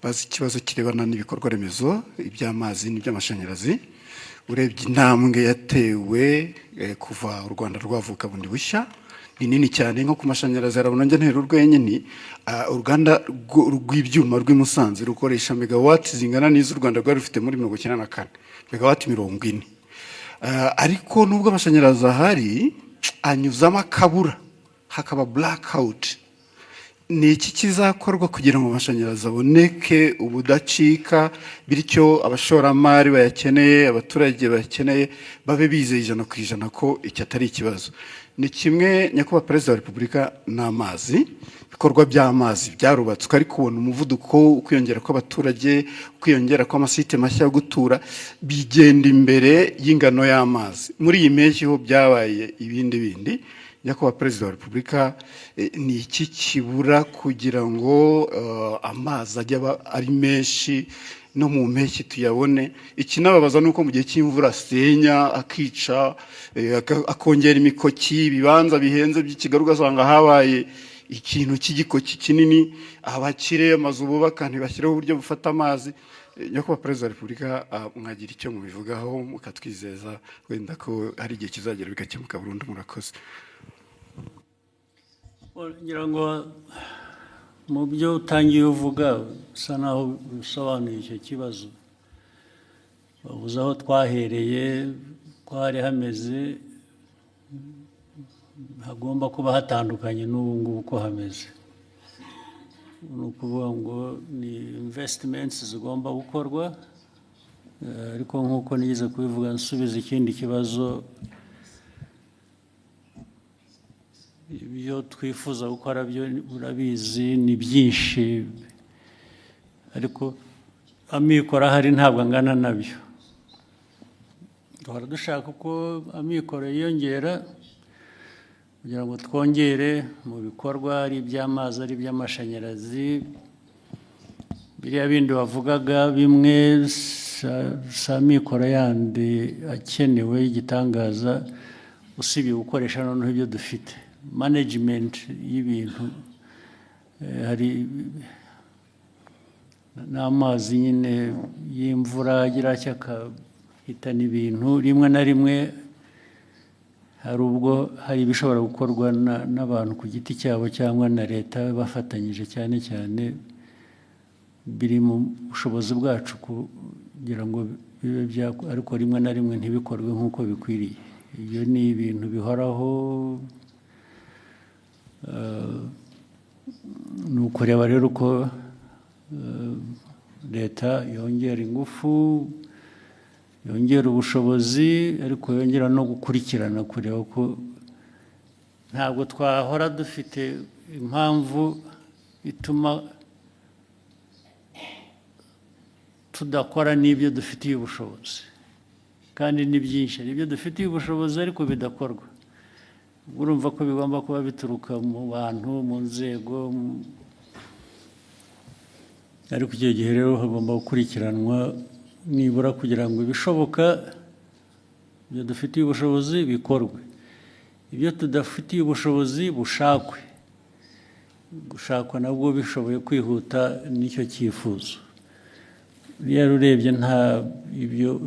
bazi ikibazo kirebana n'ibikorwa remezo iby'amazi n'iby'amashanyarazi. Urebye intambwe yatewe kuva u Rwanda rwavuka bundi bushya ni nini cyane. Nko ku mashanyarazi arabona njye ntero urwenyine uruganda rw'ibyuma rw'imusanze rukoresha megawati zingana n'izo u Rwanda rwari rufite muri 1994 megawati 40. Ariko nubwo amashanyarazi ahari anyuzamo akabura hakaba blackout. Ni iki kizakorwa kugira ngo amashanyarazi aboneke ubudacika bityo abashoramari bayakeneye abaturage bayakeneye babe bizeye 100% ko iki atari ikibazo? Ni kimwe nyakubahwa Perezida wa Repubulika n'amazi. Ibikorwa by'amazi byarubatswe ariko ubona umuvuduko ukwiyongera kw'abaturage ukwiyongera kw'amasite mashya yo gutura bigenda imbere y'ingano y'amazi. Muri iyi mpeshyi ho byabaye ibindi nyakubahwa Perezida wa Repubulika ni iki kibura kugira ngo amazi ajya ari menshi no mu mpeshyi tuyabone? Ikinababaza nuko mu gihe cy'imvura asenya akica akongera imikoki ibibanza bihenze by'Ikigali ugasanga habaye ikintu cy'igikoki kinini abakire amazu bubaka ntibashyireho uburyo bufata amazi. Nyakubahwa Perezida wa Repubulika mwagira icyo mubivugaho mukatwizeza wenda ko hari igihe kizagera bigakemuka burundu? Murakoze. ngira ngo mu byo utangiye uvuga usa naho usobanuye icyo kibazo. Bavuze aho twahereye ko hari hameze hagomba kuba hatandukanye n'ubu ngubu uko hameze. Ni ukuvuga ngo ni investments zigomba gukorwa ariko nk'uko nigeze kubivuga nsubiza ikindi kibazo. Ibyo twifuza gukora byo urabizi ni byinshi ariko amikoro ahari ntabwo angana nabyo. Duhora dushaka uko amikoro yiyongera kugira ngo twongere mu bikorwa ari iby'amazi ari iby'amashanyarazi. Biriya bindi wavugaga bimwe sa mikoro yandi akenewe y'igitangaza usibye gukoresha noneho ibyo dufite. Management y'ibintu hari n'amazi nyine y'imvura agira cyakahitana ibintu rimwe na rimwe hari ubwo hari ibishobora gukorwa n'abantu ku giti cyabo cyangwa na leta bafatanyije, cyane cyane biri mu bushobozi bwacu kugira ngo bibe ariko rimwe na rimwe ntibikorwe nk'uko bikwiriye. Ibyo ni ibintu bihoraho. Ni ukureba rero uko leta yongera ingufu, yongera ubushobozi, ariko yongera no gukurikirana, kureba ko ntabwo twahora dufite impamvu ituma tudakora n'ibyo dufitiye ubushobozi, kandi ni byinshi. Hari ibyo dufitiye ubushobozi ariko bidakorwa. Urumva ko bigomba kuba bituruka mu bantu, mu nzego, ariko icyo gihe rero hagomba gukurikiranwa nibura kugira ngo ibishoboka ibyo dufitiye ubushobozi bikorwe, ibyo tudafitiye ubushobozi bushakwe. Gushakwa nabwo bishoboye kwihuta n'icyo cyifuzo. Rero urebye nta ibyo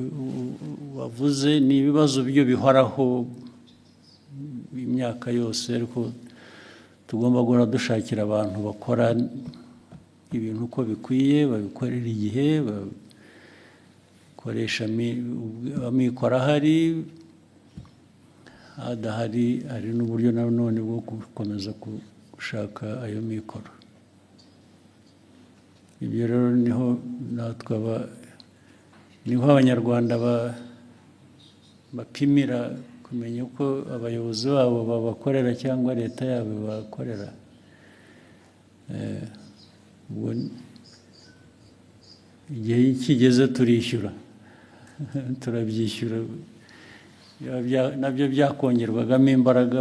wavuze, ni ibibazo byo bihoraho imyaka yose, ariko tugomba guhora dushakira abantu bakora ibintu uko bikwiye, babikorera igihe, bakoresha amikoro ahari, adahari hari n'uburyo nanone bwo gukomeza gushaka ayo mikoro. Ibyo rero niho natwe niho Abanyarwanda bapimira kumenya uko abayobozi babo babakorera cyangwa leta yabo bakorera. Igihe kigeze turishyura, turabyishyura, nabyo byakongerwagamo imbaraga,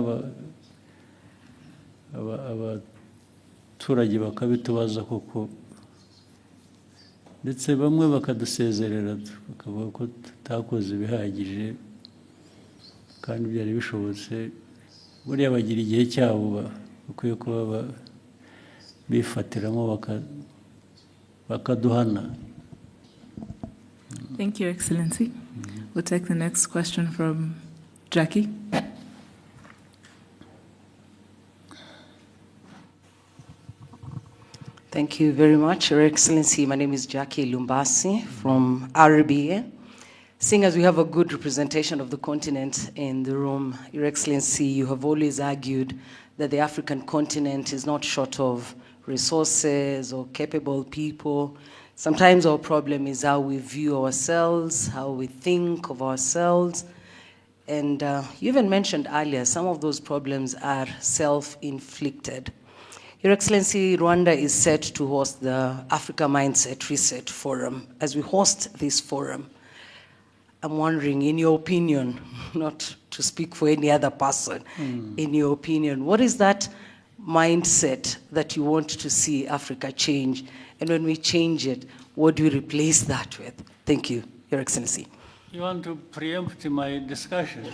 abaturage bakabitubaza koko, ndetse bamwe bakadusezerera bakavuga ko tutakoze ibihagije kandi byari bishobotse. Buriya bagira igihe cyabo bakwiye kuba bifatiramo bakaduhana. Thank you, Excellency. We'll take the next question from Jackie. Thank you very much, Your Excellency. My name is Jackie Lumbasi from RBA. Seeing as we have a good representation of the continent in the room, Your Excellency, you have always argued that the African continent is not short of resources or capable people. Sometimes our problem is how we view ourselves, how we think of ourselves. And you even mentioned earlier, some of those problems are self-inflicted. Your Excellency, Rwanda is set to host the Africa Mindset Reset Forum. As we host this forum, I'm wondering, in your opinion, not to speak for any other person, in your opinion, what is that mindset that you want to see Africa change? And when we change it, what do we replace that with? Thank you, Your Excellency. You want to preempt my discussion?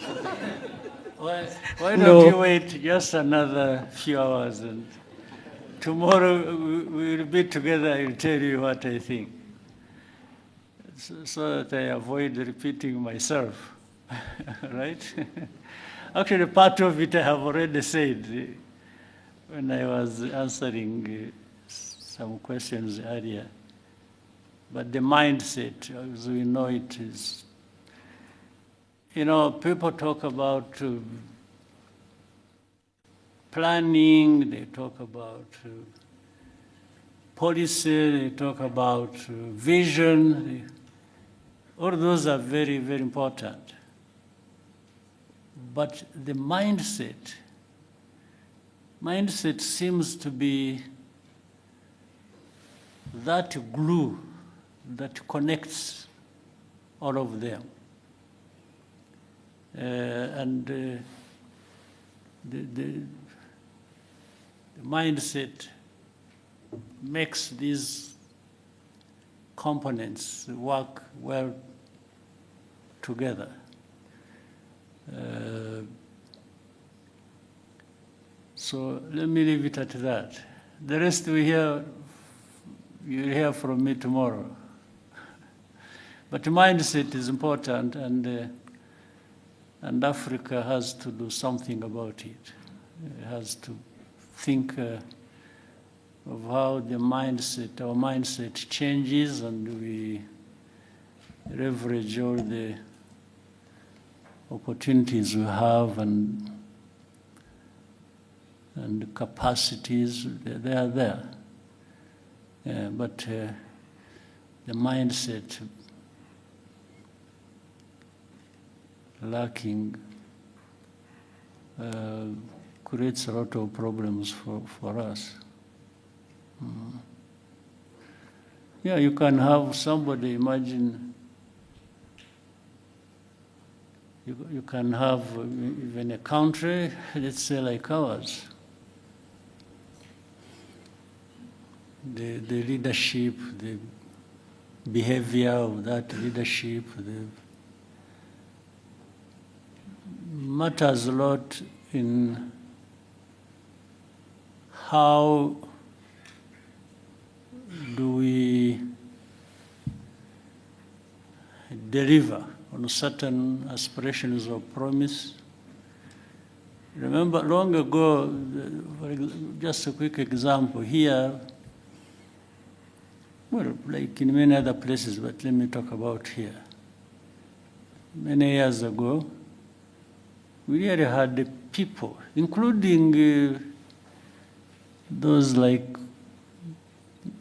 Why don't you wait just another few hours, and tomorrow we'll be together. I'll tell you what I think, so that I avoid repeating myself, right? Actually, part of it I have already said when I was answering some questions earlier. But the mindset, as we know it, is, people talk about planning, they talk about policy, they talk about vision. All those are very, very important. But the mindset seems to be that glue that connects all of them. The mindset makes these components work well together. So let me leave it at that. The rest you'll hear from me tomorrow. But mindset is important, and And Africa has to do something about it. It has to think of how the mindset, our mindset changes, and we leverage all the opportunities we have and capacities. They are there. But the mindset lacking creates a lot of problems for us. Yeah, you can have somebody, imagine, you can have even a country, let's say like ours. The leadership, the behavior of that leadership, matters a lot in how do we deliver on certain aspirations or promise. Remember, long ago, just a quick example here, well, like in many other places, but let me talk about here. Many years ago, we really had the people, including those like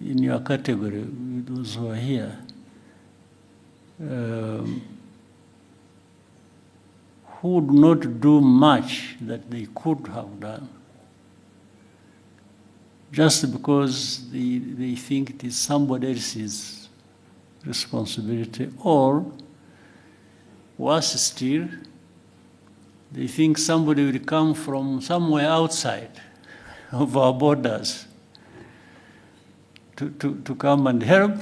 in your category, those who are here, who would not do much that they could have done, just because they think it is somebody else's responsibility, or worse still, they think somebody will come from somewhere outside of our borders to come and help,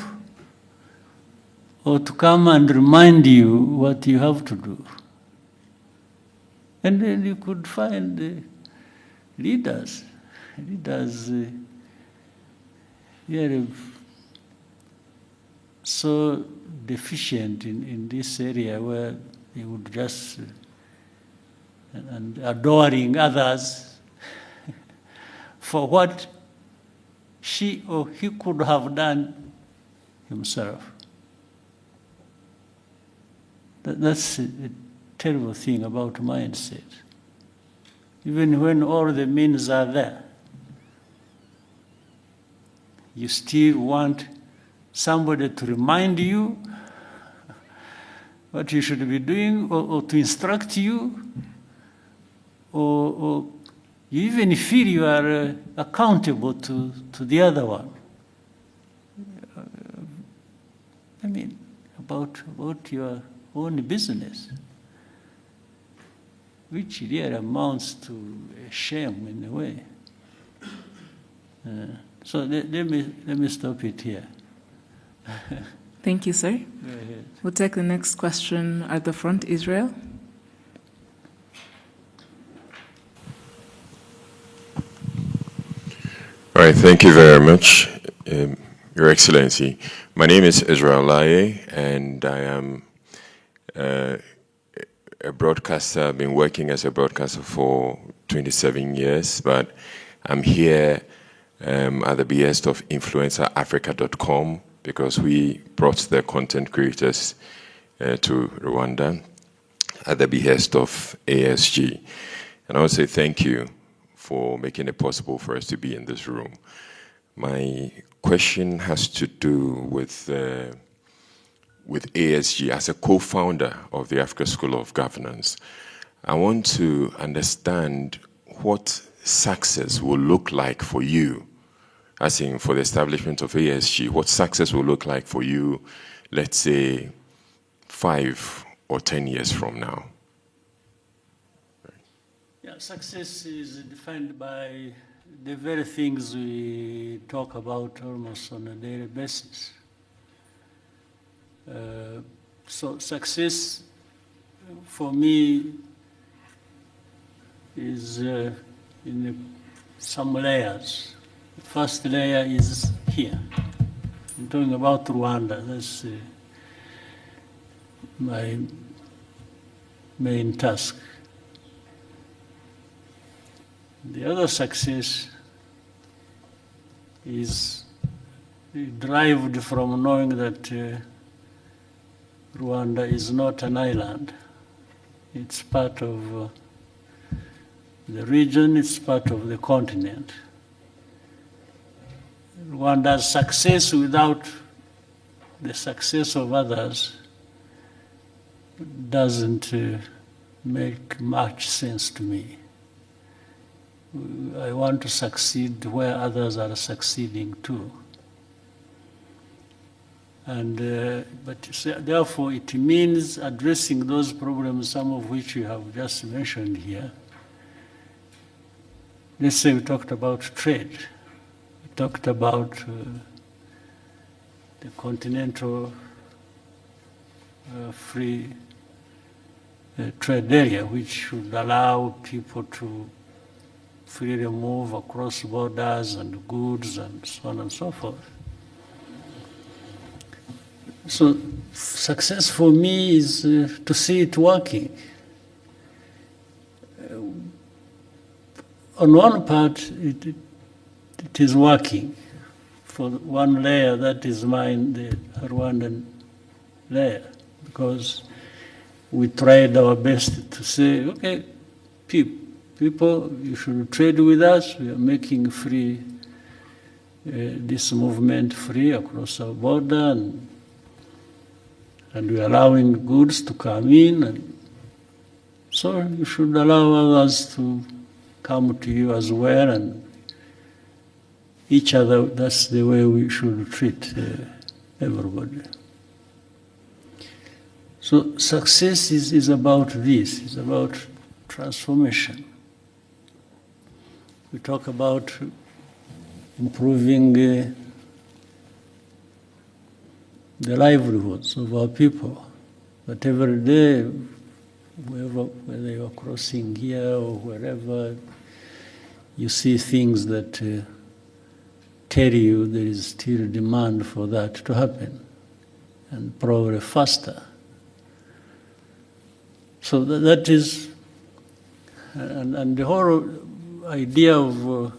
or to come and remind you what you have to do. And then you could find leaders really so deficient in this area, where they would just, and adoring others for what she or he could have done himself. That's a terrible thing about mindset. Even when all the means are there, you still want somebody to remind you what you should be doing, or to instruct you, or you even feel you are accountable to the other one. I mean, about your own business, which really amounts to a shame in a way. So let me stop it here. Thank you, sir. Go ahead. We'll take the next question at the front, Israel. All right, thank you very much, Your Excellency. My name is Israel Laye, and I am a broadcaster. I've been working as a broadcaster for 27 years, but I'm here at the behest of InfluencerAfrica.com, because we brought the content creators to Rwanda at the behest of ASG. And I want to say thank you for making it possible for us to be in this room. My question has to do with ASG. As a co-founder of the Africa School of Governance, I want to understand what success will look like for you, as in for the establishment of ASG, what success will look like for you, let's say 5 or 10 years from now. Yeah, success is defined by the very things we talk about almost on a daily basis. So success for me is in some layers. The first layer is here. I'm talking about Rwanda. That's my main task. The other success is derived from knowing that Rwanda is not an island. It's part of the region, it's part of the continent. Rwanda's success without the success of others doesn't make much sense to me. I want to succeed where others are succeeding too. And, but therefore it means addressing those problems, some of which you have just mentioned here. Let's say we talked about trade. We talked about the continental free trade area, which should allow people to freely move across borders and goods and so on and so forth. So success for me is to see it working. On one part, it is working. For one layer, that is mine, the Rwandan layer, because we tried our best to say, okay, people, you should trade with us. We are making free, this movement free across our border, and we are allowing goods to come in. And so you should allow others to come to you as well, and each other. That's the way we should treat everybody. So success is about this, it's about transformation. We talk about improving the livelihoods of our people, but every day, whether you're crossing here or wherever, you see things that tell you there is still demand for that to happen, and probably faster. So that is, and the whole idea of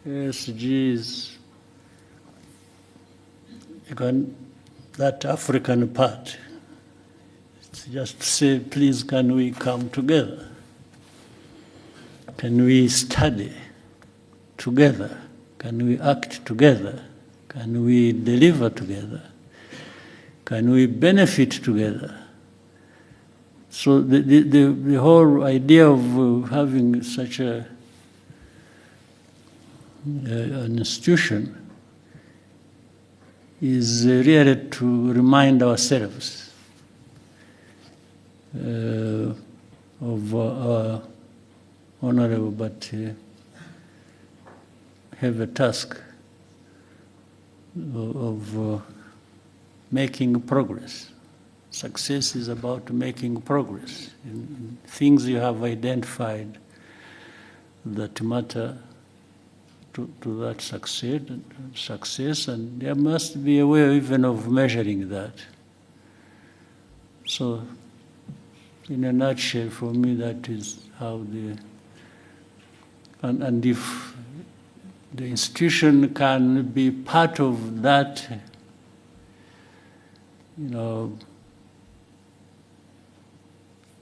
SGs, that African part, it's just to say, please, can we come together? Can we study together? Can we act together? Can we deliver together? Can we benefit together? So the whole idea of having such an institution is really to remind ourselves of our honorable but heavy task of making progress. Success is about making progress in things you have identified that matter to that success, and there must be a way even of measuring that. So, in a nutshell, for me, that is how and if the institution can be part of that,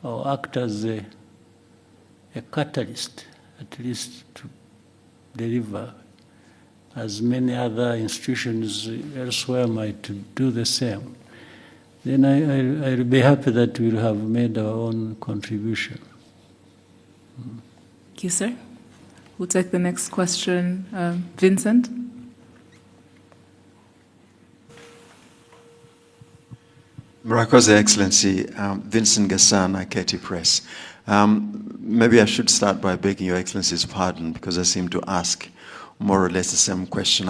or act as a catalyst, at least to deliver, as many other institutions elsewhere might do the same, then I'll be happy that we'll have made our own contribution. Thank you, sir. We'll take the next question. Vincent? Murakoze, Excellency. Vincent Gasana, KT Press. Maybe I should start by begging Your Excellency's pardon, because I seem to ask more or less the same question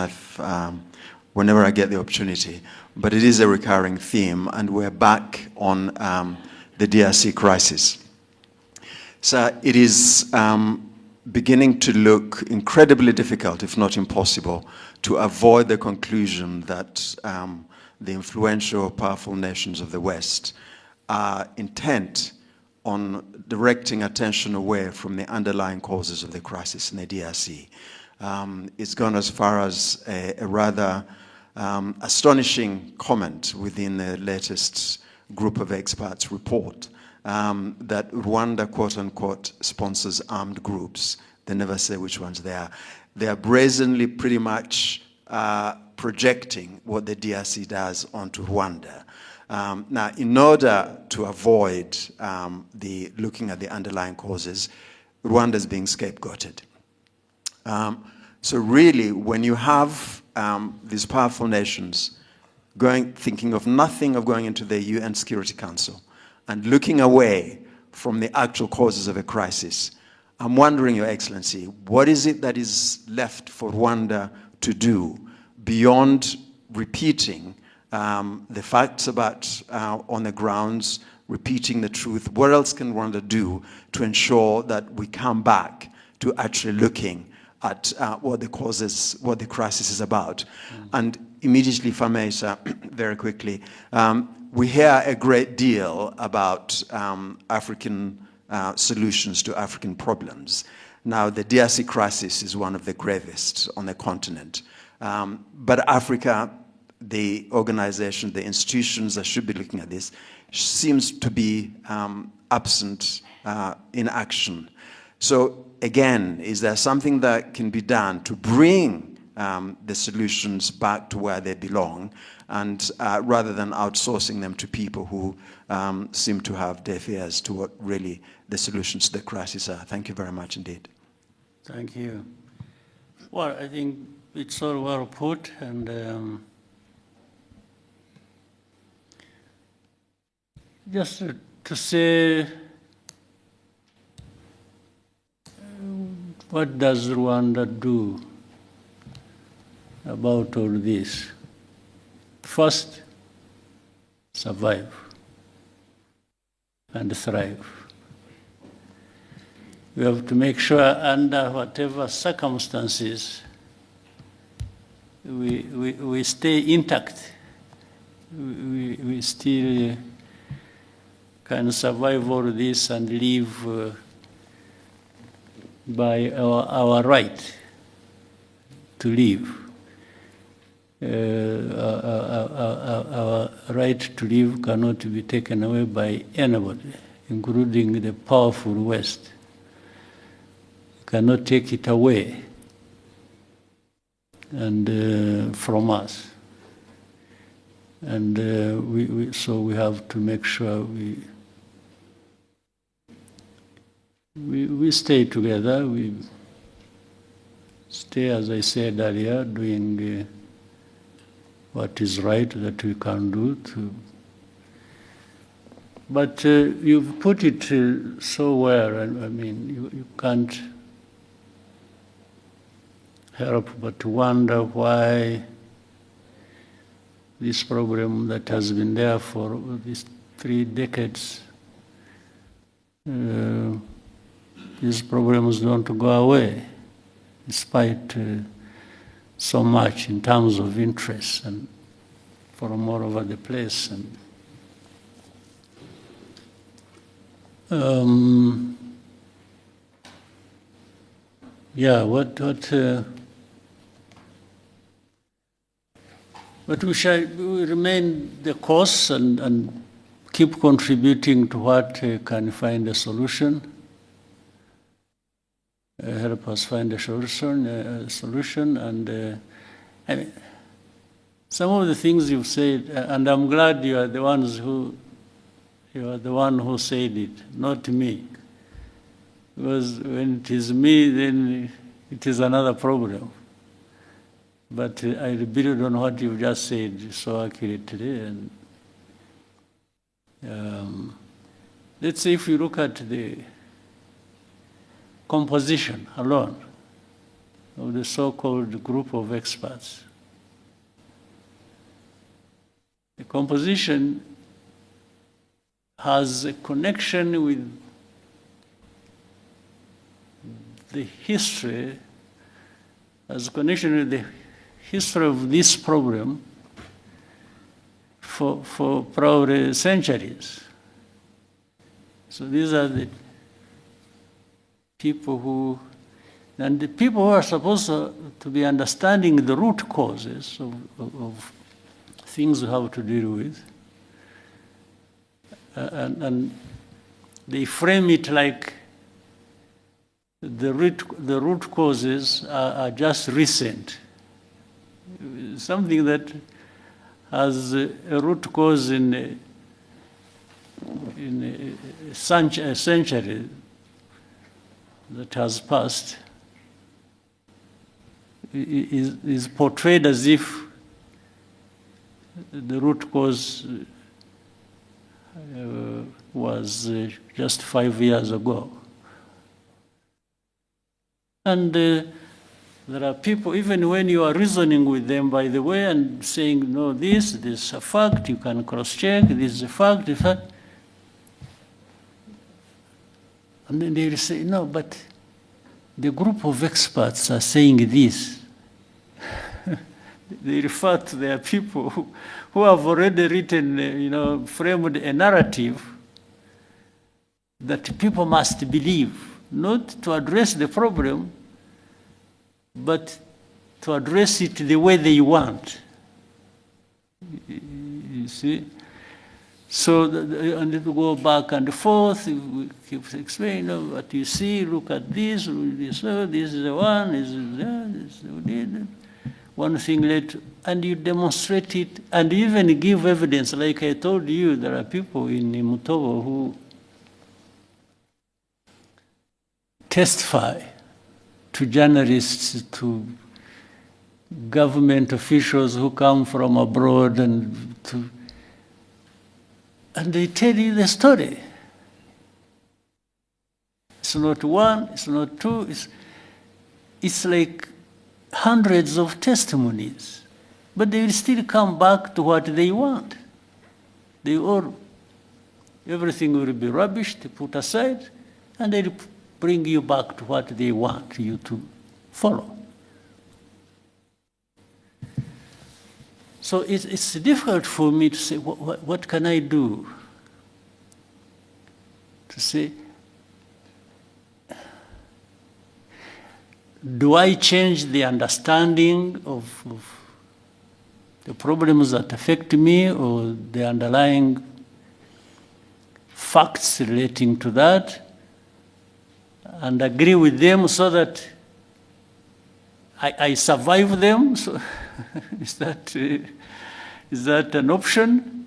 whenever I get the opportunity. But it is a recurring theme, and we're back on the DRC crisis. So it is beginning to look incredibly difficult, if not impossible, to avoid the conclusion that the influential, powerful nations of the West are intent on directing attention away from the underlying causes of the crisis in the DRC. It's gone as far as a rather astonishing comment within the latest group of experts report that Rwanda, quote unquote, sponsors armed groups. They never say which ones they are. They are brazenly pretty much projecting what the DRC does onto Rwanda. Now, in order to avoid looking at the underlying causes, Rwanda is being scapegoated. So really, when you have these powerful nations thinking of nothing of going into the UN Security Council and looking away from the actual causes of a crisis, I'm wondering, Your Excellency, what is it that is left for Rwanda to do beyond repeating the facts about on the grounds, repeating the truth? What else can Rwanda do to ensure that we come back to actually looking at what the causes, what the crisis is about? And immediately, if I may, sir, very quickly, we hear a great deal about African solutions to African problems. Now, the DRC crisis is one of the gravest on the continent. But Africa, the organization, the institutions that should be looking at this, seems to be absent in action. So again, is there something that can be done to bring the solutions back to where they belong, and rather than outsourcing them to people who seem to have deaf ears to what really the solutions to the crisis are? Thank you very much indeed. Thank you. Well, I think it's all well put, and just to say, what does Rwanda do about all this? First, survive and thrive. We have to make sure under whatever circumstances we stay intact. We still can survive all this and live by our right to live. Our right to live cannot be taken away by anybody, including the powerful West. Cannot take it away and from us. And so we have to make sure we stay together. We stay, as I said earlier, doing what is right that we can do. But you've put it so well. I mean, you can't help but wonder why this problem that has been there for these 3 decades, these problems don't go away, despite so much in terms of interest and from all over the place. And but we remain the course and keep contributing to what can find a solution, help us find a solution. And I mean, some of the things you've said, and I'm glad you are the one who said it, not me. Because when it is me, then it is another problem. But I build on what you just said so accurately. And let's say if you look at the composition alone of the so-called group of experts, the composition has a connection with the history, has a connection with the history of this problem for probably centuries. So these are the people who, and the people who are supposed to be understanding the root causes of things we have to deal with. And they frame it like the root causes are just recent. Something that has a root cause in a century that has passed is portrayed as if the root cause was just 5 years ago. And there are people, even when you are reasoning with them, by the way, and saying, no, this is a fact, you can cross-check, this is a fact, and then they will say, no, but the group of experts are saying this. They refer to their people who have already written, framed a narrative that people must believe, not to address the problem, but to address it the way they want. You see? So, and it will go back and forth, we keep explaining, what you see, look at this is the one, this is that, this is that. One thing later, and you demonstrate it, and even give evidence. Like I told you, there are people in Mutobo who testify to journalists, to government officials who come from abroad, and they tell you the story. It's not one, it's not two, it's like hundreds of testimonies, but they will still come back to what they want. Everything will be rubbish, put aside, and they'll bring you back to what they want you to follow. So it's difficult for me to say, what can I do? To say, do I change the understanding of the problems that affect me, or the underlying facts relating to that, and agree with them so that I survive them? So is that an option?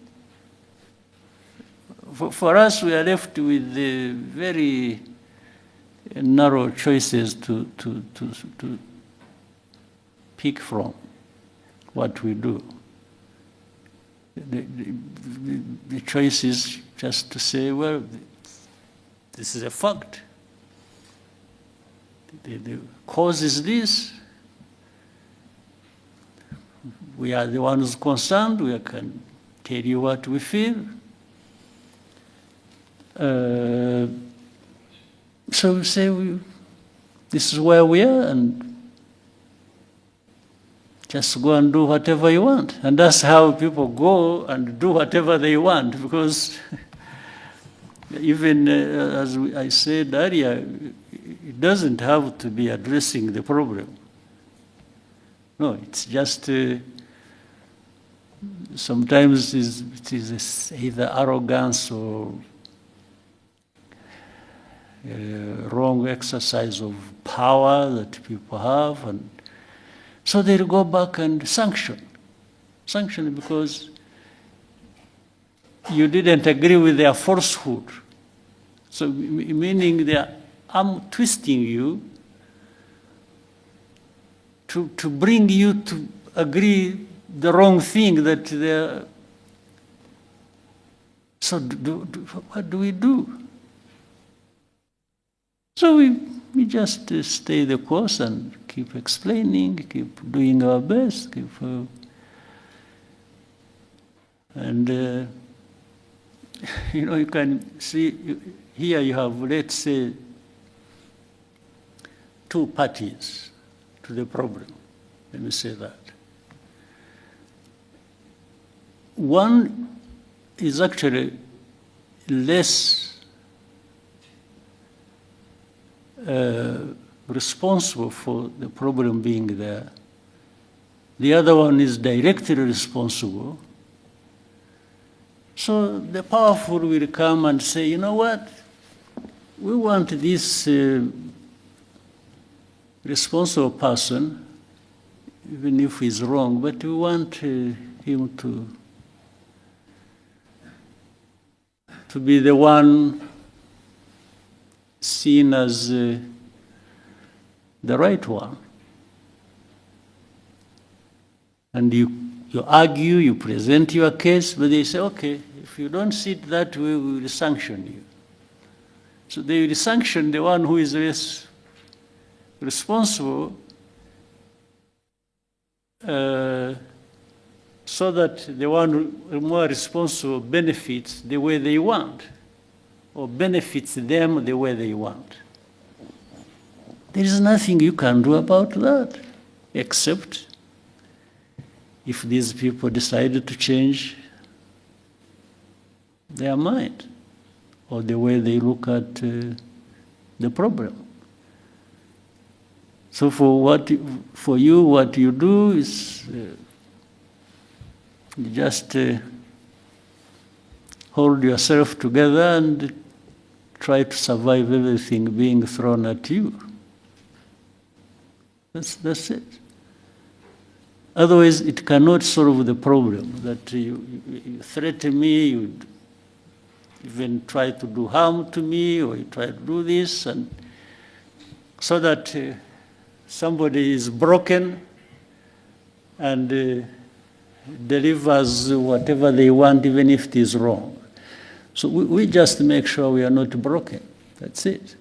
For us, we are left with the very narrow choices to pick from what we do. The choice is just to say, well, this is a fact. The cause is this. We are the ones concerned. We can tell you what we feel. So we say, this is where we are, and just go and do whatever you want. And that's how people go and do whatever they want, because even as I said earlier, it doesn't have to be addressing the problem. No, it's just sometimes it is either arrogance or wrong exercise of power that people have, and so they'll go back and sanction because you didn't agree with their falsehood. So meaning they are twisting you to bring you to agree the wrong thing that they're. So what do we do? So we just stay the course and keep explaining, keep doing our best, and you can see here you have, let's say, two parties to the problem. Let me say that. one is actually less responsible for the problem being there. The other one is directly responsible. So the powerful will come and say, you know what? We want this responsible person, even if he's wrong, but we want him to be the one seen as the right one. And you argue, you present your case, but they say, okay, if you don't see it that way, we will sanction you. So they will sanction the one who is less responsible, so that the one who is more responsible benefits the way they want, or benefits them the way they want. There is nothing you can do about that, except if these people decided to change their mind or the way they look at the problem. So for you, what you do is you just hold yourself together and try to survive everything being thrown at you. That's it. Otherwise, it cannot solve the problem. That you threaten me, you even try to do harm to me, or you try to do this, and so that somebody is broken and delivers whatever they want, even if it is wrong. So we just make sure we are not broken. That's it.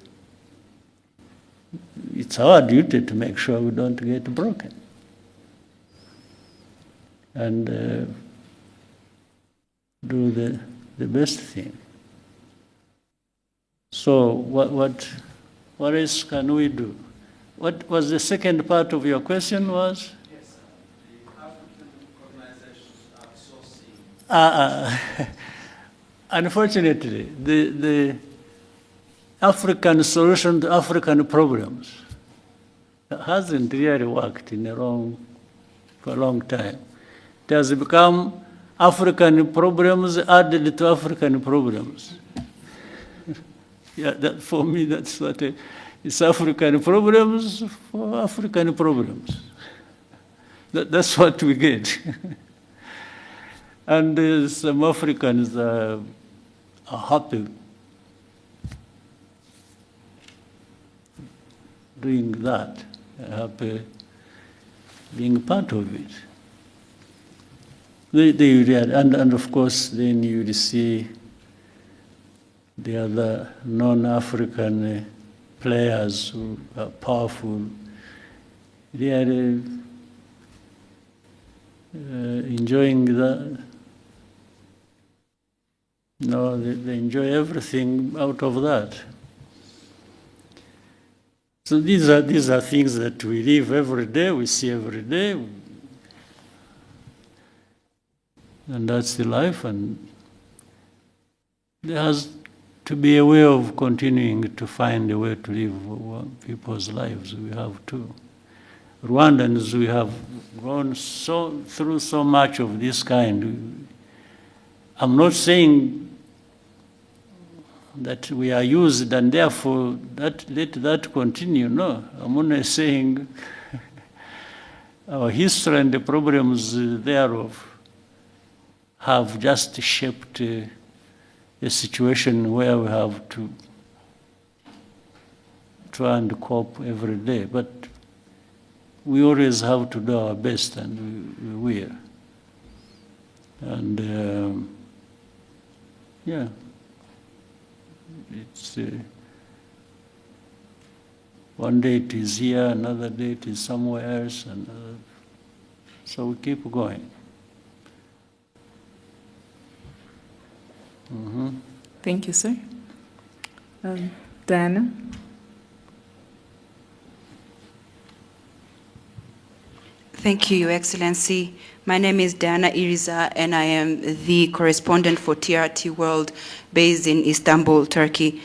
It's our duty to make sure we don't get broken. And do the best thing. So what else can we do? What was the second part of your question was? Yes, the African organizations outsourcing. Unfortunately, the African solution to African problems hasn't really worked for a long time. It has become African problems added to African problems. Yeah, for me, that's what it's African problems for African problems. That's what we get. And some Africans are happy doing that, happy being part of it. And of course, then you will see the other non-African players who are powerful. They are enjoying that. No, they enjoy everything out of that. So these are things that we live every day, we see every day. And that's the life, and there has to be a way of continuing to find a way to live people's lives. We have to. Rwandans, we have gone through so much of this kind. I'm not saying that we are used and therefore let that continue. No, I'm only saying our history and the problems thereof have just shaped a situation where we have to try and cope every day. But we always have to do our best, and we will. And yeah, it's one day it is here, another day it is somewhere else, and so we keep going. Mm-hmm. Thank you, sir. Thank you, Your Excellency. My name is Diana Iriza, and I am the correspondent for TRT World based in Istanbul, Turkey.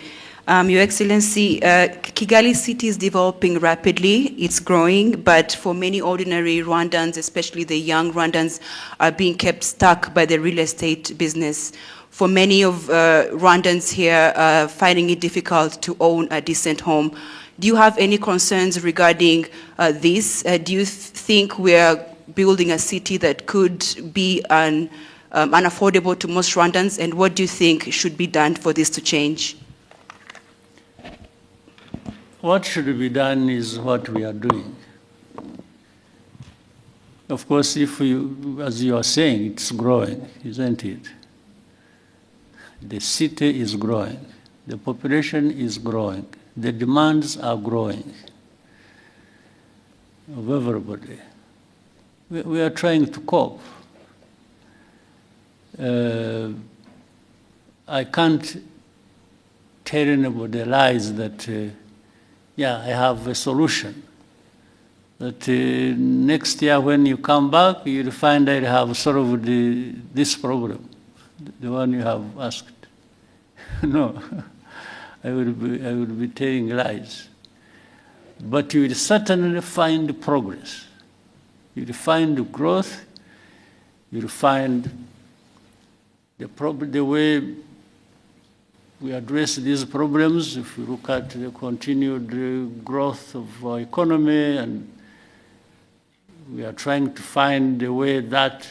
Your Excellency, Kigali city is developing rapidly. It's growing, but for many ordinary Rwandans, especially the young Rwandans, are being kept stuck by the real estate business. For many of Rwandans here, finding it difficult to own a decent home. Do you have any concerns regarding this? Do you think we are building a city that could be unaffordable to most Rwandans? And what do you think should be done for this to change? What should be done is what we are doing. Of course, if you, as you are saying, it's growing, isn't it? The city is growing. The population is growing. The demands are growing of everybody. We are trying to cope. I can't tell anybody lies that, yeah, I have a solution. That next year when you come back, you'll find I have solved this problem, the one you have asked. No, I would be telling lies. But you will certainly find progress. You will find growth. You will find the way we address these problems. If you look at the continued growth of our economy, and we are trying to find a way that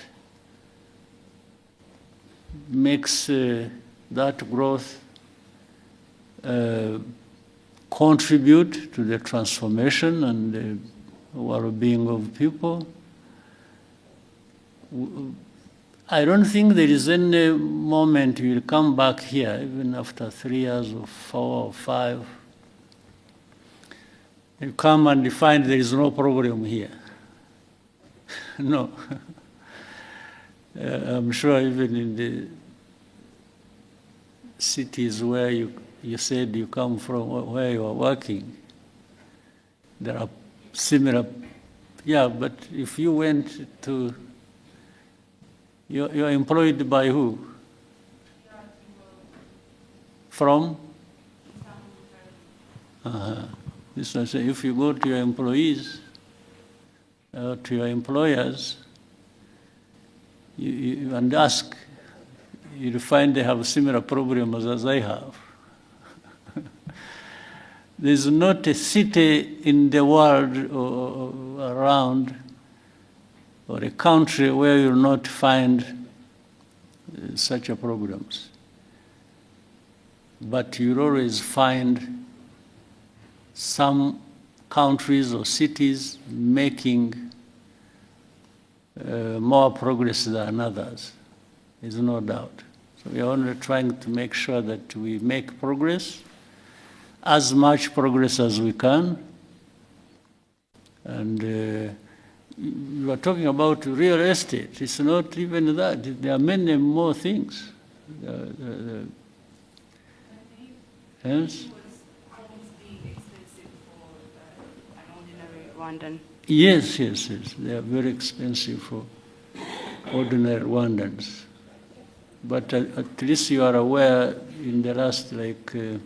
makes that growth contribute to the transformation and the well-being of people. I don't think there is any moment you will come back here, even after 3 years or 4 or 5, you come and you find there is no problem here. No. I'm sure even in the cities where you said you come from, where you are working, there are similar, yeah, but if you went to, you're employed by who? From? This I say, if you go to your employees, to your employers, and ask, you'll find they have similar problems as I have. There's not a city in the world or around, or a country where you'll not find such a problems. But you'll always find some countries or cities making more progress than others. There's no doubt. So we are only trying to make sure that we make progress, as much progress as we can. And you are talking about real estate. It's not even that. There are many more things. Yes? Yes, yes, yes. They are very expensive for ordinary Rwandans. But at least you are aware in the last, the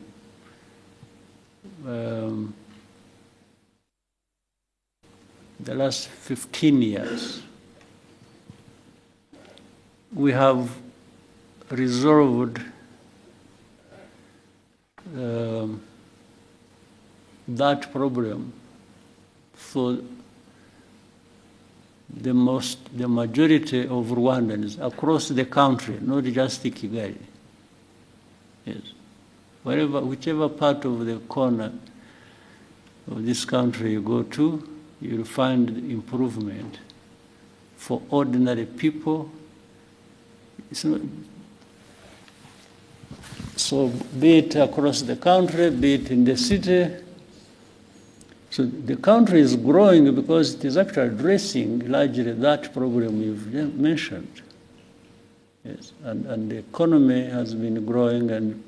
last 15 years, we have resolved that problem for the majority of Rwandans across the country, not just Kigali. Yes. Whichever part of the corner of this country you go to, you'll find improvement for ordinary people. It's not, so be it across the country, be it in the city. So the country is growing because it is actually addressing largely that problem you've mentioned. Yes, and the economy has been growing, and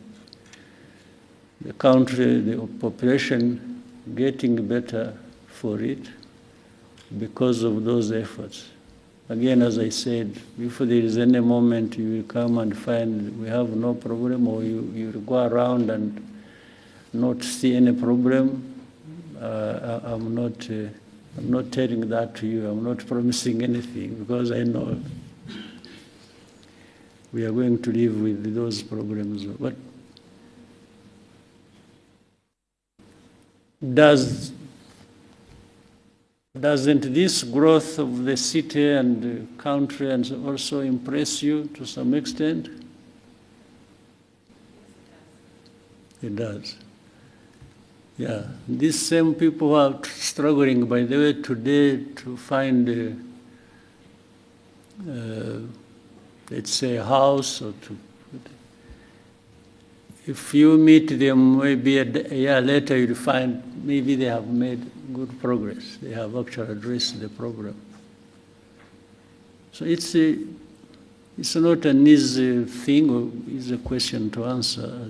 the country, the population getting better for it. because of those efforts. Again, as I said, if there is any moment you will come and find we have no problem, or you will go around and not see any problem, I'm not telling that to you. I'm not promising anything, because I know we are going to live with those problems. But doesn't this growth of the city and the country and also impress you to some extent? It does. Yeah, these same people are struggling, by the way, today to find, let's say, a house, or to. If you meet them maybe a year later, you'll find maybe they have made good progress. They have actually addressed the problem. So it's not an easy thing or easy question to answer,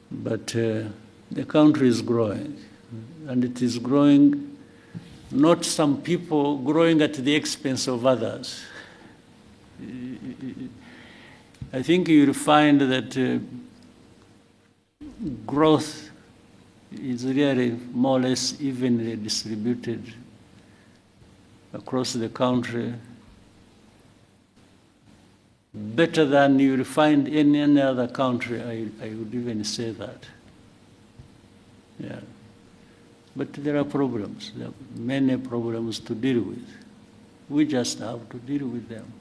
but the country is growing, and it is growing, not some people growing at the expense of others. I think you'll find that growth is really more or less evenly distributed across the country, better than you'll find in any other country. I would even say that. Yeah. But there are problems. There are many problems to deal with. We just have to deal with them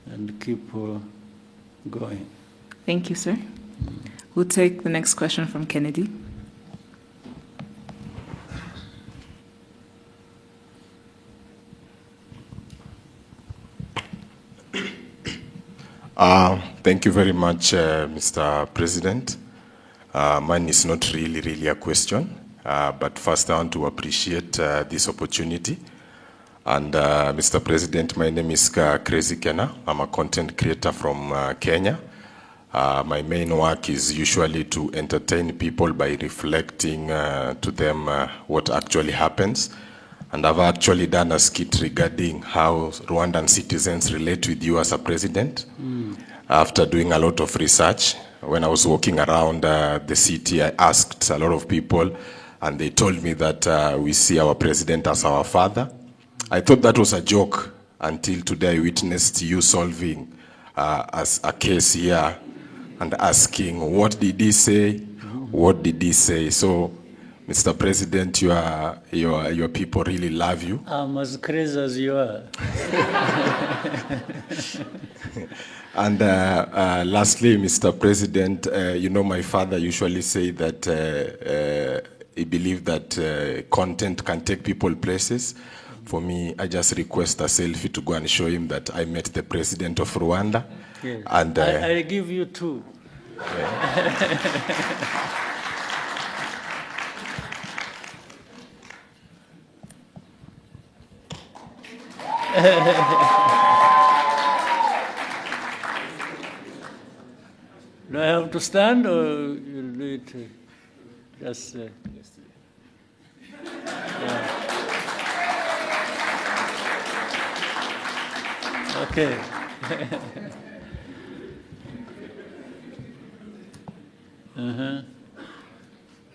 and keep going. Thank you, sir. We'll take the next question from Kennedy. Thank you very much, Mr. President. Mine is not really a question, but first I want to appreciate this opportunity. And Mr. President, my name is Crazy Kena. I'm a content creator from Kenya. My main work is usually to entertain people by reflecting to them what actually happens. And I've actually done a skit regarding how Rwandan citizens relate with you as a president. After doing a lot of research, when I was walking around the city, I asked a lot of people, and they told me that we see our president as our father. I thought that was a joke until today I witnessed you solving as a case here and asking, what did he say? What did he say? So, Mr. President, your people really love you. I'm as crazy as you are. And lastly, Mr. President, you know, my father usually say that he believed that content can take people places. For me, I just request a selfie to go and show him that I met the president of Rwanda. Yes. And I give you two. Do I have to stand, or you'll do it just... yeah. Okay.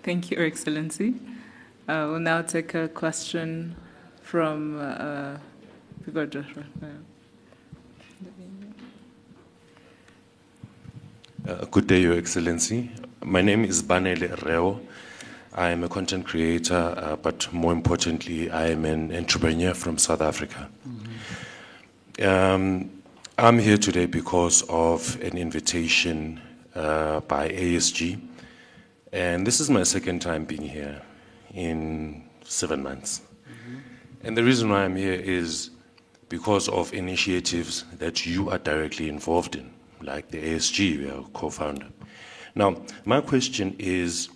Thank you, Your Excellency. We'll now take a question from Joshua. Good day, Your Excellency. My name is Banele Reo. I am a content creator, but more importantly, I am an entrepreneur from South Africa. I'm here today because of an invitation by ASG, and this is my second time being here in 7 months. And the reason why I'm here is because of initiatives that you are directly involved in, like the ASG, we are a co-founder. Now, my question is,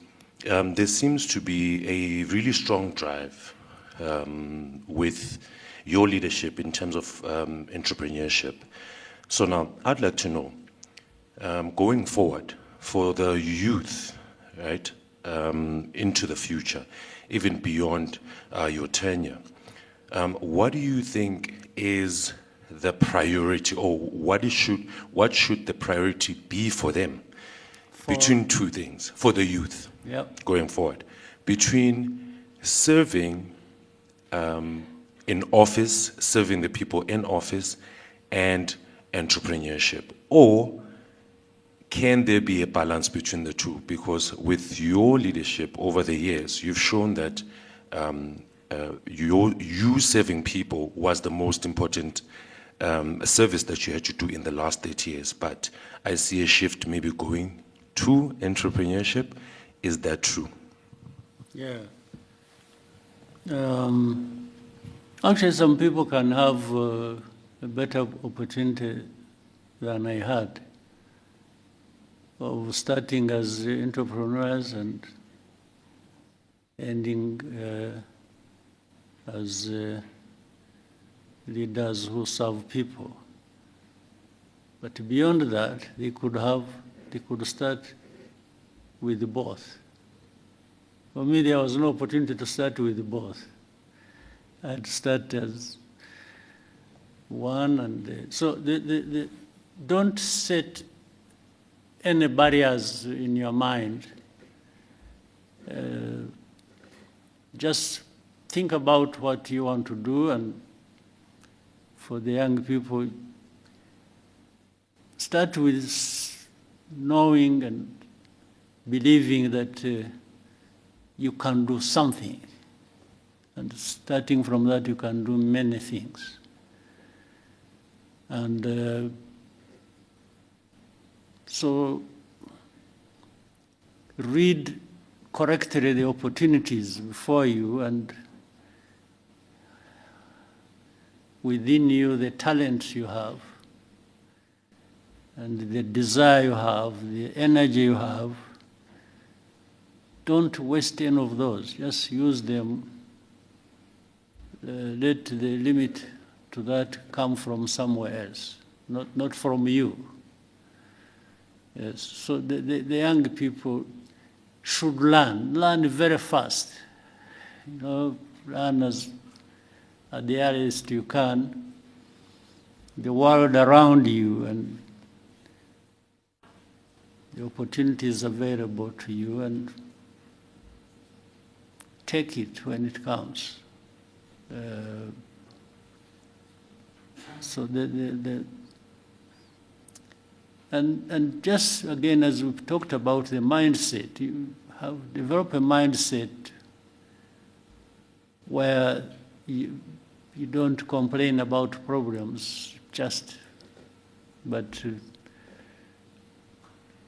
there seems to be a really strong drive with your leadership in terms of entrepreneurship. So now, I'd like to know, going forward, for the youth, right, into the future, even beyond your tenure. What do you think is the priority, or what should the priority be for them? Between two things, for the youth going forward, between serving in office, serving the people in office, and entrepreneurship? Or can there be a balance between the two? Because with your leadership over the years, you've shown that you serving people was the most important service that you had to do in the last 30 years. But I see a shift maybe going to entrepreneurship. Is that true? Yeah. Actually, some people can have a better opportunity than I had of starting as entrepreneurs and ending as leaders who serve people. But beyond that, they could start with both. For me, there was no opportunity to start with both. I'd start as one, and so don't set any barriers in your mind. Just think about what you want to do, and for the young people, start with knowing and believing that you can do something. And starting from that, you can do many things. And so read correctly the opportunities before you, and within you the talent you have, and the desire you have, the energy you have. Don't waste any of those. Just use them. Let the limit to that come from somewhere else, not from you. Yes. So the young people should learn very fast. You know, learn at the earliest you can, the world around you and the opportunities available to you, and take it when it comes. So and just again, as we've talked about the mindset, you have developed a mindset where you don't complain about problems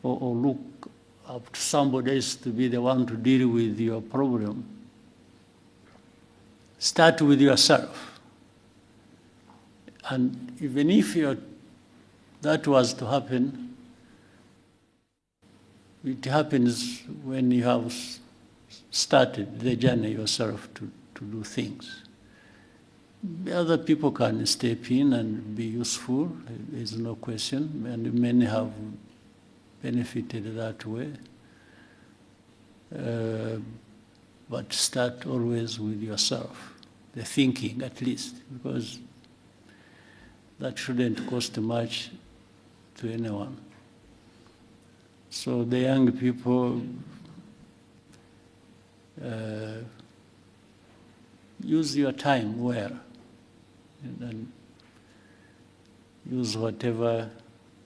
or look up to somebody else to be the one to deal with your problem. Start with yourself. And even if that was to happen, it happens when you have started the journey yourself to do things. The other people can step in and be useful, there's no question, and many have benefited that way. But start always with yourself, the thinking at least, because that shouldn't cost much to anyone. So the young people, use your time well, and use whatever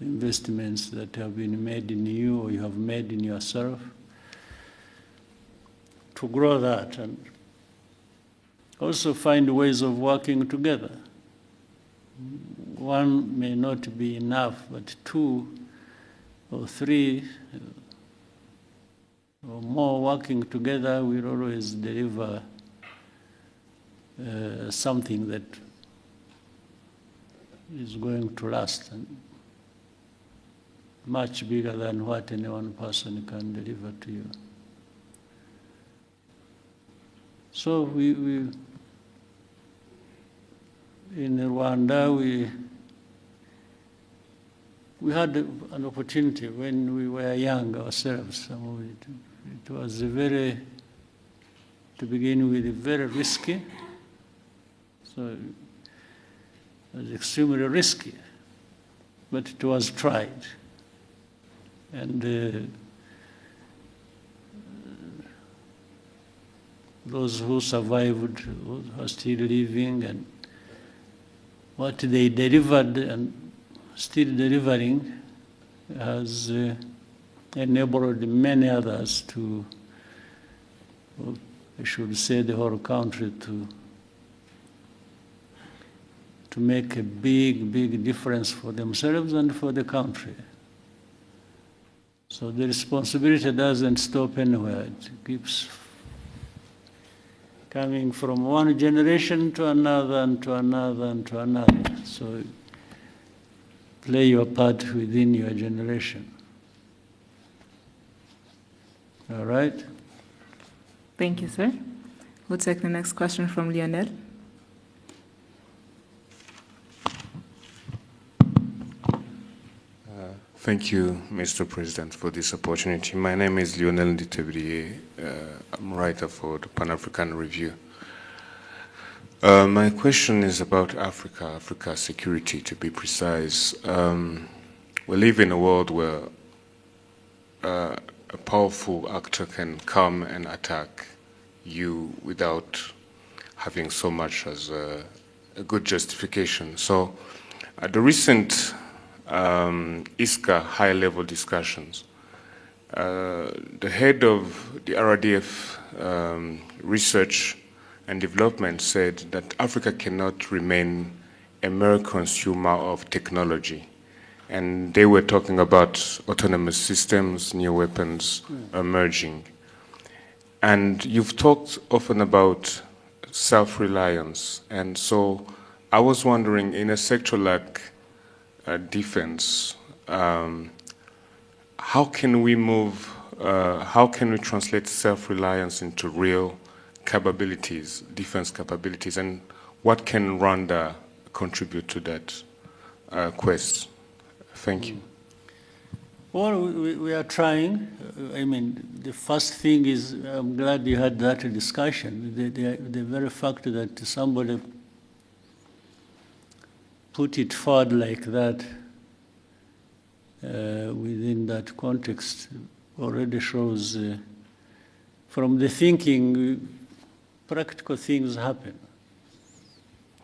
investments that have been made in you or you have made in yourself to grow that, and also find ways of working together. One may not be enough, but two or three or more working together will always deliver something that is going to last, and much bigger than what any one person can deliver to you. So we in Rwanda, we had an opportunity when we were young ourselves. It was a very to begin with, very risky. So it was extremely risky, but it was tried. And those who survived, who are still living, and what they delivered and still delivering has enabled many others to, well, I should say the whole country, to make a big, big difference for themselves and for the country. So the responsibility doesn't stop anywhere. It keeps coming from one generation to another and to another and to another. So play your part within your generation. All right? Thank you, sir. We'll take the next question from Lionel. Thank you, Mr. President, for this opportunity. My name is Lionel Nditebriye. I'm a writer for the Pan-African Review. My question is about Africa's security, to be precise. We live in a world where a powerful actor can come and attack you without having so much as a good justification. So at the recent ISCA high-level discussions, the head of the RDF research and development said that Africa cannot remain a mere consumer of technology. And they were talking about autonomous systems, new weapons emerging. And you've talked often about self-reliance. And so I was wondering, in a sector like defense, how can we translate self-reliance into real capabilities, defense capabilities, and what can Rwanda contribute to that quest? Thank you. Well, we are trying. I mean, the first thing is, I'm glad you had that discussion. The very fact that somebody put it forward like that within that context already shows from the thinking, practical things happen.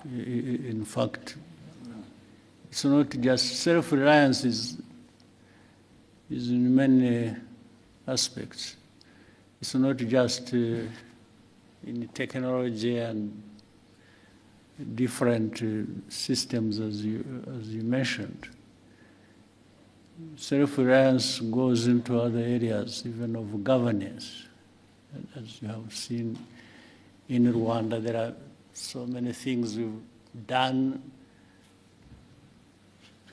In fact, it's not just self-reliance is in many aspects. It's not just in technology and different systems as you mentioned. Self-reliance goes into other areas, even of governance. As you have seen in Rwanda, there are so many things we've done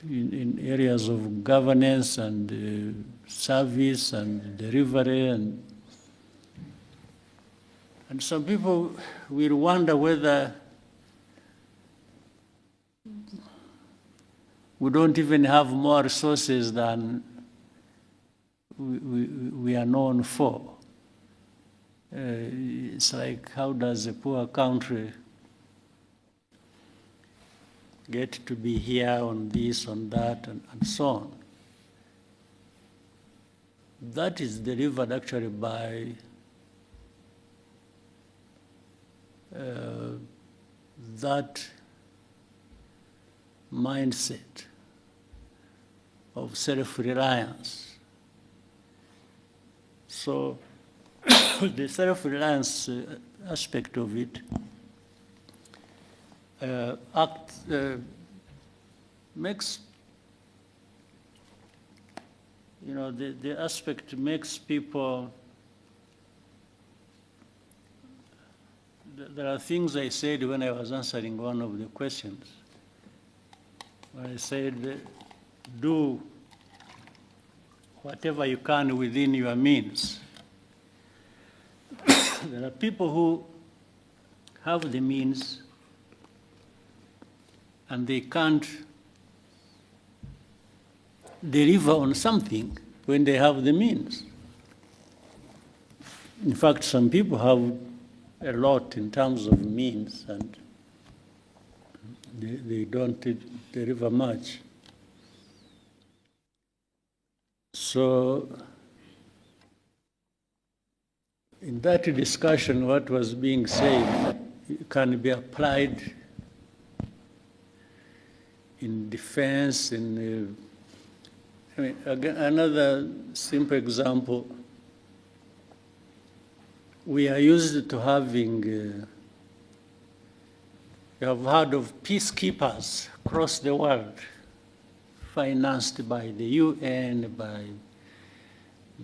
in areas of governance and service and delivery, and some people will wonder whether we don't even have more resources than we are known for. It's like, how does a poor country get to be here on this, on that, and so on? That is delivered actually by that mindset of self-reliance. So the self-reliance aspect of it makes, the aspect makes people, there are things I said when I was answering one of the questions. I said, do whatever you can within your means. There are people who have the means and they can't deliver on something when they have the means. In fact, some people have a lot in terms of means, and they don't deliver much. So in that discussion, what was being said can be applied in defense, I mean, again, another simple example, we are used to having, you have heard of peacekeepers across the world, financed by the UN, by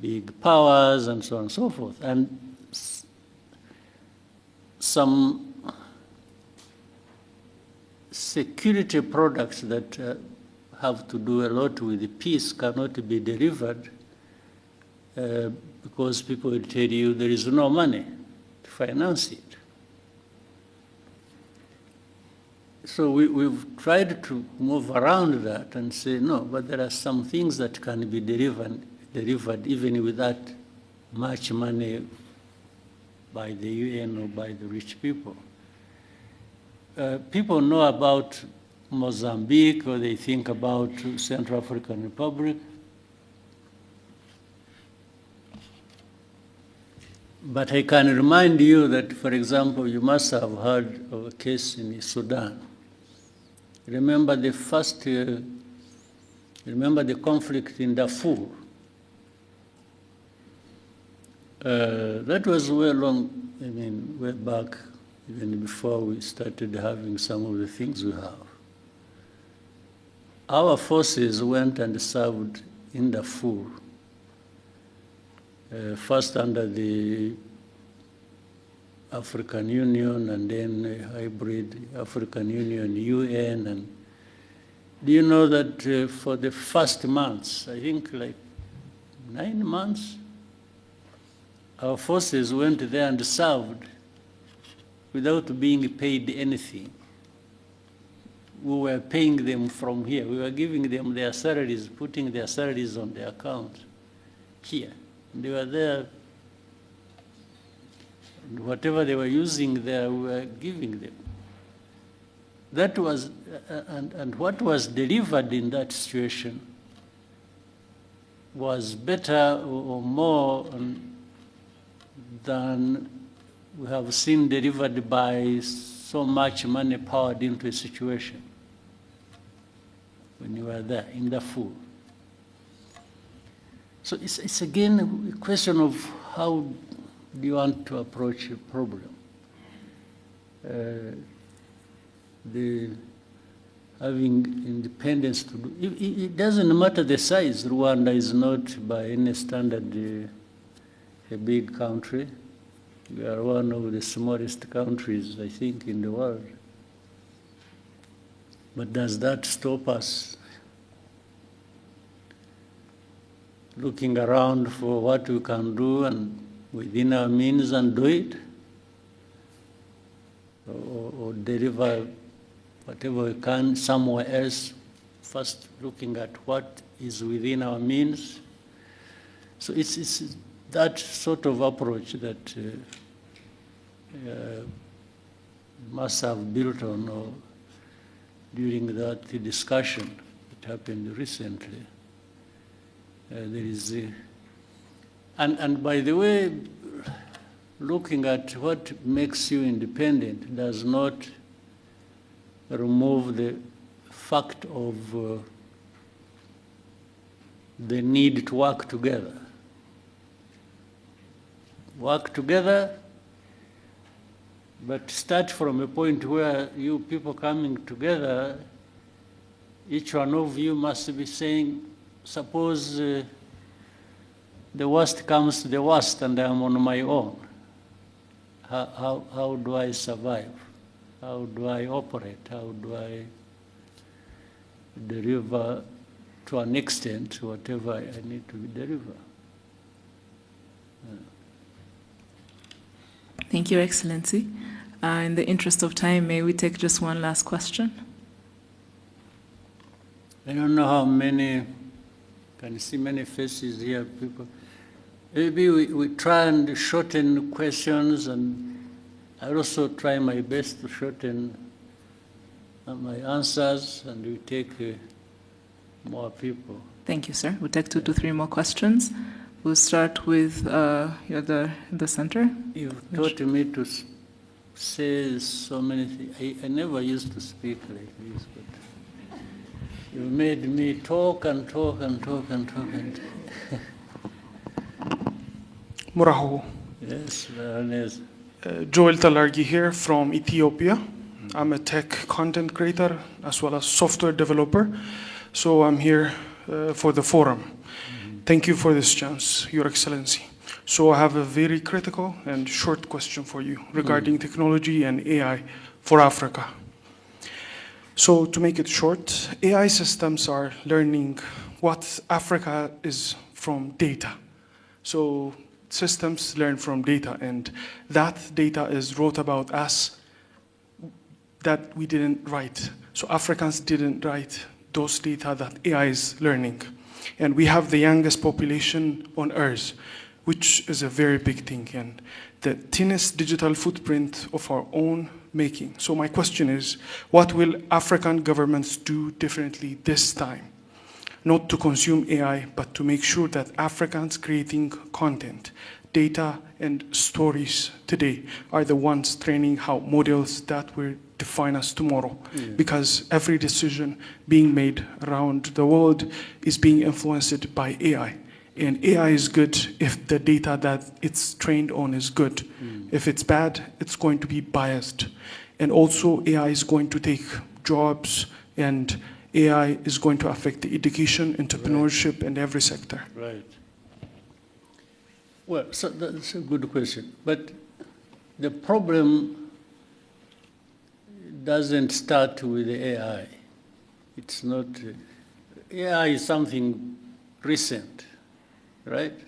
big powers, and so on and so forth. And some security products that have to do a lot with the peace cannot be delivered because people will tell you there is no money to finance it. So we've tried to move around that and say, no, but there are some things that can be delivered even without much money by the UN or by the rich people. People know about Mozambique, or they think about Central African Republic. But I can remind you that, for example, you must have heard of a case in Sudan. Remember the conflict in Darfur. That was way back, even before we started having some of the things we have. Our forces went and served in Darfur, first under the African Union and then hybrid African Union, UN. And do you know that for the first months, I think like 9 months, our forces went there and served without being paid anything. We were paying them from here. We were giving them their salaries, putting their salaries on their account here. And they were there. And whatever they were using there, we were giving them. That was, and what was delivered in that situation was better or more than we have seen delivered by so much money poured into a situation when you were there in Darfur. So it's again a question of how do you want to approach a problem. Having independence to do, it doesn't matter the size. Rwanda is not by any standard a big country. We are one of the smallest countries, I think, in the world. But does that stop us looking around for what we can do and within our means and do it? Or deliver whatever we can somewhere else, first looking at what is within our means? So it's that sort of approach that must have built on during that discussion that happened recently. There is and by the way, looking at what makes you independent does not remove the fact of the need to work together. Work together, but start from a point where you people coming together, each one of you must be saying, suppose the worst comes to the worst and I'm on my own. How do I survive? How do I operate? How do I deliver to an extent whatever I need to deliver? Thank you, Excellency. In the interest of time, may we take just one last question? I don't know how many, can you see many faces here, people? Maybe we try and shorten questions and I'll also try my best to shorten my answers, and we take more people. Thank you, sir. We'll take 2 to 3 more questions. We'll start with you're in the center. You've taught me to say so many things. I never used to speak like this, but you made me talk and talk and talk and talk and Muraho. Yes, Baroness. Joel Talargi here from Ethiopia. I'm a tech content creator as well as software developer. So I'm here for the forum. Thank you for this chance, Your Excellency. So I have a very critical and short question for you regarding technology and AI for Africa. So to make it short, AI systems are learning what Africa is from data. So systems learn from data, and that data is wrote about us that we didn't write. So Africans didn't write those data that AI is learning. And we have the youngest population on Earth, which is a very big thing, and the thinnest digital footprint of our own making. So my question is, what will African governments do differently this time? Not to consume AI, but to make sure that Africans creating content, data, and stories today are the ones training how models that will define us tomorrow. Because every decision being made around the world is being influenced by AI. And AI is good if the data that it's trained on is good. If it's bad, it's going to be biased. And also AI is going to take jobs, and AI is going to affect the education, entrepreneurship, and every sector. Right. Well, so that's a good question. But the problem doesn't start with the AI. It's not, AI is something recent, right?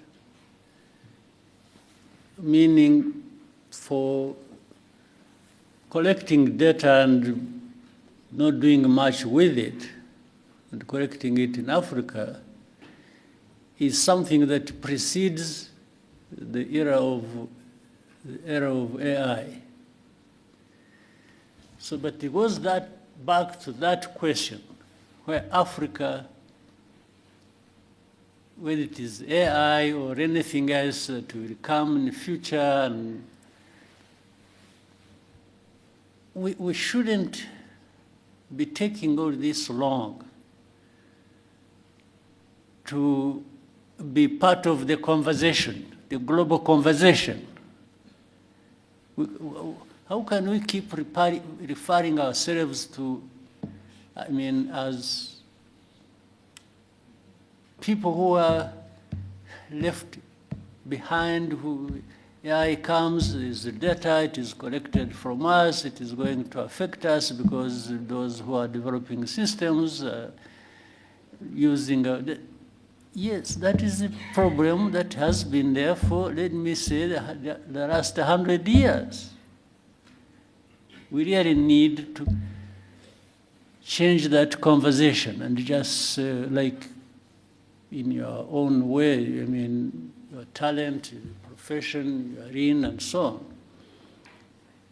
Meaning for collecting data and not doing much with it, and collecting it in Africa, is something that precedes the era of AI. So, but it goes back to that question, where Africa, whether it is AI or anything else that will come in the future, and we shouldn't be taking all this long to be part of the conversation, the global conversation. How can we keep referring ourselves to, I mean, as people who are left behind, who AI comes, is the data, it is collected from us, it is going to affect us because those who are developing systems using yes, that is a problem that has been there for, let me say, the last 100 years. We really need to change that conversation and just like in your own way, I mean, your talent, your profession you're in, and so on.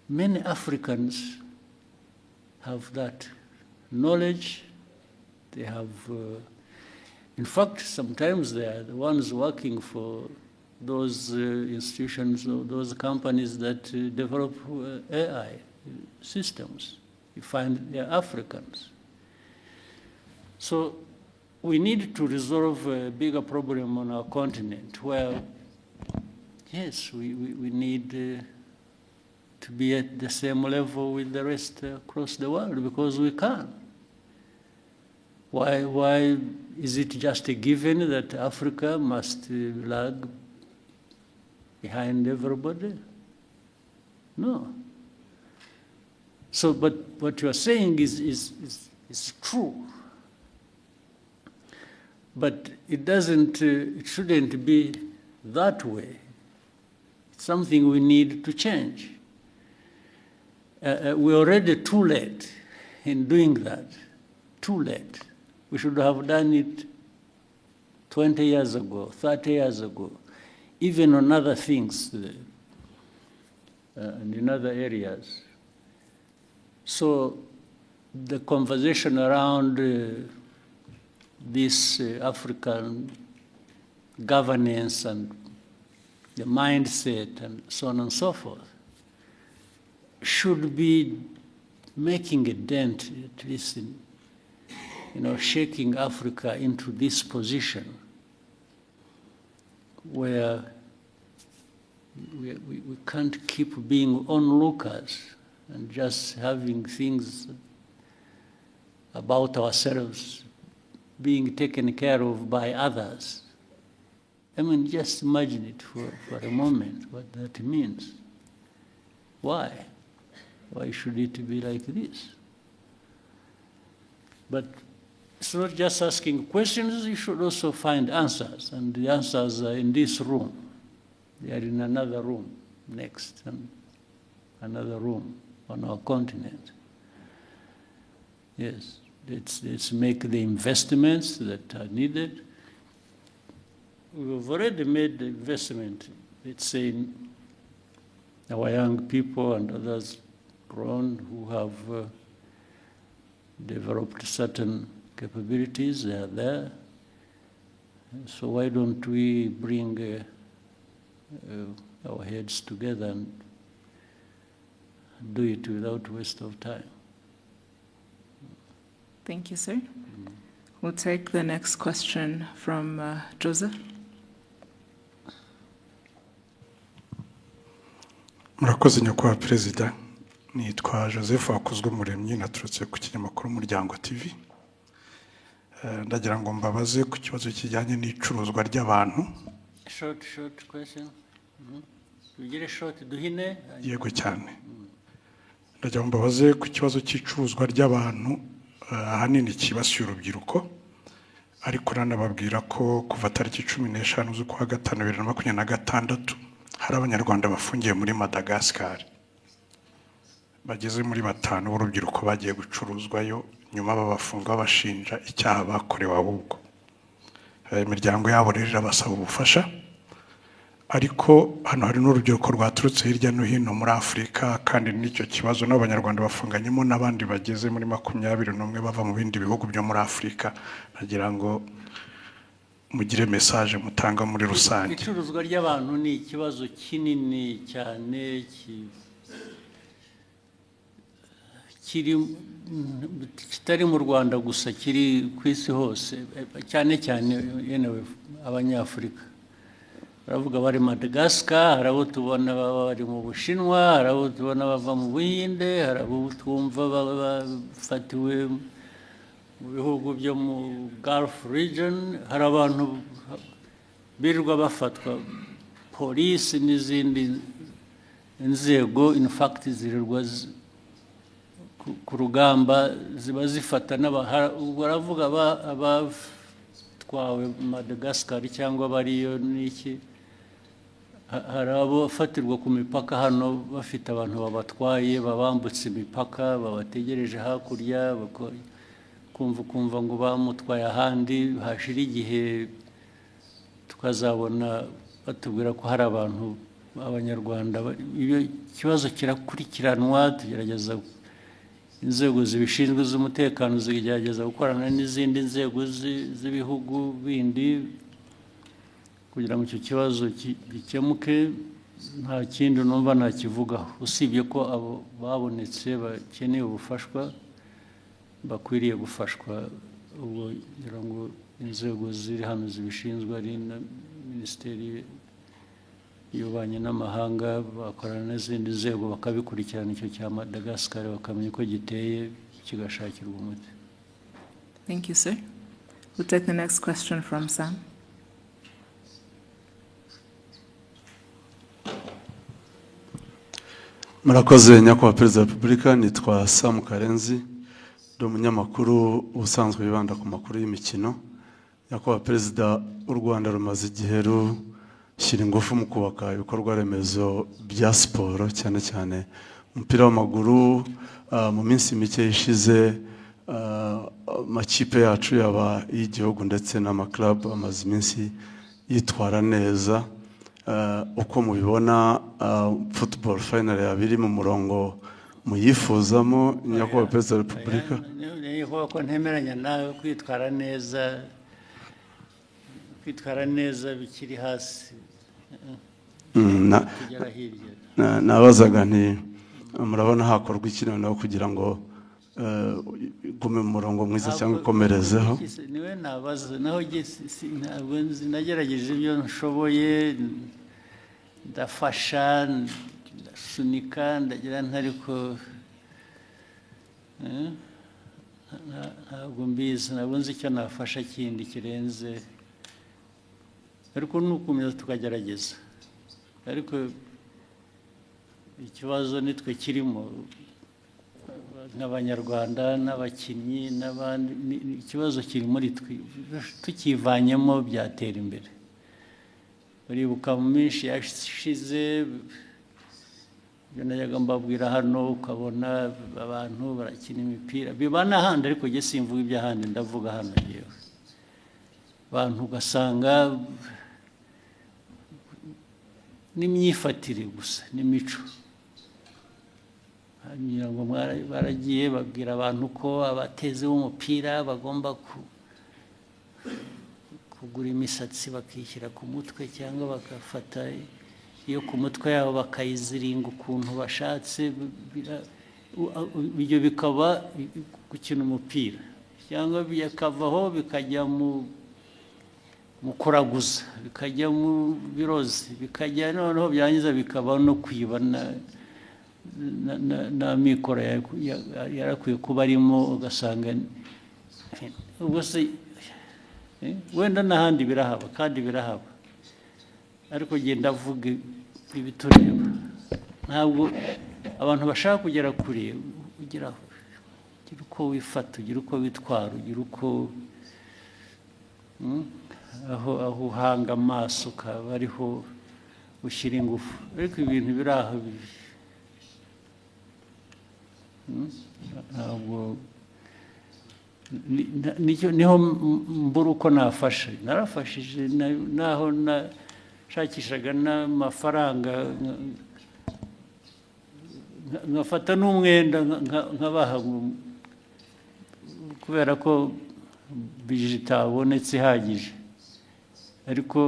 Many Africans have that knowledge. They have, in fact, sometimes they are the ones working for those institutions or those companies that develop AI systems. You find they're Africans. So we need to resolve a bigger problem on our continent where, yes, we need to be at the same level with the rest across the world, because we can. Why is it just a given that Africa must lag behind everybody? No. So, but what you are saying is true. But it doesn't, it shouldn't be that way. It's something we need to change. We're already too late in doing that. Too late. We should have done it 20 years ago, 30 years ago, even on other things. and in other areas. So the conversation around this African governance and the mindset and so on and so forth should be making a dent, at least in, shaking Africa into this position where we can't keep being onlookers and just having things about ourselves being taken care of by others. I mean, just imagine it for a moment, what that means. Why? Why should it be like this? But it's not just asking questions, you should also find answers. And the answers are in this room. They are in another room next, and another room on our continent. Yes, let's make the investments that are needed. We've already made the investment, let's say, in our young people and others grown who have developed certain capabilities. They are there. So why don't we bring our heads together and do it without waste of time? Thank you, sir. We'll take the next question from Joseph. Murakoze nyakubahwa Perezida, nitwa Joseph Hakuzweumuremyi, naturutse ku kinyamakuru Umuryango TV. Ndagira ngo mbabaze ku kibazo kijyanye n'icuruzwa ry'abantu. Short question. Tugire short duhine. Yego cyane. Ndagira ngo mbabaze ku kibazo cy'icuruzwa ry'abantu ahanini kibasiye urubyiruko, ariko nanababwira ko kuva tariki 15 z'ukwa gatanu 2026 hari abanyarwanda bafungiye muri Madagascar bageze muri 5 b'urubyiruko bagiye gucuruzwayo, nyuma babafunga bashinja icyaha bakorewe ahubwo. Imiryango yabo rero irabasaba ubufasha, ariko hano hari n'urubyiruko rwaturutse hirya no hino muri Afurika, kandi n'icyo kibazo n'abanyarwanda bafunganyemo n'abandi bageze muri 21 bava mu bindi bihugu byo muri Afurika. Nagira ngo mugire message mutanga muri rusange. Icuruzwa ry'abantu ni ikibazo kinini cyane kitari mu Rwanda gusa, kiri ku isi hose, cyane cyane yenewe abanyafurika. Baravuga bari Madagascar, hari abo tubona bari mu Bushinwa, hari abo tubona bava mu Buhinde, hari abo twumva bafatiwe mu bihugu byo mu Gulf region, hari abantu birirwa bafatwa, polisi n'izindi inzego in fact zirirwa ku rugamba ziba zifata baravuga abatwawe Madagascar cyangwa bariyo n'iki. Hari abo bafatirwa ku mipaka hano bafite abantu babatwaye, babambutse imipaka, babategereje hakurya, kumva ngo bamutwaye ahandi, hashira igihe tukazabona batubwira ko hari abantu b'abanyarwanda. Iyo kibazo kirakurikiranwa, tugerageza, inzego zibishinzwe z'umutekano zigerageza gukorana n'izindi nzego z'ibihugu bindi kugira ngo icyo kibazo gikemuke. Nta kindi numva nakivugaho, usibye ko abo babonetse bakeneye ubufashwa bakwiriye gufashwa. Ubwo ngira ngo inzego ziri hano zibishinzwe ari na Minisiteri y'Ububanyi n'Amahanga bakorana n'izindi nzego bakabikurikirana icyo cya Madagascar, bakamenya uko giteye kigashakirwa umuti. Thank you, sir. We'll take the next question from Sam. Murakoze nyakubahwa Perezida wa Repubulika, nitwa Sam Karenzi, ndi umunyamakuru ubusanzwe wibanda ku makuru y'imikino. Nyakubahwa Perezida, u Rwanda rumaze igihe rushyira ingufu mu kubaka ibikorwa remezo bya siporo, cyane cyane umupira w'amaguru. Mu minsi mike ishize amakipe yacu yaba y'igihugu ndetse n'amaklub amaze iminsi yitwara neza, uko mubibona football final yabiri mu murongo muyifuzamo nyakubahwa Perezida wa Repubulika. Niyo ko ntemeranya nawe kwitwara neza bikiri hasi. Nabazaga nti murabona hakorwa iki noneho kugira ngo gume mu murongo mwiza cyangwa ikomerezeho? Niwe nabaza naho ntabwo nagerageje ibyo nshoboye, ndafasha, ndasunika, ndagira ntariko ntabwo mbizi, ntabwo nzi icyo nafasha kindi kirenze, ariko nukomeza tukagerageza. Ariko ikibazo nitwe kirimo nk'abanyarwanda n'abakinnyi n'abandi, ikibazo kiri muri twe, tukivanyemo byatera imbere. Uribuka mu minsi yashize ibyo najyaga mbabwira hano, ukabona abantu barakina imipira, biba n'ahandi ariko jye simvuga iby'ahandi, ndavuga hano yewe. Abantu ugasanga n'imyifatire gusa n'imico, ngo baragiye babwira abantu ko abateze b'umupira bagomba kugura imisatsi bakishyira ku mutwe, cyangwa bagafata iyo ku mutwe yabo bakayiziringa ukuntu bashatse. Ibyo bikaba gukina umupira, cyangwa bikavaho bikajya mu kuraguza, bikajya mu birozi, bikajya noneho byangiza bikaba no kwiba na mikoro yarakwiye kuba arimo, ugasanga ubwo se wenda n'ahandi birahaba kandi birahaba, ariko genda avuga ibitureba. Ntabwo abantu bashaka kugera kure, ugira uko wifata, ugira uko witwara, ugira uko aho uhanga amaso ukaba ariho ushyira ingufu, ariko ibintu biri aho ntabwo niho mbura uko nafasha. Narafashije naho nashakishaga n'amafaranga, nkafata n'umwenda nkabaha, kubera ko bije itabonetse ihagije, ariko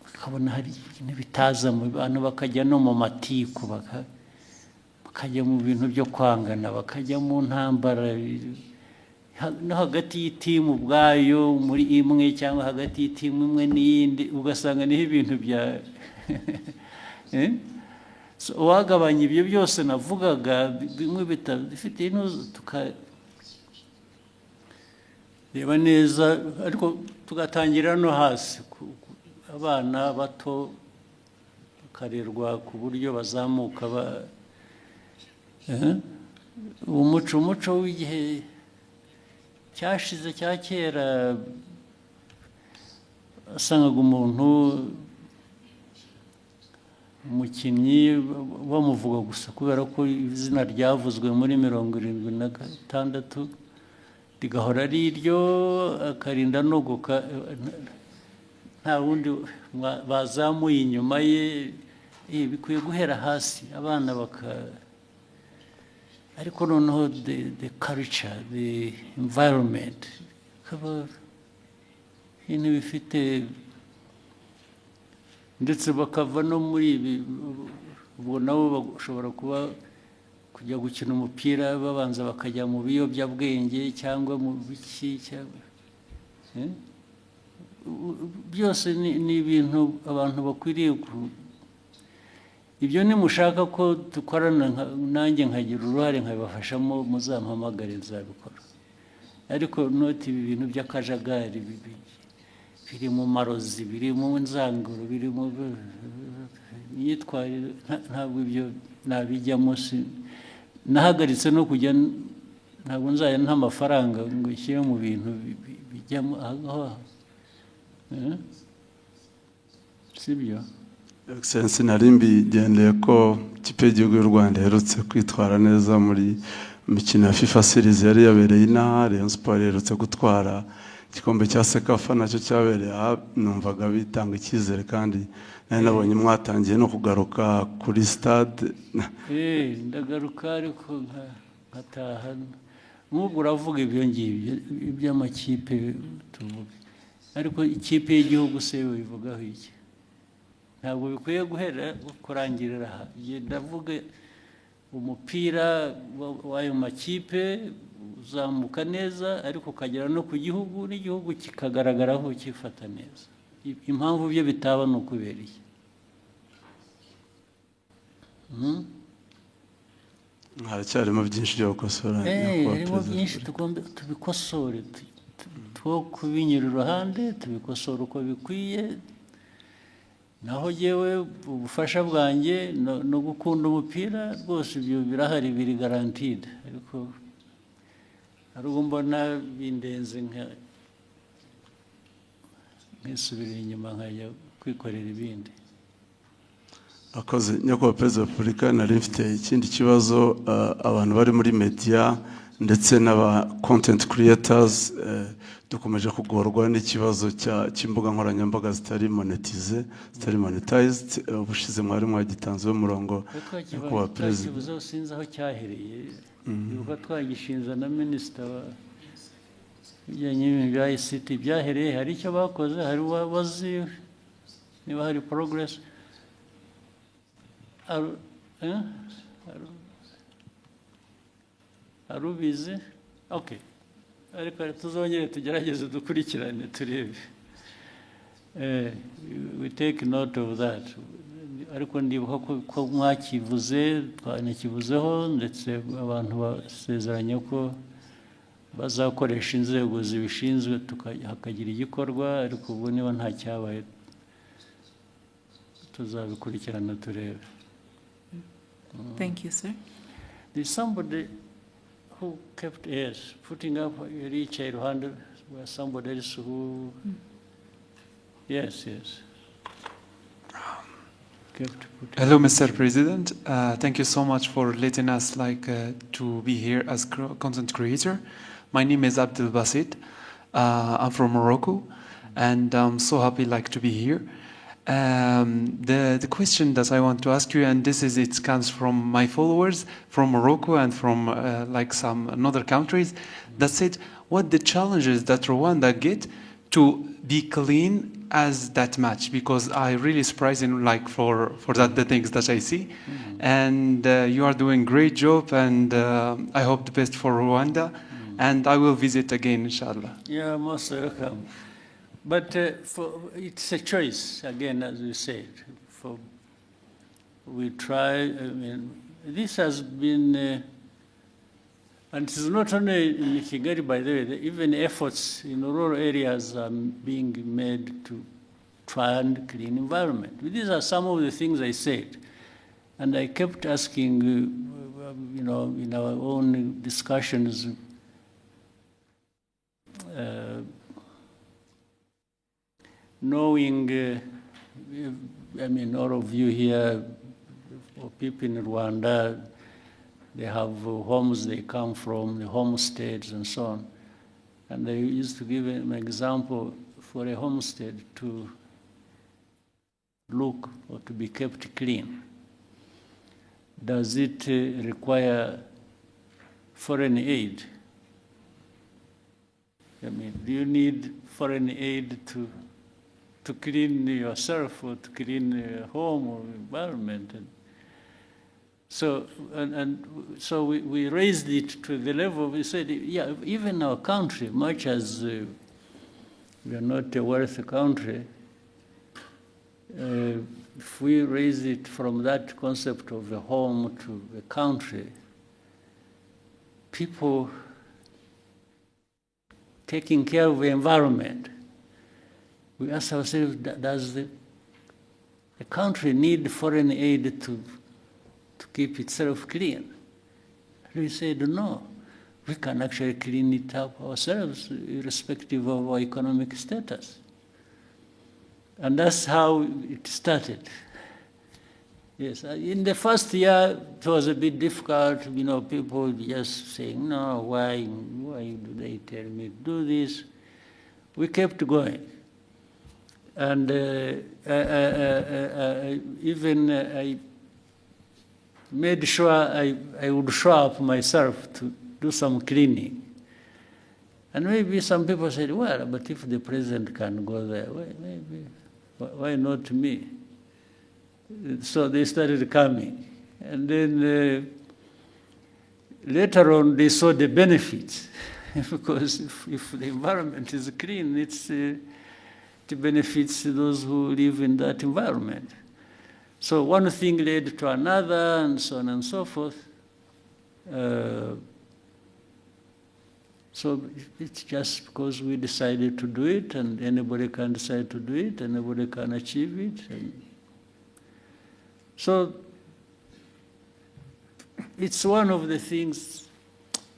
ukabona hari ibintu bitaza mu bantu, bakajya no mu matiku, bakajya mu bintu byo kwangana, bakajya mu ntambara no hagati y'itimu ubwayo muri imwe, cyangwa hagati y'itimu imwe n'iyindi, ugasanga niho ibintu bya uwagabanya ibyo byose navugaga, bimwe bifite intuzo, tukareba neza, ariko tugatangira no hasi, abana bato bakarerwa ku buryo bazamuka umuco w'igihe cyashize cya kera, wasangaga umuntu umukinnyi bamuvuga gusa kubera ko izina ryavuzwe muri 76 rigahora ari iryo, akarinda nogoka, nta wundi bazamuye inyuma ye. Bikwiye guhera hasi, abana ariko noneho the culture, the environment, kaba ibintu bifite, ndetse bakava no muri ibi, ubwo nabo bashobora kujya gukina umupira babanza bakajya mu biyobyabwenge cyangwa mu biki, byose ni ibintu abantu bakwiriye ibyo nimushaka ko dukorana, nanjye nkagira uruhare nkabibafashamo, muzampamagare nzabikora. Ariko noti ibi bintu by'akajagari biri mu marozi, biri mu nzanguro, biri mu myitwarire, ntabwo ibyo nabijyamo. Nahagaritse no kujya, ntabwo nzajya nta mafaranga ngo ishyire mu bintu bijyamo aho, sibyo? Excellency, nari mbigendeye ko ikipe y'igihugu y'u Rwanda iherutse kwitwara neza muri mikino ya FIFA Series yari yabereye inaha. Rayon Sports iherutse gutwara igikombe cya sekafa nacyo cyabereye aha numvaga bitanga icyizere kandi nari nabonye mwatangiye no kugaruka kuri stade ndagaruka ariko nkataha nk'ubwo uravuga ibyo ngibyo iby'amakipe tuvuga ariko ikipe y'igihugu se bivugaho iki ntabwo bikwiye guhera kurangirira aha ndavuga umupira w'ayo makipe uzamuka neza ariko ukagera no ku gihugu n'igihugu kikagaragaraho cyifata neza impamvu byo bitaba ni ukubera iki haracyarimo byinshi byo gukosora harimo byinshi tugomba tubikosore two kubinyura iruhande tubikosora uko bikwiye naho yewe ubufasha bwanjye no gukunda umupira rwose ibyo birahari biri garantide ariko hari ubwo mbona bindenze nkisubira inyuma nkajya kwikorera ibindi akoze nyakubahwa perezida wa repubulika nari mfite ikindi kibazo abantu bari muri media ndetse n'aba content creators dukomeje kugorwa n'ikibazo cy'imbuga nkoranyambaga zitari monetized ubushize mwari mwagitanzeho umurongo nyakubahwa perezida ikibazo sinzi aho cyahereye yuko twagishinze na minisita bijyanye n'ibintu bya ICT byahereye hari icyo bakoze hari wazi niba hari progress arubizi okay ariko tuzongere tugerageze dukurikirane turebe we take note of that ariko ndibuka ko mwakivuze twanakivuzeho ndetse abantu basezeranye ko bazakoresha inzego zibishinzwe hakagira igikorwa ariko ubu niba nta cyabaye tuzabikurikirana turebe. Thank you, sir. There's somebody who kept putting up each Rwanda where somebody else who yes. Hello, Mr. President. Thank you so much for letting us to be here as content creator. My name is Abdel Basit. I'm from Morocco, and I'm so happy to be here. The question that I want to ask you, and it comes from my followers from Morocco and from some other countries, that said, what the challenges that Rwanda get to be clean as that match, because I really surprising for that the things that I see, and you are doing great job, and I hope the best for Rwanda, and I will visit again, inshallah. Yeah, most welcome. But it's a choice, again, as we said. We try, this has been, and it's not only in Kigali, by the way, even efforts in rural areas are being made to try and clean environment. These are some of the things I said. And I kept asking, in our own discussions, knowing, all of you here, or people in Rwanda, they have homes they come from, the homesteads and so on. And they used to give an example for a homestead to look or to be kept clean. Does it require foreign aid? Do you need foreign aid to clean yourself or to clean your home or environment? And so we raised it to the level, we said, yeah, even our country, much as we are not a wealthy country, if we raise it from that concept of a home to a country, people taking care of the environment, we ask ourselves, does the country need foreign aid to keep itself clean? We said, no, we can actually clean it up ourselves, irrespective of our economic status. And that's how it started. Yes, in the first year, it was a bit difficult, people just saying, no, why do they tell me to do this? we kept going. And I made sure I would show up myself to do some cleaning. And maybe some people said, well, but if the president can go there, why not me? So they started coming. And then later on, they saw the benefits. Because if the environment is clean, it benefits those who live in that environment. So one thing led to another, and so on and so forth. So it's just because we decided to do it, and anybody can decide to do it, and anybody can achieve it. And so it's one of the things.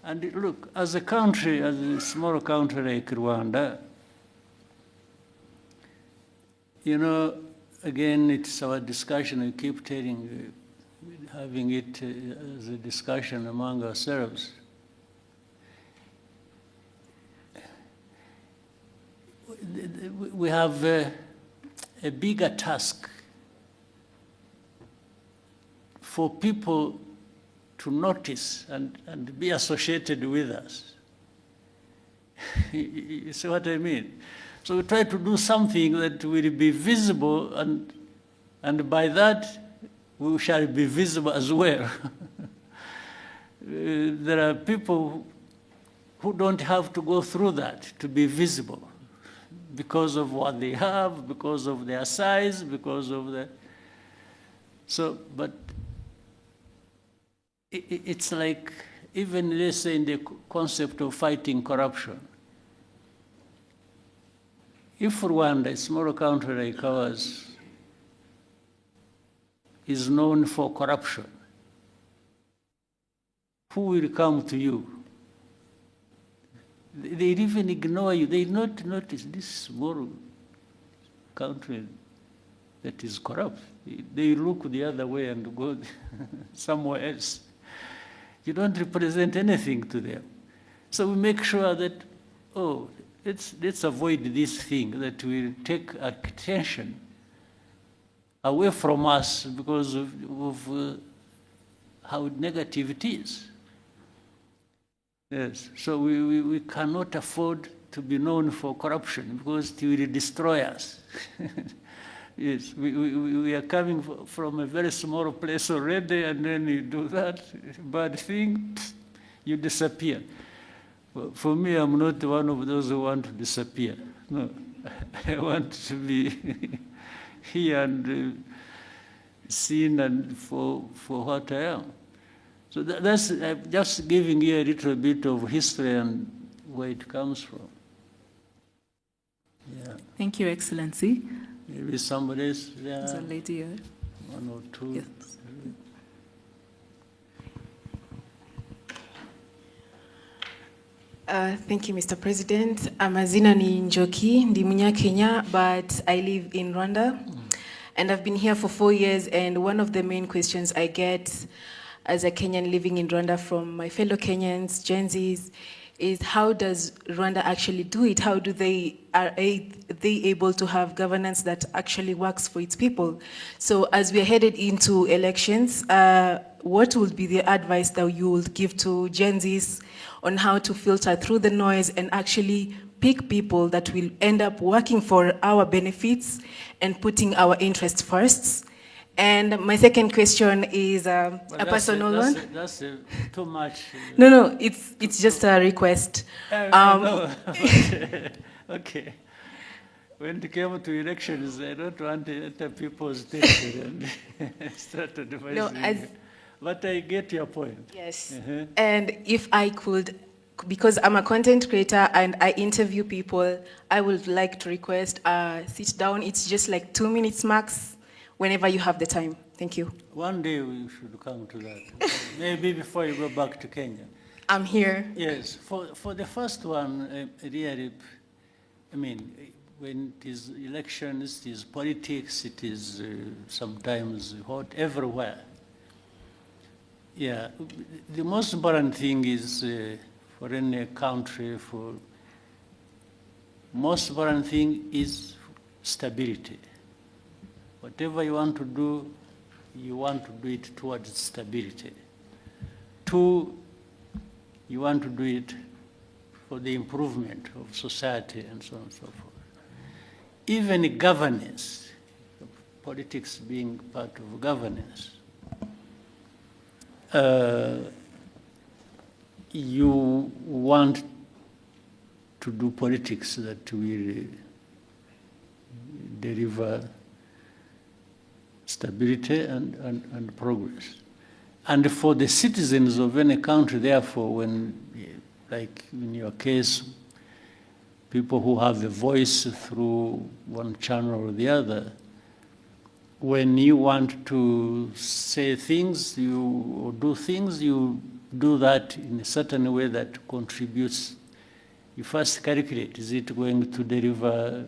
And look, as a country, as a small country like Rwanda, you know, again, it's our discussion. We keep having it as a discussion among ourselves. We have a bigger task for people to notice and be associated with us. You see what I mean? So we try to do something that will be visible, and by that we shall be visible as well. There are people who don't have to go through that to be visible because of what they have, because of their size, because of the... So, but it's like, even let's say in the concept of fighting corruption, if Rwanda, a small country like ours, is known for corruption, who will come to you? They even ignore you. They not notice this small country that is corrupt. They look the other way and go somewhere else. You don't represent anything to them. So we make sure that, oh, let's avoid this thing that will take attention away from us because of how negative it is. Yes, so we cannot afford to be known for corruption because it will destroy us. Yes, we are coming from a very small place already, and then you do that bad thing, you disappear. For me, I'm not one of those who want to disappear. No, I want to be here and seen and for what I am. So that's just giving you a little bit of history and where it comes from. Yeah. Thank you, Excellency. Maybe somebody else there. There's a lady here. One or two. Yes. Thank you, Mr. President. Amazina ni Njoki, ndi Munyakenya, but I live in Rwanda. And I've been here for 4 years, and one of the main questions I get as a Kenyan living in Rwanda from my fellow Kenyans, Gen Zs, is how does Rwanda actually do it? How do are they able to have governance that actually works for its people? So as we are headed into elections, what would be the advice that you would give to Gen Zs on how to filter through the noise and actually pick people that will end up working for our benefits and putting our interests first? And my second question is a personal one. That's too much. No, it's just a request. Okay. When it came to elections, I don't want to enter people's attention and start advising. But I get your point. Yes. And if I could, because I'm a content creator and I interview people, I would like to request sit down. It's just like 2 minutes max. Whenever you have the time. Thank you. One day we should come to that. Maybe before you go back to Kenya. I'm here. Yes. For the first one, really, I mean, when it is elections, it is politics, it is sometimes hot everywhere. Yeah. The most important thing is for any country, for most important thing is stability. Whatever you want to do, you want to do it towards stability. 2, you want to do it for the improvement of society and so on and so forth. Even governance, politics being part of governance, you want to do politics that will deliver stability and progress. And for the citizens of any country, therefore, when, like in your case, people who have a voice through one channel or the other, when you want to say things, or do things, you do that in a certain way that contributes. You first calculate, is it going to deliver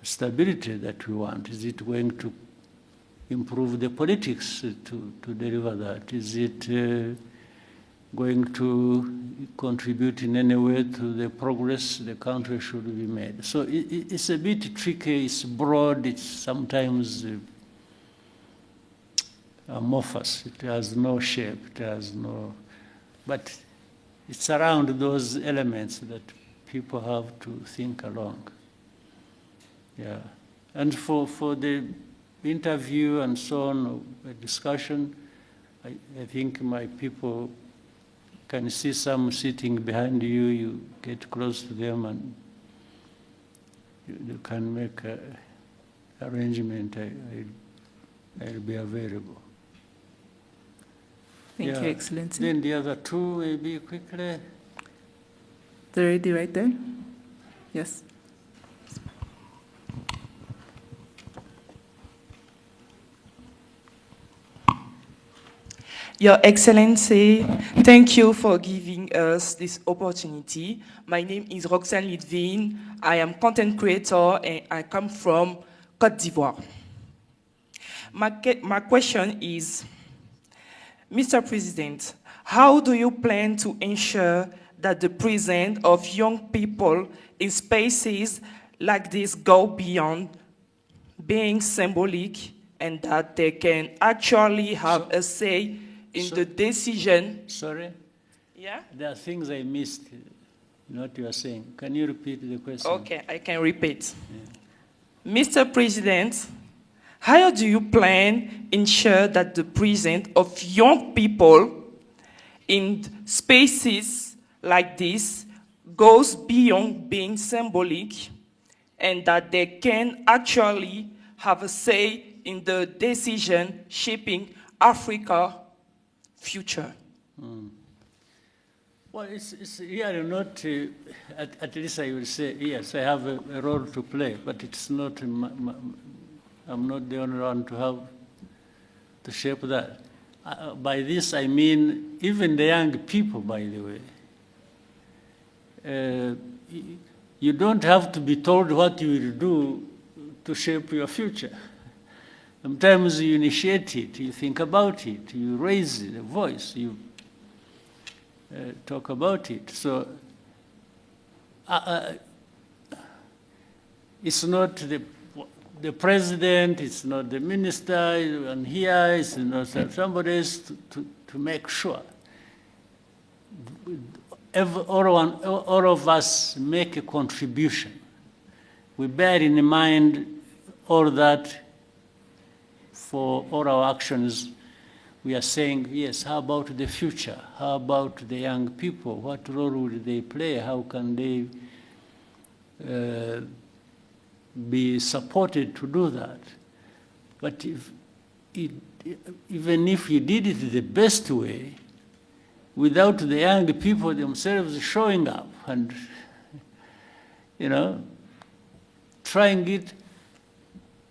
stability that we want? Is it going to improve the politics to deliver that? Is it going to contribute in any way to the progress the country should be made? So it's a bit tricky, it's broad, it's sometimes amorphous, it has no shape, it has no, but it's around those elements that people have to think along. Yeah, and for the interview and so on, discussion, I think my people can see some sitting behind you, you get close to them and you can make an arrangement. I'll be available. Thank you, Excellency. Then the other 2, maybe quickly. The lady right there? Yes. Your Excellency, thank you for giving us this opportunity. My name is Roxane Lidvin. I am content creator and I come from Côte d'Ivoire. My question is, Mr. President, how do you plan to ensure that the presence of young people in spaces like this go beyond being symbolic and that they can actually have a say in the decision? Sorry? Yeah? There are things I missed in what you are saying. Can you repeat the question? Okay, I can repeat. Yeah. Mr. President, how do you plan to ensure that the presence of young people in spaces like this goes beyond being symbolic and that they can actually have a say in the decision shaping Africa's future? Well, it's really not, at least I will say, yes, I have a role to play, but it's not, I'm not the only one to have to shape that. By this I mean even the young people, by the way. You don't have to be told what you will do to shape your future. Sometimes you initiate it, you think about it, you raise the voice, you talk about it. So it's not the president, it's not the minister, and here it's not somebody else to make sure. All of us make a contribution. We bear in mind all that for all our actions. We are saying, yes, how about the future? How about the young people? What role will they play? How can they be supported to do that? But even if you did it the best way, without the young people themselves showing up and, trying it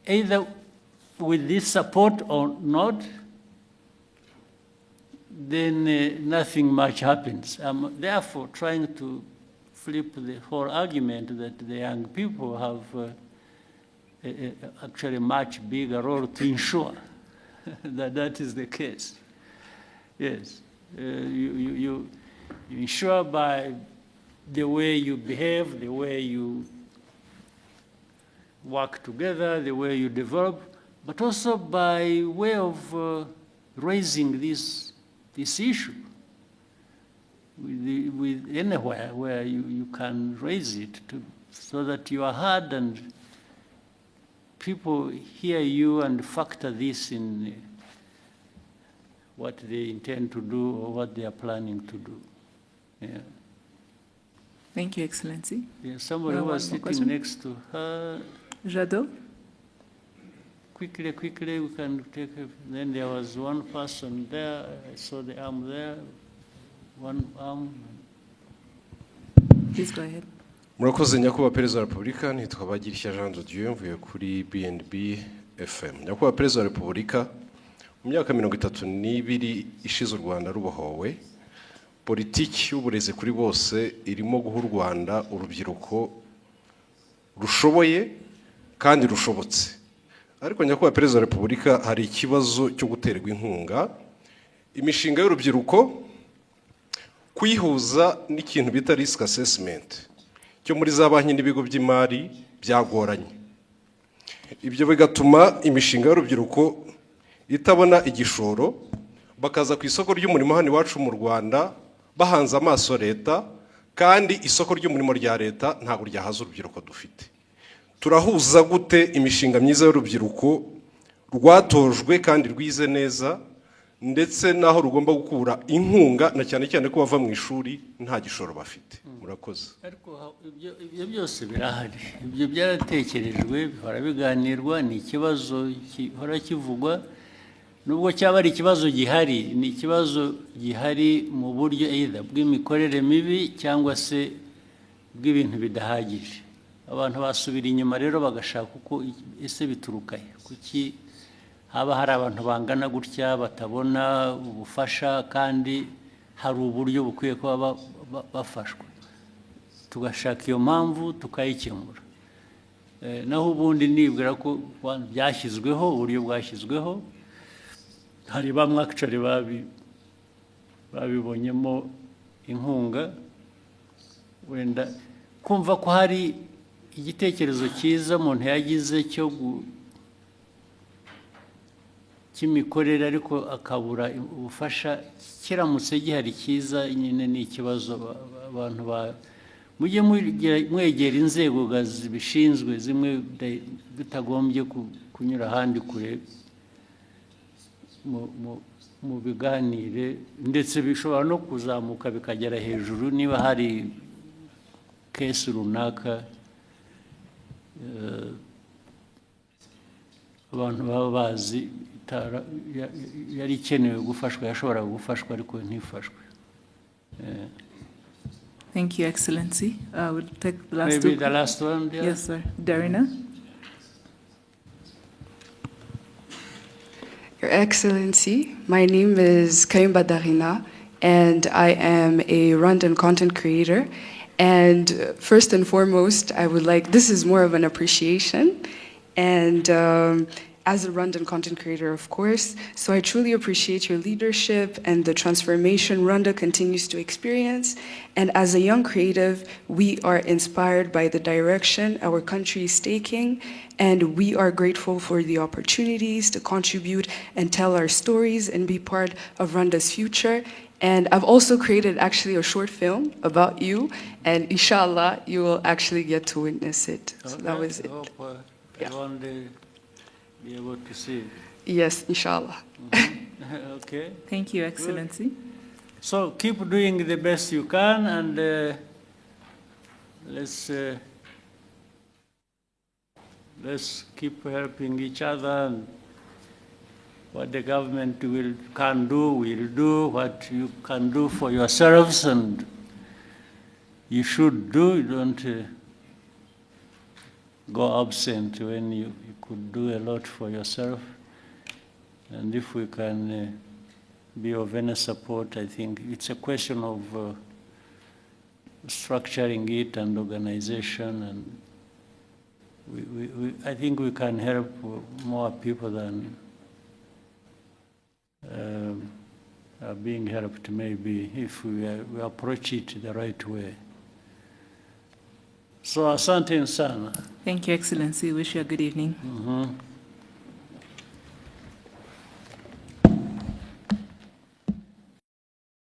either with this support or not, then nothing much happens. I'm therefore trying to flip the whole argument that the young people have actually a much bigger role to ensure that is the case. Yes. You ensure by the way you behave, the way you work together, the way you develop, but also by way of raising this issue with anywhere where you can raise it so that you are heard and people hear you and factor this in what they intend to do or what they are planning to do. Yeah. Thank you, Excellency. Yeah, somebody who was sitting next to her. Jadot? Quickly, we can take it. Then there was one person there. I saw the arm there. One arm. Please go ahead. Murakoze nyakubahwa perezida wa repubulika, nitwa Bagirishya Jean de Dieu, mvuye kuri BNB FM. Nyakubahwa perezida wa repubulika, mu myaka 32 ishize u Rwanda rubohowe, politiki y'uburezi kuri bose irimo guha u Rwanda urubyiruko rushoboye kandi rushobotse. Ariko nyakubahwa perezida wa repubulika, hari ikibazo cyo guterwa inkunga imishinga y'urubyiruko kuyihuza n'ikintu bita risk assessment cyo muri za banki n'ibigo by'imari byagoranye. Ibyo bigatuma imishinga y'urubyiruko itabona igishoro, bakaza ku isoko ry'umurimo hano iwacu mu Rwanda bahanze amaso leta, kandi isoko ry'umurimo rya leta ntabwo ryahaza urubyiruko dufite. Turahuza gute imishinga myiza y'urubyiruko rwatojwe kandi rwize neza, ndetse naho rugomba gukura inkunga, na cyane cyane ko bava mu ishuri nta gishoro bafite? Murakoze. Ariko ibyo byose birahari, ibyo byaratekerejwe, bihora biganirwa, ni ikibazo gihora kivugwa. Nubwo cyaba ari ikibazo gihari, ni ikibazo gihari mu buryo either bw'imikorere mibi cyangwa se bw'ibintu bidahagije. Abantu basubira inyuma rero bagashaka uko ese bituruka he, kuki haba hari abantu bangana gutya batabona ubufasha kandi hari uburyo bukwiye kuba bafashwa. Tugashaka iyo mpamvu tukayikemura. Naho ubundi nibwira ko byashyizweho, uburyo bwashyizweho, hari bamwe actually babibonyemo inkunga, wenda kumva ko hari igitekerezo cyiza umuntu yagize cy'imikorere ariko akabura ubufasha, kiramutse gihari cyiza nyine ni ikibazo. Abantu mujye mwegera inzego zibishinzwe, zimwe bitagombye kunyura ahandi kure, mu biganire, ndetse bishobora no kuzamuka bikagera hejuru niba hari kesi runaka abantu baba bazi yari ikenewe gufashwa, yashoboraga gufashwa ariko ntifashwe. Thank you, Excellency. We'll take the last Maybe the last one. Yeah. Yes, sir. Darina? Your Excellency, my name is Kayumba Darina, and I am a Rwandan content creator. And first and foremost, I would like, this is more of an appreciation, and as a Rwandan content creator, of course, so I truly appreciate your leadership and the transformation Rwanda continues to experience. And as a young creative, we are inspired by the direction our country is taking, and we are grateful for the opportunities to contribute and tell our stories and be part of Rwanda's future. And I've also created actually a short film about you, and inshallah, you will actually get to witness it. So that was it. I want to be able to see it. Yes, inshallah. Okay. Thank you, Excellency. Good. So keep doing the best you can, and let's keep helping each other. And what the government can do, will do. What you can do for yourselves, and you should do. You don't go absent when you could do a lot for yourself. And if we can be of any support, I think it's a question of structuring it and organization, and I think we can help more people than are being helped, maybe, if we approach it the right way. So asante sana. Thank you, Excellency. Wish you a good evening. Mhm.